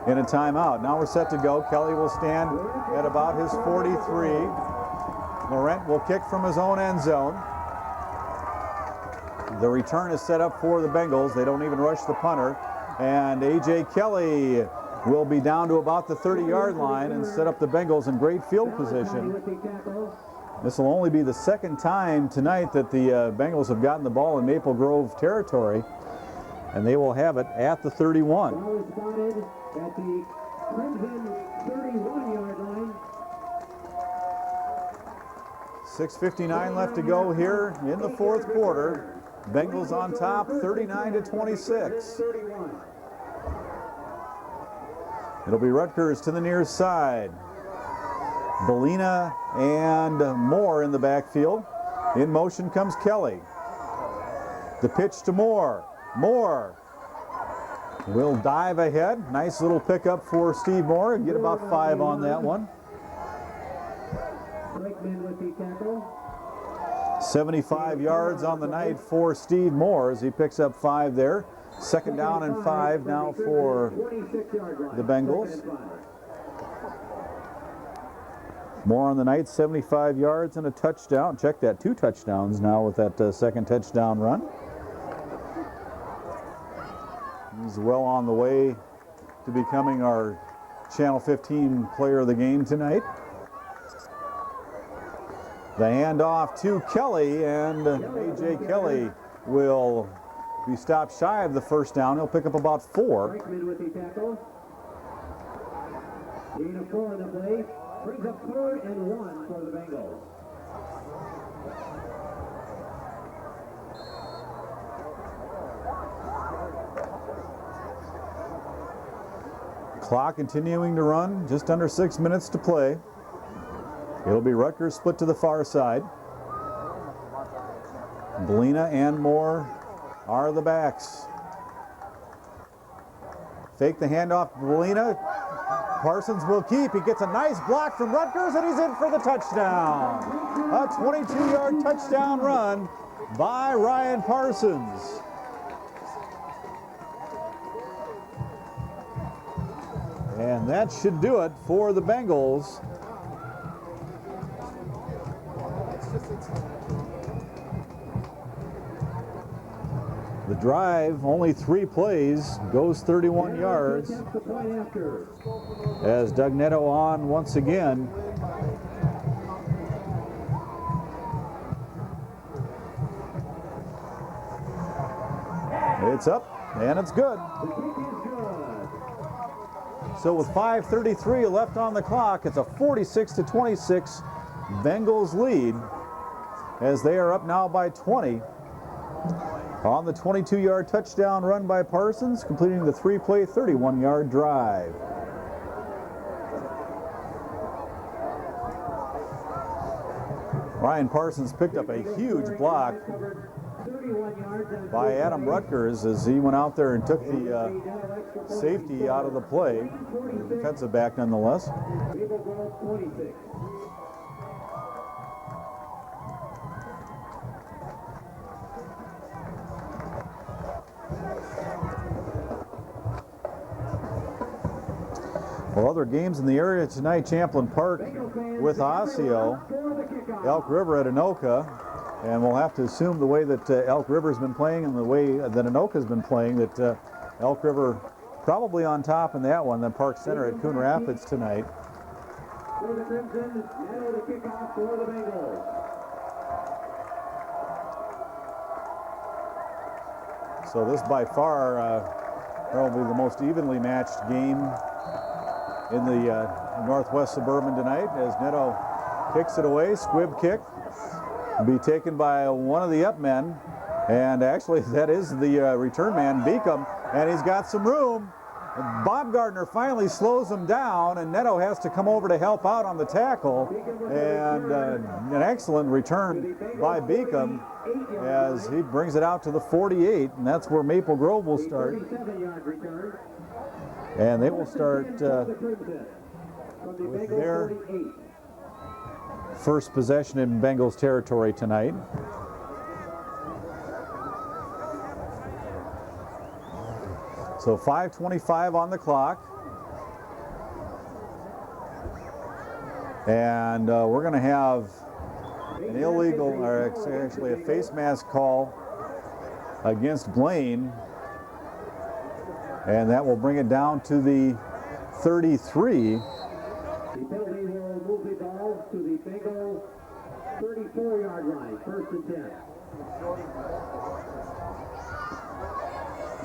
Speaker 3: in a timeout. Now we're set to go. Kelly will stand at about his 43. Laurent will kick from his own end zone. The return is set up for the Bengals. They don't even rush the punter. And A.J. Kelly will be down to about the 30-yard line and set up the Bengals in great field position This will only be the second time tonight that the Bengals have gotten the ball in Maple Grove territory, and they will have it at the 31.
Speaker 6: Ball is spotted at the Crimson 31-yard line.
Speaker 3: 6:59 left to go here in the fourth quarter. Bengals on top, 39-26. It'll be Rutgers to the near side. Belina and Moore in the backfield. In motion comes Kelly. The pitch to Moore. Moore will dive ahead. Nice little pickup for Steve Moore. Get about 5 on that one.
Speaker 6: Blakeman with the tackle.
Speaker 3: 75 yards on the night for Steve Moore as he picks up 5 there. Second down and 5 now for the Bengals. Moore on the night, 75 yards and a touchdown. Check that, 2 touchdowns now with that second touchdown run. He's well on the way to becoming our Channel 15 player of the game tonight. The handoff to Kelly, and A.J. Kelly will be stopped shy of the first down. He'll pick up about 4.
Speaker 6: Blakeman with the tackle. Gain of 4 in the play. Brings up 3rd and 1 for the Bengals.
Speaker 3: Clock continuing to run, just under 6 minutes to play. It'll be Rutgers split to the far side. Belina and Moore are the backs. Fake the handoff to Belina. Parsons will keep. He gets a nice block from Rutgers, and he's in for the touchdown. A 22-yard touchdown run by Ryan Parsons. And that should do it for the Bengals. The drive, only 3 plays, goes 31 yards. As Doug Netto on once again. It's up, and it's good. So with 5:33 left on the clock, it's a 46-26 Bengals lead as they are up now by 20 on the 22-yard touchdown run by Parsons, completing the 3-play 31-yard drive. Ryan Parsons picked up a huge block by Adam Rutgers as he went out there and took the safety out of the play. Defensive back nonetheless. Well, other games in the area tonight, Champlin Park with Osseo, Elk River at Anoka, and we'll have to assume the way that Elk River's been playing and the way that Anoka's been playing that Elk River probably on top in that one, then Park Center at Coon Rapids tonight.
Speaker 6: For the Crimson, Netto to kick off for the Bengals.
Speaker 3: So this by far probably the most evenly matched game in the Northwest Suburban tonight as Netto kicks it away. Squib kick will be taken by one of the up men, and actually that is the return man, Beacom, and he's got some room. Bob Gardner finally slows him down, and Netto has to come over to help out on the tackle, and an excellent return by Beacom as he brings it out to the 48, and that's where Maple Grove will start. And they will start with their first possession in Bengals territory tonight. So 5:25 on the clock. And we're going to have an illegal, or actually a face mask call against Blaine. And that will bring it down to the 33.
Speaker 6: The penalty will move the ball to the Bengals 34-yard line, 1st and 10.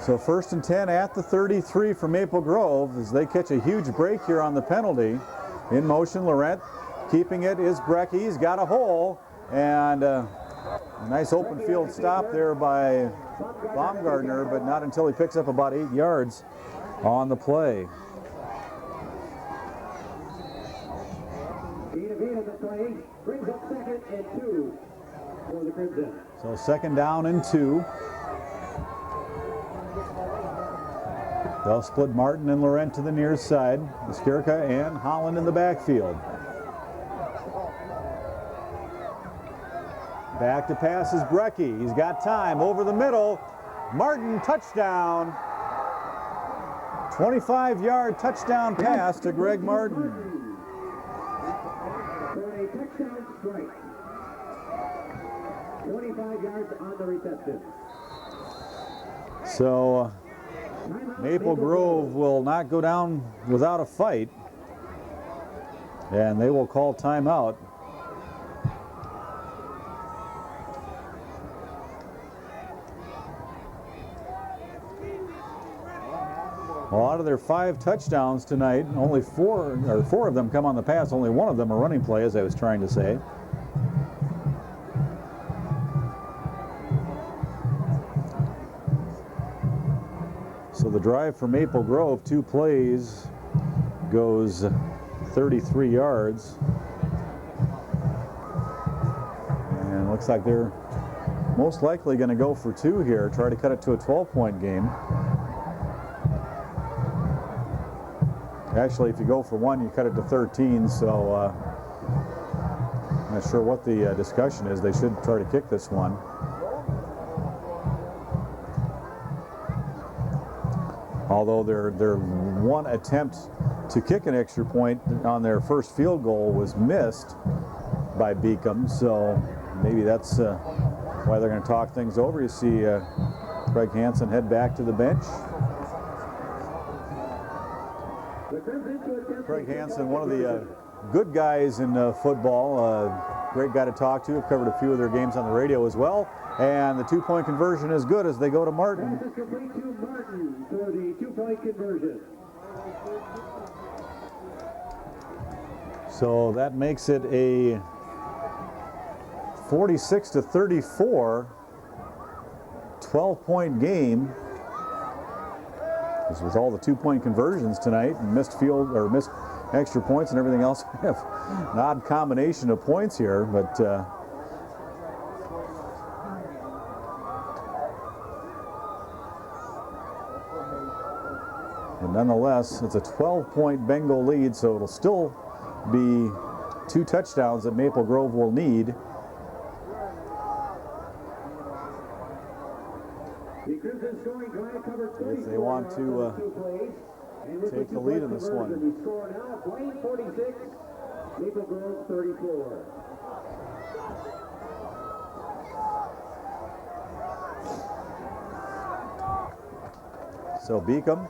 Speaker 3: So 1st and 10 at the 33 for Maple Grove as they catch a huge break here on the penalty. In motion, Laurent. Keeping it is Brecky. He's got a hole, and a nice open field stop there by Baumgartner, but not until he picks up about 8 yards on the play.
Speaker 6: Gain of 8 on the play, brings up 2nd and 2 for the Crimson.
Speaker 3: So 2nd down and 2. They'll split Martin and Laurent to the near side. Skirka and Holland in the backfield. Back to pass is Brecky. He's got time over the middle. Martin, touchdown. 25-yard touchdown pass to Greg Martin.
Speaker 6: For a touchdown strike. 25 yards on the reception.
Speaker 3: So Maple Grove will not go down without a fight, and they will call timeout. Well, out of their 5 touchdowns tonight, only 4 of them come on the pass. Only 1 of them a running play, as I was trying to say. So the drive for Maple Grove, 2 plays, goes 33 yards. And looks like they're most likely going to go for 2 here, try to cut it to a 12-point game. Actually, if you go for 1, you cut it to 13, so I'm not sure what the discussion is. They should try to kick this one. Although their one attempt to kick an extra point on their first field goal was missed by Beacom, so maybe that's why they're going to talk things over. You see Craig Hansen head back to the bench. Craig Hansen, one of the good guys in football, great guy to talk to. I've covered a few of their games on the radio as well. And the 2-point conversion is good as they go to Martin.
Speaker 6: Pass is complete to Martin for the 2-point conversion.
Speaker 3: So that makes it a 46-34 12-point game. Because with all the 2-point conversions tonight and missed extra points and everything else, we have an odd combination of points here, but and nonetheless, it's a 12-point Bengal lead, so it'll still be 2 touchdowns that Maple Grove will need. If they want to take the lead in this one.
Speaker 6: We score now, Blaine 46, Maple Grove 34.
Speaker 3: So Beacom,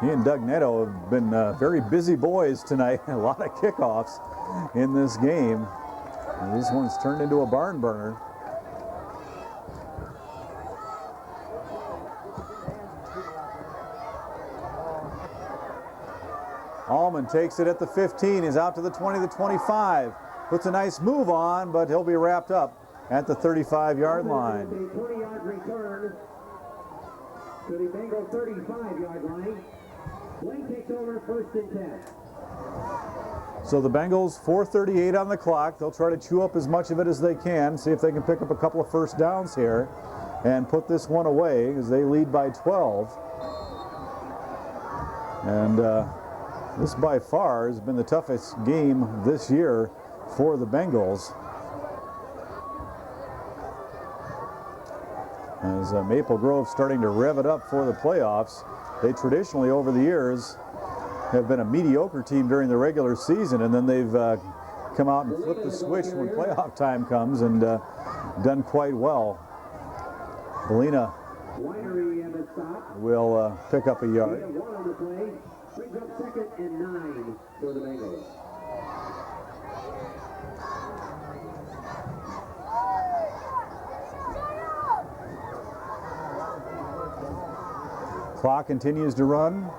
Speaker 3: he and Doug Netto have been very busy boys tonight. A lot of kickoffs in this game. And this one's turned into a barn burner. Allman takes it at the 15. He's out to the 20, the 25. Puts a nice move on, but he'll be wrapped up at the 35-yard line.
Speaker 6: A 20-yard return to the Bengal 35-yard line. Blaine takes over 1st and 10.
Speaker 3: So the Bengals, 4:38 on the clock. They'll try to chew up as much of it as they can, see if they can pick up a couple of first downs here and put this one away as they lead by 12. And this by far has been the toughest game this year for the Bengals. As Maple Grove starting to rev it up for the playoffs. They traditionally over the years have been a mediocre team during the regular season, and then they've come out and flipped the switch when playoff time comes and done quite well. Belina will pick up a yard.
Speaker 6: One on the play. Brings up 2nd and 9 for the Bengals.
Speaker 3: Clock continues to run.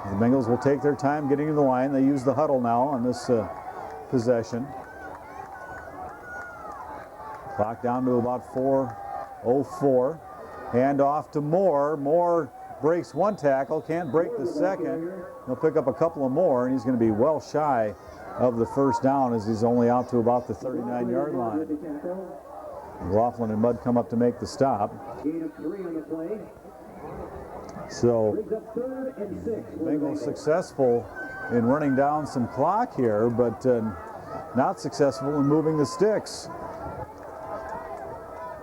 Speaker 3: The Bengals will take their time getting to the line. They use the huddle now on this possession. Clock down to about 4:04. Hand off to Moore. Moore breaks one tackle, can't break the second. He'll pick up a couple of more, and he's going to be well shy of the first down as he's only out to about the 39-yard line. McLaughlin and Mudd come up to make the stop. So Bengals successful in running down some clock here, but not successful in moving the sticks.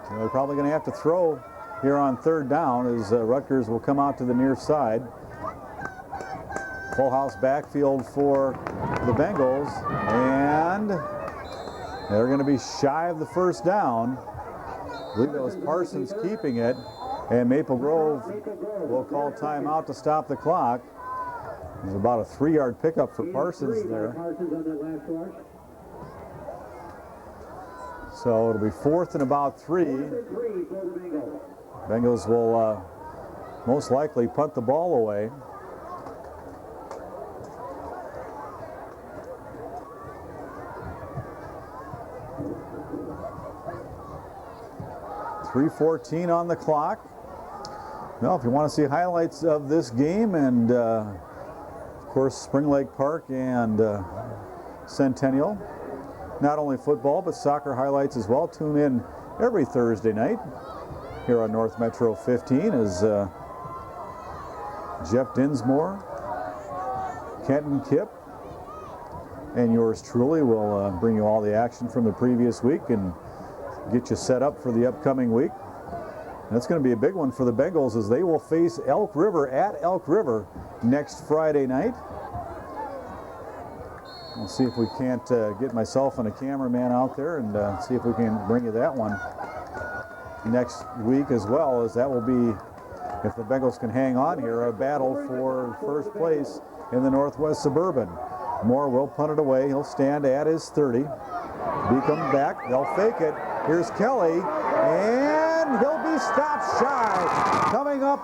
Speaker 3: They're probably going to have to throw here on third down as Rutgers will come out to the near side. Full house backfield for the Bengals, and they're going to be shy of the first down. I believe that was Parsons keeping it, and Maple Grove will call timeout to stop the clock. There's about a 3-yard pickup for Parsons there. So it'll be 4th and about 3. Bengals will most likely punt the ball away. .3:14 on the clock. Well, if you want to see highlights of this game and, of course, Spring Lake Park and Centennial, not only football but soccer highlights as well, tune in every Thursday night here on North Metro 15 as Jeff Dinsmore, Kenton Kipp, and yours truly will bring you all the action from the previous week and get you set up for the upcoming week. That's going to be a big one for the Bengals as they will face Elk River at Elk River next Friday night. We'll see if we can't get myself and a cameraman out there and see if we can bring you that one next week as well, as that will be, if the Bengals can hang on here, a battle for first place in the Northwest Suburban. Moore will punt it away. He'll stand at his 30. Beacom back. They'll fake it. Here's Kelly, and he'll be stopped shy. Coming up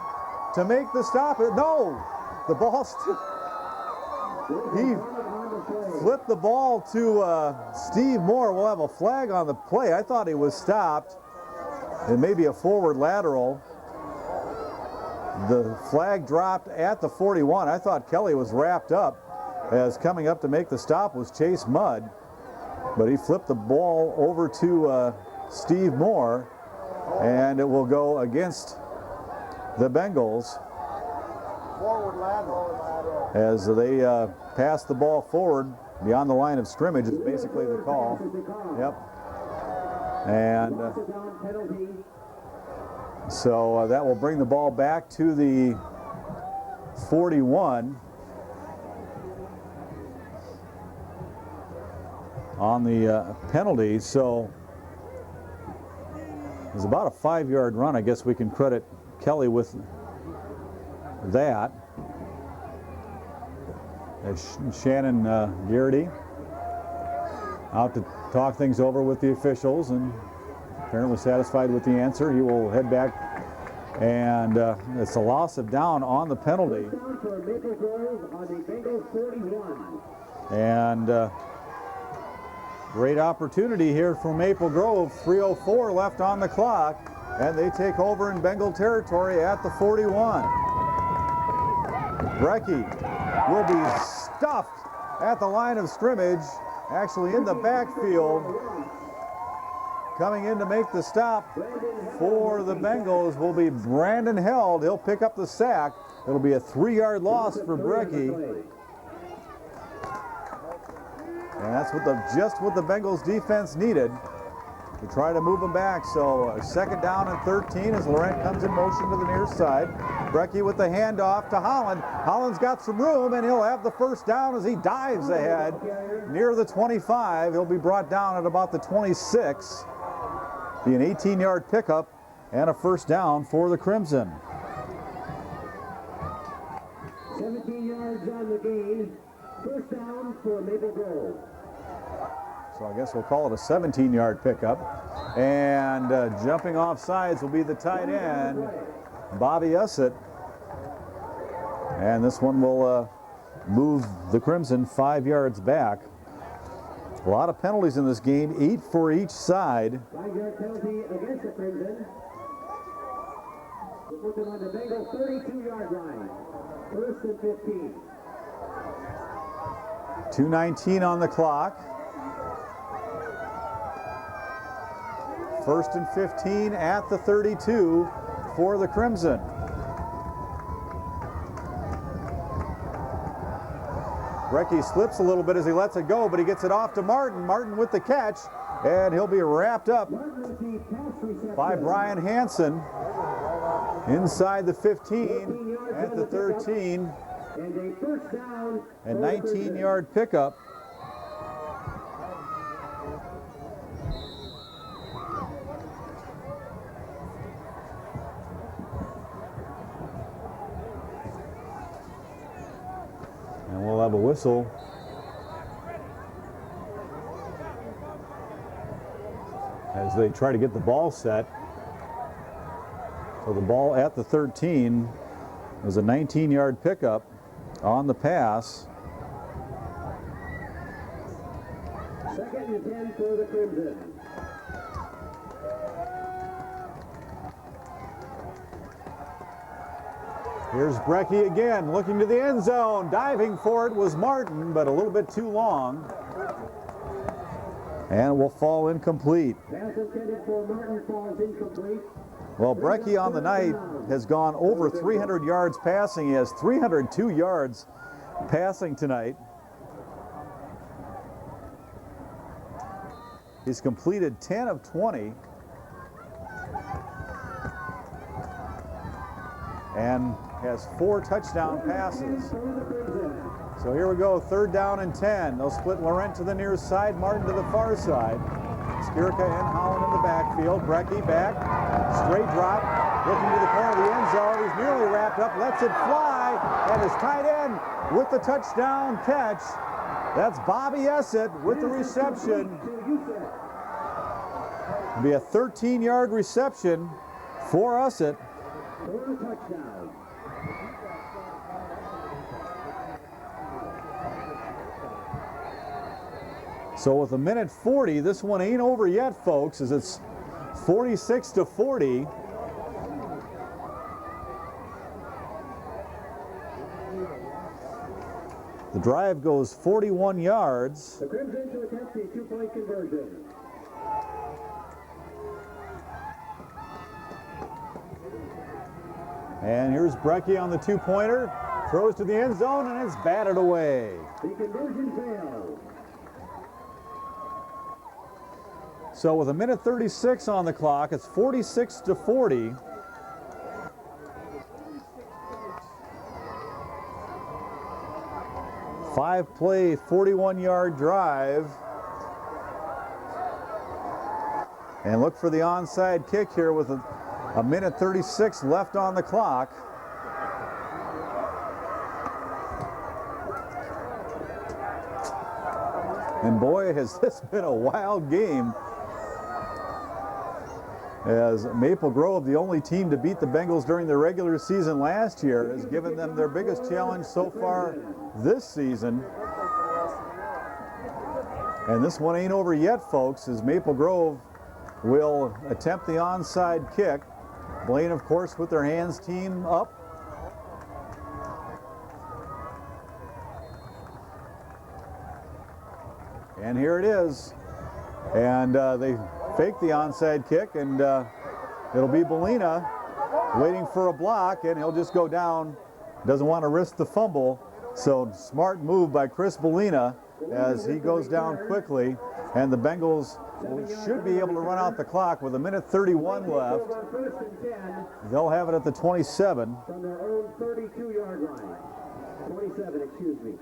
Speaker 3: to make the stop. No, the ball he flipped the ball to Steve Moore. We'll have a flag on the play. I thought he was stopped. It may be a forward lateral. The flag dropped at the 41. I thought Kelly was wrapped up, as coming up to make the stop was Chase Mudd, but he flipped the ball over to Steve Moore, and it will go against the Bengals
Speaker 7: Forward lateral.
Speaker 3: as they pass the ball forward beyond the line of scrimmage is basically the call. Yep. And so that will bring the ball back to the 41 on the penalty. So it's about a 5-yard run. I guess we can credit Kelly with that. As Shannon Garrity out to talk things over with the officials and apparently satisfied with the answer. He will head back, and it's a loss of down on the penalty. And great opportunity here for Maple Grove. 3:04 left on the clock, and they take over in Bengal territory at the 41. Brecky will be stuffed at the line of scrimmage, actually in the backfield. Coming in to make the stop for the Bengals will be Brandon Held. He'll pick up the sack. It'll be a 3-yard loss for Brecky. And that's just what the Bengals defense needed to try to move them back. So second down and 13 as Laurent comes in motion to the near side. Brecky with the handoff to Holland. Holland's got some room, and he'll have the first down as he dives ahead near the 25. He'll be brought down at about the 26. Be an 18-yard pickup and a first down for the Crimson.
Speaker 6: 17 yards on the gain. First down for Maple Grove.
Speaker 3: So I guess we'll call it a 17-yard pickup. And jumping off sides will be the tight end, Bobby Ussett. And this one will move the Crimson 5 yards back. A lot of penalties in this game, 8 for each side.
Speaker 6: 5-yard penalty against the Crimson. We'll put them on the Bengals 32-yard line. First and 15.
Speaker 3: 2:19 on the clock. First and 15 at the 32 for the Crimson. Brecky slips a little bit as he lets it go, but he gets it off to Martin. Martin with the catch, and he'll be wrapped up by Brian Hansen inside the 15 at the 13.
Speaker 6: And a first down.
Speaker 3: And 19-yard pickup. And we'll have a whistle. As they try to get the ball set. So the ball at the 13 was a 19-yard pickup on the pass.
Speaker 6: Second and 10 for the Crimson.
Speaker 3: Here's Brecky again, looking to the end zone. Diving for it was Martin, but a little bit too long. And will fall incomplete.
Speaker 6: Pass intended for Martin falls incomplete.
Speaker 3: Well, Brecky on the night has gone over 300 yards passing. He has 302 yards passing tonight. He's completed 10 of 20. And has 4 touchdown passes. So here we go, 3rd down and 10. They'll split Laurent to the near side, Martin to the far side. Skirka and Holland in the backfield. Brecky back, straight drop, looking to the corner of the end zone. He's nearly wrapped up, lets it fly, and his tight end with the touchdown catch. That's Bobby Essett with the reception. It'll be a 13-yard reception for Essett.
Speaker 6: For a touchdown.
Speaker 3: So with 1:40, this one ain't over yet, folks, as it's 46-40. The drive goes 41 yards.
Speaker 6: The Crimson to attempt a 2-point conversion.
Speaker 3: And here's Brecky on the 2-pointer. Throws to the end zone, and it's batted away.
Speaker 6: The conversion failed.
Speaker 3: So with 1:36 on the clock, it's 46-40. Five-play, 41-yard drive. And look for the onside kick here with a 1:36 left on the clock. And boy, has this been a wild game. As Maple Grove, the only team to beat the Bengals during the regular season last year, has given them their biggest challenge so far this season. And this one ain't over yet, folks, as Maple Grove will attempt the onside kick. Blaine, of course, with their hands team up. And here it is. And they fake the onside kick, and it'll be Bellina waiting for a block, and he'll just go down. Doesn't want to risk the fumble. So smart move by Chris Bellina as he goes down quickly. And the Bengals should be able to run out the clock with 1:31 left. They'll have it at the 27.
Speaker 6: From their own 32-yard line. 27, excuse me.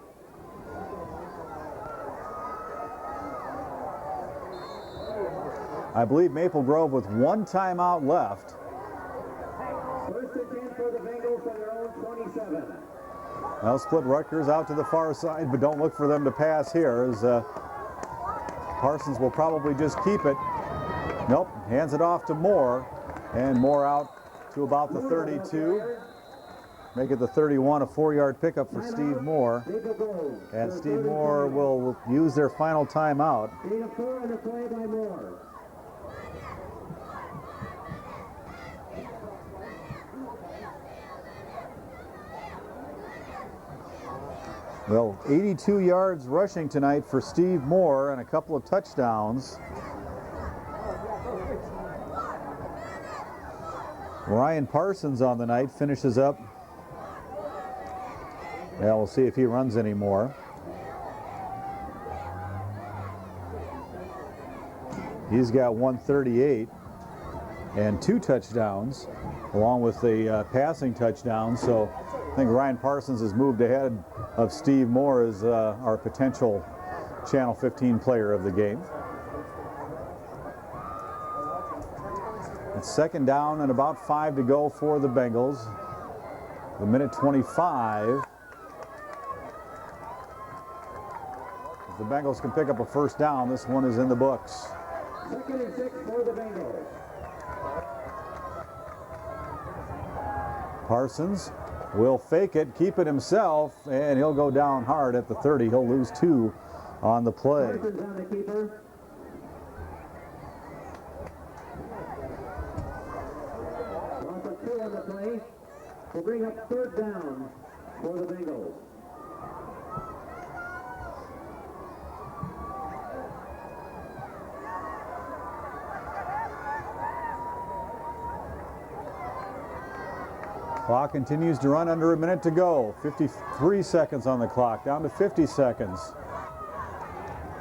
Speaker 3: I believe Maple Grove with 1 timeout left.
Speaker 6: First and 10 for the Bengals from their own 27.
Speaker 3: They'll split Rutgers out to the far side, but don't look for them to pass here, as Parsons will probably just keep it. Nope, hands it off to Moore, and Moore out to about the 32. make it the 31, a 4-yard pickup for Steve Moore. And Steve Moore will use their final timeout.
Speaker 6: 8 of 4 on the play by Moore.
Speaker 3: Well, 82 yards rushing tonight for Steve Moore and a couple of touchdowns. Ryan Parsons on the night finishes up. Yeah, we'll see if he runs anymore. He's got 138 and 2 touchdowns, along with the passing touchdown. So I think Ryan Parsons has moved ahead of Steve Moore as our potential Channel 15 player of the game. It's second down and about 5 to go for the Bengals. The minute 25. If the Bengals can pick up a first down, this one is in the books.
Speaker 6: 2nd and 6 for the Bengals.
Speaker 3: Parsons will fake it, keep it himself, and he'll go down hard at the 30. He'll lose 2 on the play.
Speaker 6: Parsons on the keeper. Loss of 2 on the play. Will bring up 3rd down for the Bengals.
Speaker 3: Clock continues to run under a minute to go. 53 seconds on the clock, down to 50 seconds.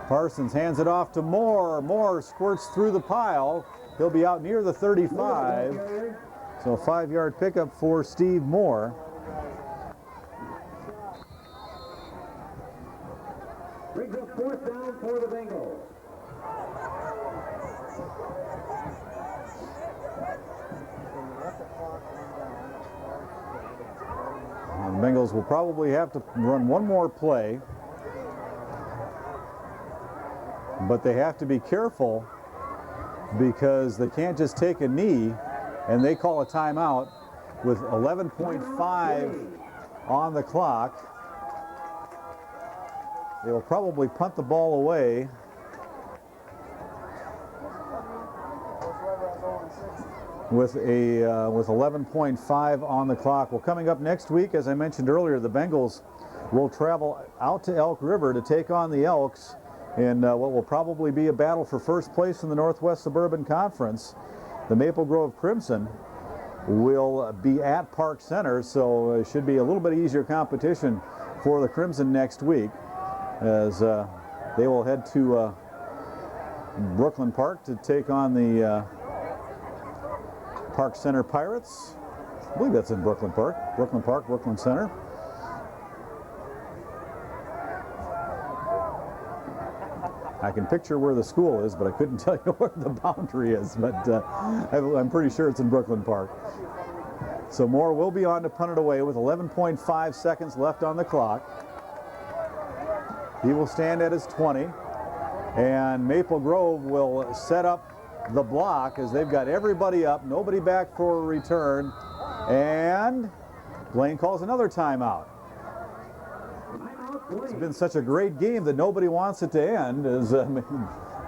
Speaker 3: Parsons hands it off to Moore. Moore squirts through the pile. He'll be out near the 35. So a 5-yard pickup for Steve Moore.
Speaker 6: Brings up 4th down for the Bengals.
Speaker 3: And the Bengals will probably have to run one more play, but they have to be careful because they can't just take a knee and they call a timeout with 11.5 on the clock. They will probably punt the ball away. With 11.5 on the clock. Well, coming up next week, as I mentioned earlier, the Bengals will travel out to Elk River to take on the Elks in what will probably be a battle for first place in the Northwest Suburban Conference. The Maple Grove Crimson will be at Park Center, so it should be a little bit easier competition for the Crimson next week, as they will head to Brooklyn Park to take on the Park Center Pirates. I believe that's in Brooklyn Park. Brooklyn Center. I can picture where the school is, but I couldn't tell you where the boundary is, but I'm pretty sure it's in Brooklyn Park. So Moore will be on to punt it away with 11.5 seconds left on the clock. He will stand at his 20, and Maple Grove will set up the block as they've got everybody up, nobody back for a return, and Blaine calls another timeout. It's been such a great game that nobody wants it to end, as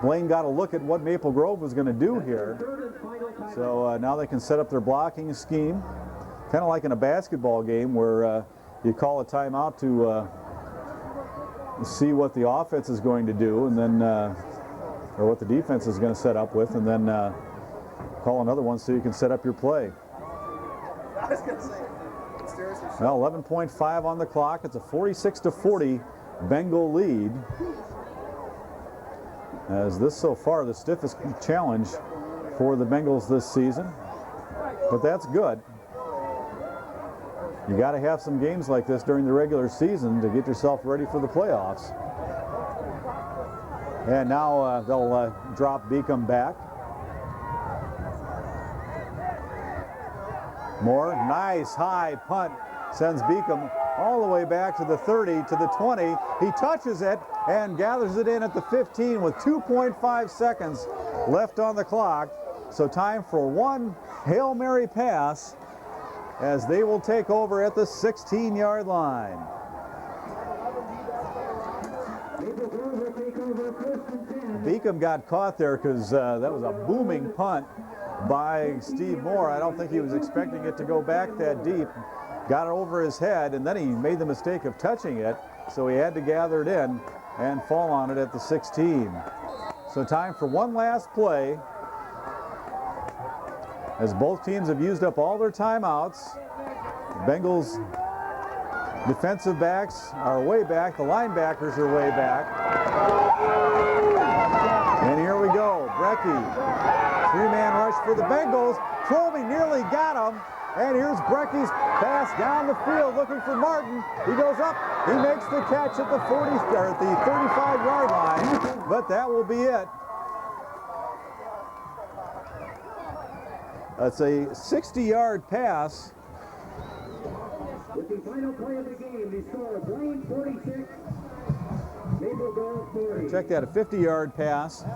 Speaker 3: Blaine got a look at what Maple Grove was going to do here. So now they can set up their blocking scheme, kind of like in a basketball game where you call a timeout to see what the offense is going to do, and then or what the defense is going to set up with, and then call another one so you can set up your play. Well, 11.5 on the clock. It's a 46-40 Bengal lead. As this so far the stiffest challenge for the Bengals this season, but that's good. You got to have some games like this during the regular season to get yourself ready for the playoffs. And now they'll drop Beacom back. Moore, nice high punt, sends Beacom all the way back to the 30, to the 20. He touches it and gathers it in at the 15 with 2.5 seconds left on the clock. So time for one Hail Mary pass. as they will take over at the 16-yard line. Beacom got caught there because that was a booming punt by Steve Moore. I don't think he was expecting it to go back that deep. Got it over his head, and then he made the mistake of touching it, so he had to gather it in and fall on it at the 16. So time for one last play as both teams have used up all their timeouts. Bengals defensive backs are way back. The linebackers are way back. And here we go. Brecky, three-man rush for the Bengals. Trolby nearly got him. And here's Brecky's pass down the field looking for Martin. He goes up. He makes the catch at the 35-yard line. But that will be it. That's a 60-yard pass.
Speaker 6: With the final play of the game, the score of Blaine 46, Maple Grove 40.
Speaker 3: Check that, a 50-yard pass.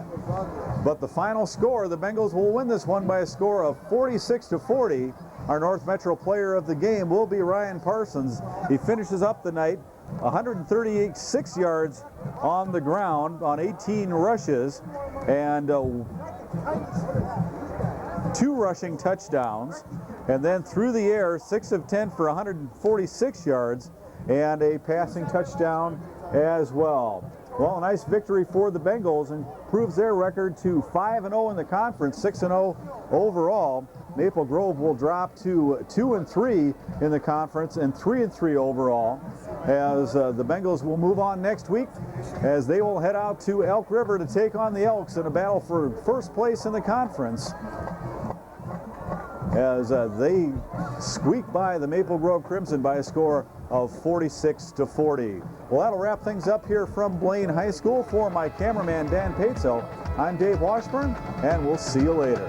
Speaker 3: But the final score, the Bengals will win this one by a score of 46-40. Our North Metro player of the game will be Ryan Parsons. He finishes up the night 136 yards on the ground on 18 rushes and 2 rushing touchdowns. And then through the air, 6 of 10 for 146 yards and a passing touchdown as well. Well, a nice victory for the Bengals and improves their record to 5-0 in the conference, 6-0 overall. Maple Grove will drop to 2-3 in the conference and 3-3 overall, as the Bengals will move on next week as they will head out to Elk River to take on the Elks in a battle for first place in the conference, as they squeak by the Maple Grove Crimson by a score of 46-40. Well, that'll wrap things up here from Blaine High School. For my cameraman Dan Paetzel, I'm Dave Washburn, and we'll see you later.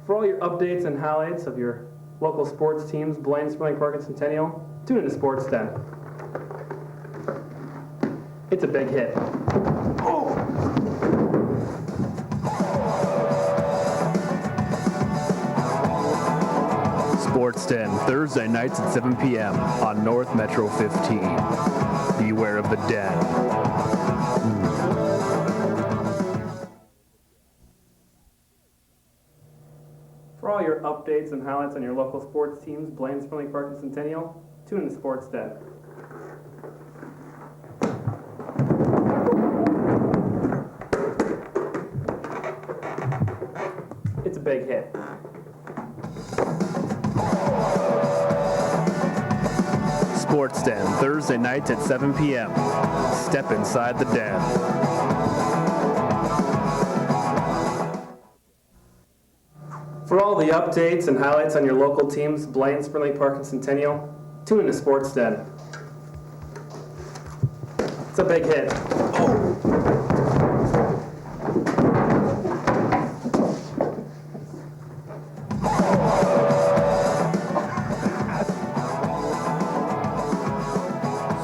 Speaker 8: For all your updates and highlights of your local sports teams, Blaine, Spring Park, and Centennial, tune into Sports Den. It's a big hit. Oh!
Speaker 9: Sports Den, Thursday nights at 7 p.m. on North Metro 15. Beware of the den.
Speaker 8: For all your updates and highlights on your local sports teams, Blaine, Spring Park, and Centennial, tune into Sports Den. It's a big hit.
Speaker 9: Sports Den, Thursday nights at 7 p.m. Step inside the den.
Speaker 8: For all the updates and highlights on your local teams, Blaine, Spring Park, and Centennial, tune into Sports Den. It's a big hit.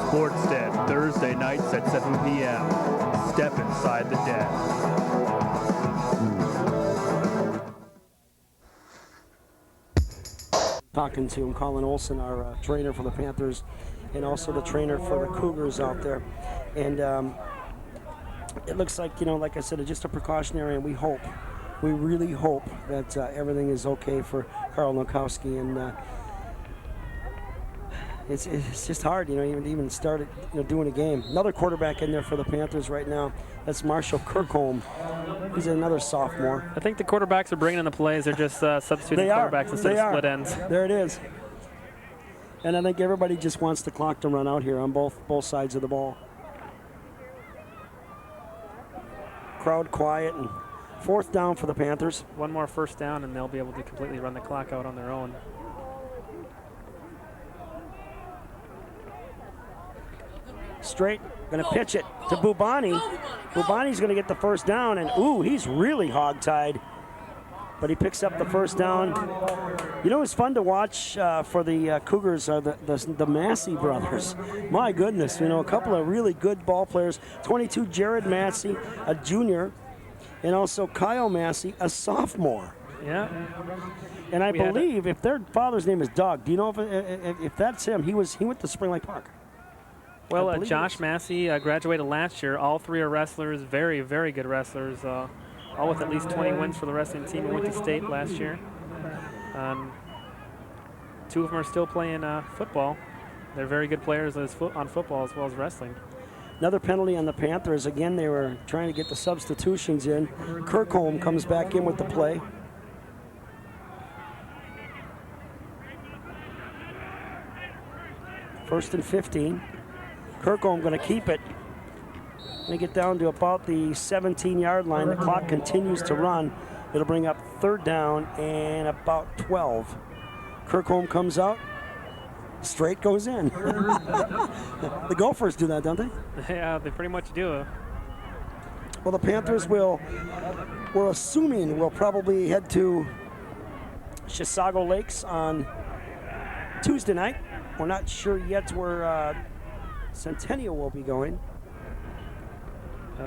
Speaker 9: Sports Den, Thursday nights at 7 p.m. Step inside the den.
Speaker 10: Talking to Colin Olson, our trainer for the Panthers, and also the trainer for the Cougars out there. And it looks like, like I said, it's just a precautionary, and we really hope that everything is okay for Carl Nowakowski. And it's just hard, even start doing a game. Another quarterback in there for the Panthers right now. That's Marshall Kirkholm. He's another sophomore.
Speaker 8: I think the quarterbacks are bringing in the plays. They're just substituting quarterbacks instead of split ends.
Speaker 10: There it is. And I think everybody just wants the clock to run out here on both sides of the ball. Crowd quiet, and fourth down for the Panthers.
Speaker 8: One more first down, and they'll be able to completely run the clock out on their own.
Speaker 10: Straight, going to pitch it to Bubani. Bubani's going to get the first down, and ooh, he's really hog-tied. But he picks up the first down. You know, it's fun to watch for the Cougars are the Massey brothers. My goodness, you know, a couple of really good ball players. 22, Jared Massey, a junior, and also Kyle Massey, a sophomore.
Speaker 8: Yeah.
Speaker 10: And I believe if their father's name is Doug, do you know if that's him? He went to Spring Lake Park.
Speaker 8: Well, Josh Massey graduated last year. All three are wrestlers, very, very good wrestlers. All with at least 20 wins for the wrestling team and went to state last year. Two of them are still playing football. They're very good players on football as well as wrestling.
Speaker 10: Another penalty on the Panthers. Again, they were trying to get the substitutions in. Kirkholm comes back in with the play. First and 15. Kirkholm going to keep it. Going to get down to about the 17-yard line. The clock continues to run. It'll bring up third down and about 12. Kirkholm comes out. Straight goes in. The Gophers do that, don't they?
Speaker 8: Yeah, they pretty much do.
Speaker 10: Well, the Panthers we're assuming will probably head to Chisago Lakes on Tuesday night. We're not sure yet where Centennial will be going.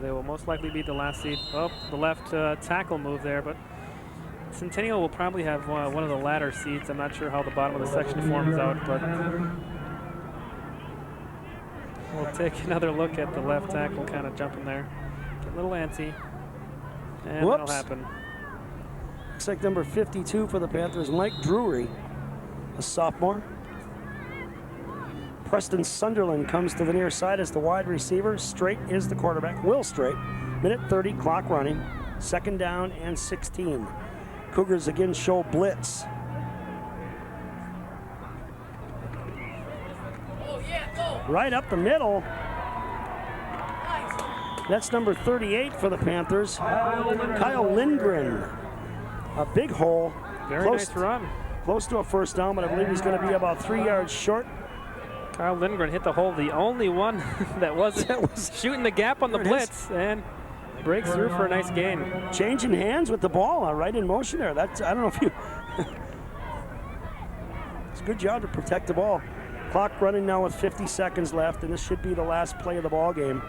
Speaker 8: They will most likely be the last seed. Oh, the left tackle move there, but Centennial will probably have one of the latter seats. I'm not sure how the bottom of the section forms out, but we'll take another look at the left tackle kind of jumping there. Get a little antsy, and that'll happen.
Speaker 10: Looks like number 52 for the Panthers, Mike Drury, a sophomore. Preston Sunderland comes to the near side as the wide receiver. Straight is the quarterback. Will Straight. Minute 30, clock running. Second down and 16. Cougars again show blitz. Right up the middle. That's number 38 for the Panthers. Kyle Lindgren. A big hole.
Speaker 8: Very nice run.
Speaker 10: Close to a first down, but I believe he's going to be about 3 yards short.
Speaker 8: Kyle Lindgren hit the hole, the only one that wasn't shooting the gap on the blitz, and breaks through for a nice gain.
Speaker 10: Changing hands with the ball, right in motion there. That's, I don't know if you... It's a good job to protect the ball. Clock running now with 50 seconds left, and this should be the last play of the ball game.